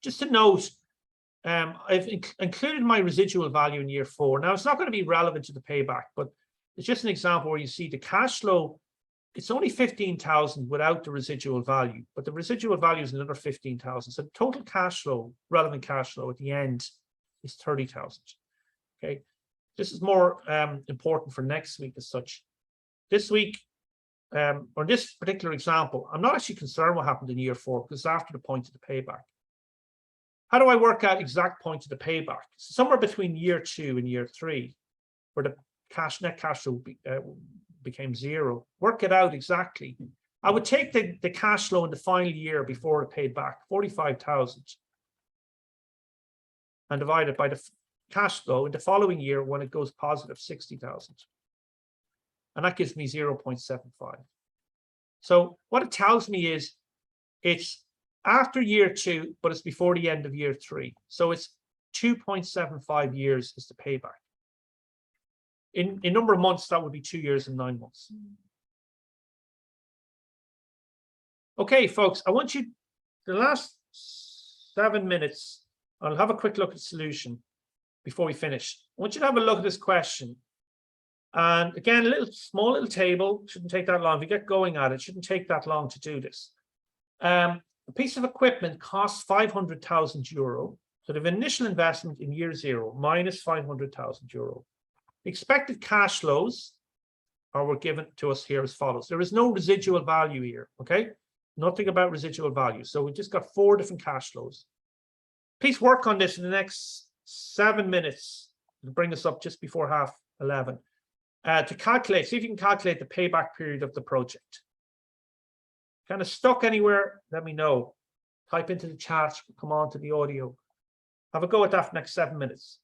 Just to note, I've included my residual value in year 4. Now, it's not going to be relevant to the payback, but it's just an example where you see the cash flow. It's only 15,000 without the residual value, but the residual value is another 15,000. So the total cash flow, relevant cash flow at the end is 30,000. Okay, this is more important for next week as such. This week, or this particular example, I'm not actually concerned what happened in year 4 because it's after the point of the payback. How do I work out exact point of the payback? So somewhere between year 2 and year 3, where the net cash flow became 0. Work it out exactly. I would take the cash flow in the final year before it paid back, 45,000, and divide it by the cash flow in the following year when it goes positive, 60,000. And that gives me 0.75. So what it tells me is it's after year 2, but it's before the end of year 3. So it's 2.75 years is the payback. In number of months, that would be 2 years and 9 months. Okay, folks, I want you, the last 7 minutes, I'll have a quick look at the solution before we finish. I want you to have a look at this question. And again, a small little table, shouldn't take that long. If you get going at it, shouldn't take that long to do this. A piece of equipment costs 500,000 euro. So the initial investment in year 0 minus 500,000 euro. Expected cash flows were given to us here as follows. There is no residual value here, okay? Nothing about residual value. So we just got 4 different cash flows. Please work on this in the next 7 minutes to bring us up just before 11:30. To calculate, see if you can calculate the payback period of the project. Kind of stuck anywhere, let me know. Type into the chat, come on to the audio. Have a go at that for the next 7 minutes.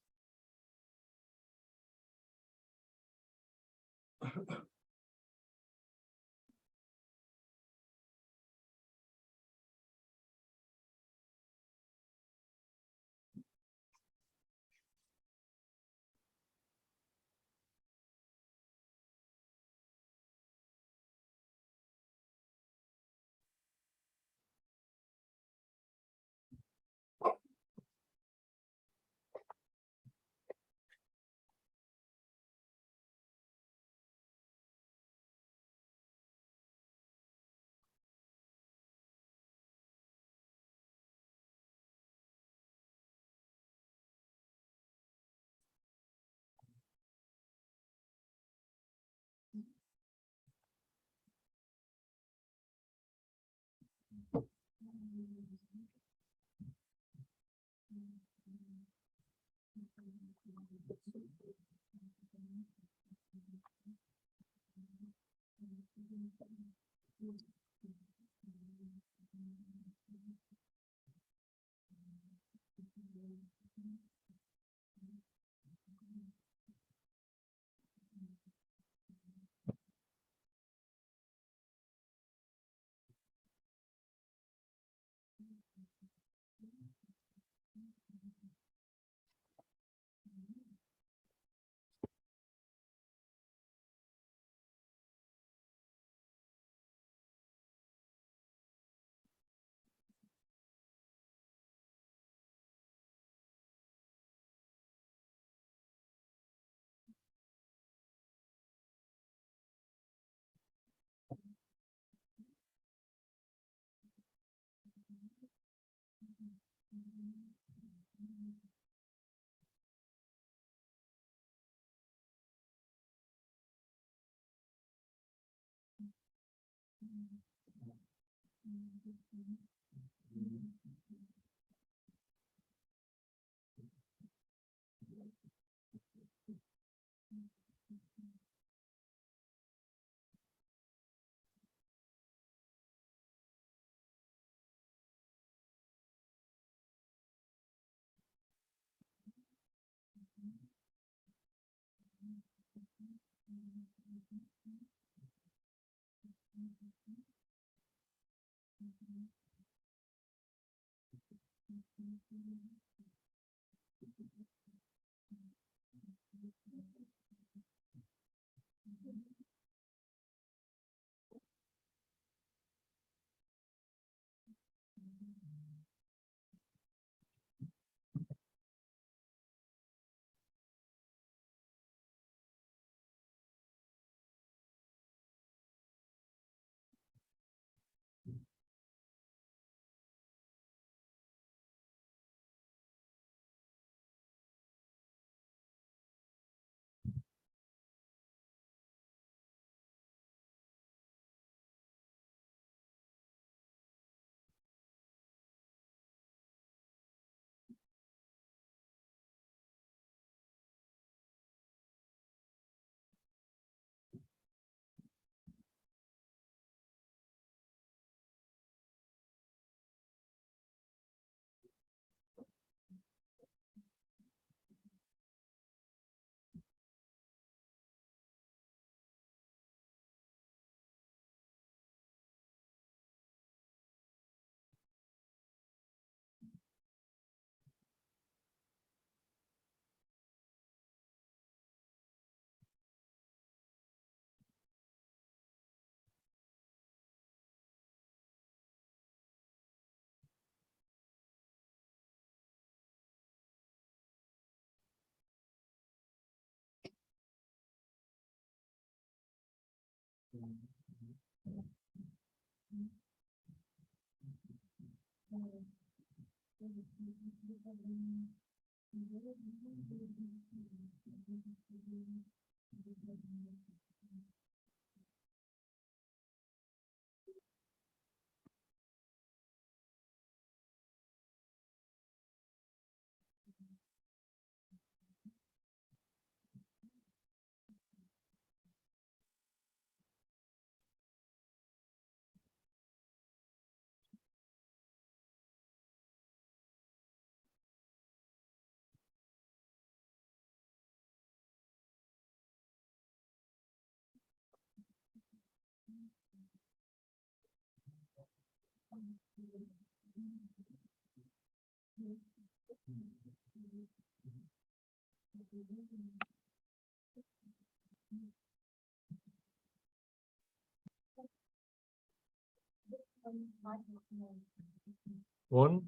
One,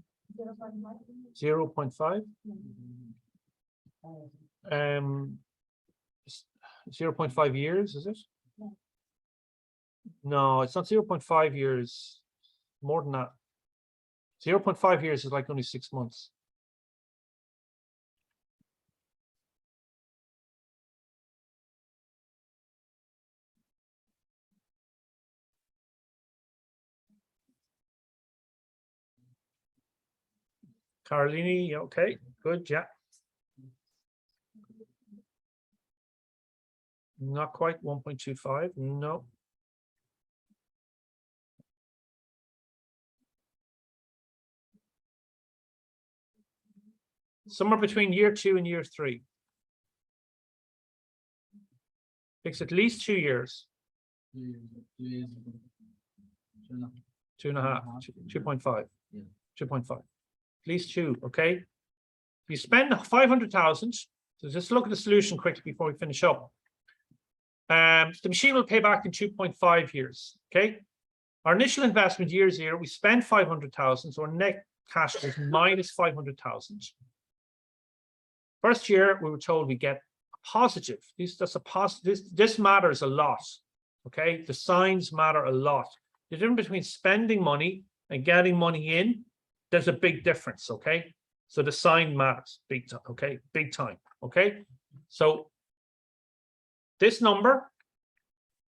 0.5. 0.5 years, is it? No, it's not 0.5 years. More than that. 0.5 years is like only 6 months. Carolini, okay, good, yeah. Not quite 1.25, no. Somewhere between year 2 and year 3. Takes at least 2 years. 2.5, 2.5, Yeah. 2.5. At least 2, okay? If you spend 500,000, so just look at the solution quickly before we finish up. The machine will pay back in 2.5 years, okay? Our initial investment year 0, we spent 500,000, so our net cash was minus 500,000. First year, we were told we get a positive. This matters a lot, okay? The signs matter a lot. The difference between spending money and getting money in, there's a big difference, okay? So the sign matters big time, okay? Big time, okay? So this number,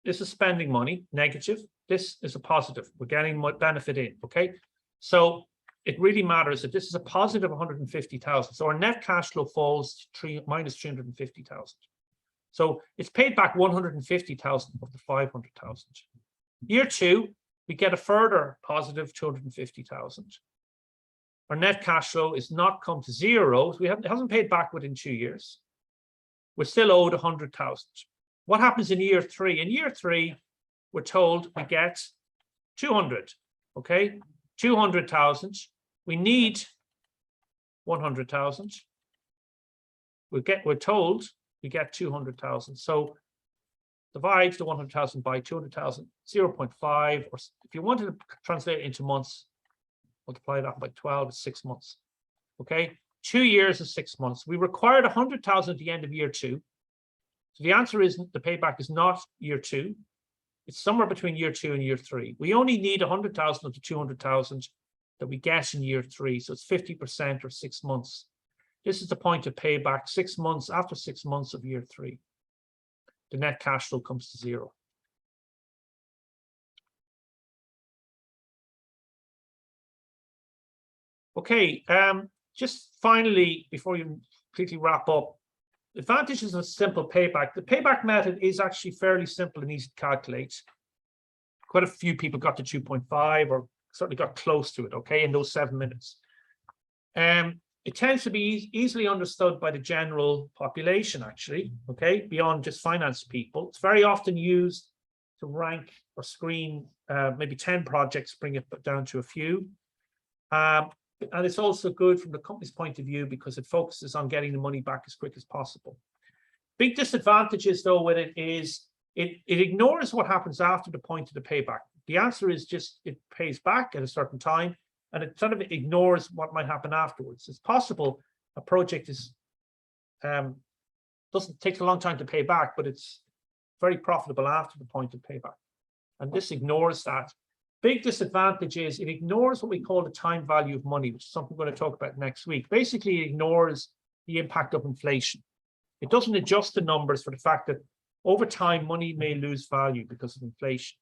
this is spending money, negative. This is a positive. We're getting more benefit in, okay? So it really matters that this is a positive 150,000. So our net cash flow falls to minus 350,000. So it's paid back 150,000 of the 500,000. Year 2, we get a further positive 250,000. Our net cash flow is not come to zero. So it hasn't paid back within 2 years. We're still owed 100,000. What happens in year 3? In year 3, we're told we get 200. Okay, 200,000. We need 100,000. We're told we get 200,000. So divide the 100,000 by 200,000, 0.5, or if you wanted to translate it into months, multiply that by 12, it's 6 months. Okay, 2 years is 6 months. We required 100,000 at the end of year 2. So the answer is the payback is not year 2. It's somewhere between year 2 and year 3. We only need 100,000 of the 200,000 that we get in year 3. So it's 50% or 6 months. This is the point of payback 6 months after 6 months of year 3. The net cash flow comes to 0. Okay, just finally, before you completely wrap up, advantages of simple payback. The payback method is actually fairly simple and easy to calculate. Quite a few people got to 2.5 or certainly got close to it, okay, in those 7 minutes. It tends to be easily understood by the general population, actually, okay, beyond just finance people. It's very often used to rank or screen maybe 10 projects, bring it down to a few. And it's also good from the company's point of view because it focuses on getting the money back as quick as possible. Big disadvantages, though, with it is it ignores what happens after the point of the payback. The answer is just it pays back at a certain time, and it sort of ignores what might happen afterwards. It's possible a project is doesn't take a long time to pay back, but it's very profitable after the point of payback. And this ignores that. Big disadvantage is it ignores what we call the time value of money, which is something we're going to talk about next week. Basically, it ignores the impact of inflation. It doesn't adjust the numbers for the fact that over time, money may lose value because of inflation.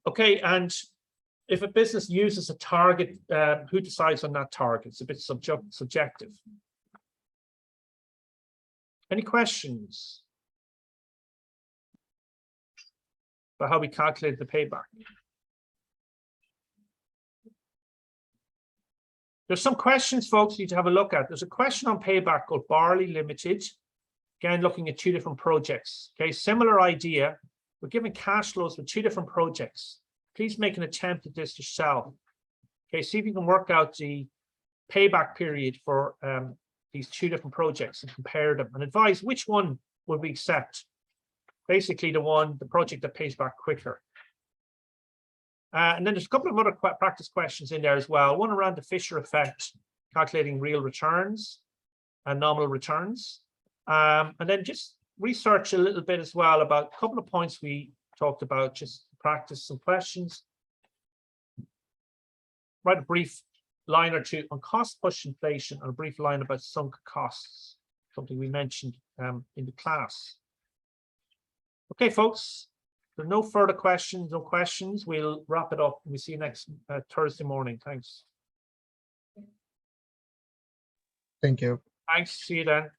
Okay, and if a business uses a target, who decides on that target? It's a bit subjective. Any questions about how we calculate the payback? There's some questions, folks, you need to have a look at. There's a question on payback called Barley Limited. Again, looking at 2 different projects. Okay, similar idea. We're given cash flows for 2 different projects. Please make an attempt at this yourself. Okay, see if you can work out the payback period for these 2 different projects and compare them and advise which one would we accept. Basically, the project that pays back quicker. And then there's a couple of other practice questions in there as well. One around the Fisher effect, calculating real returns and nominal returns. And then just research a little bit as well about a couple of points we talked about, just practice some questions. Write a brief line or 2 on cost push inflation and a brief line about sunk costs, something we mentioned in the class. Okay, folks, there are no further questions, we'll wrap it up. We'll see you next Thursday morning. Thanks. Thank you. Thanks. See you then.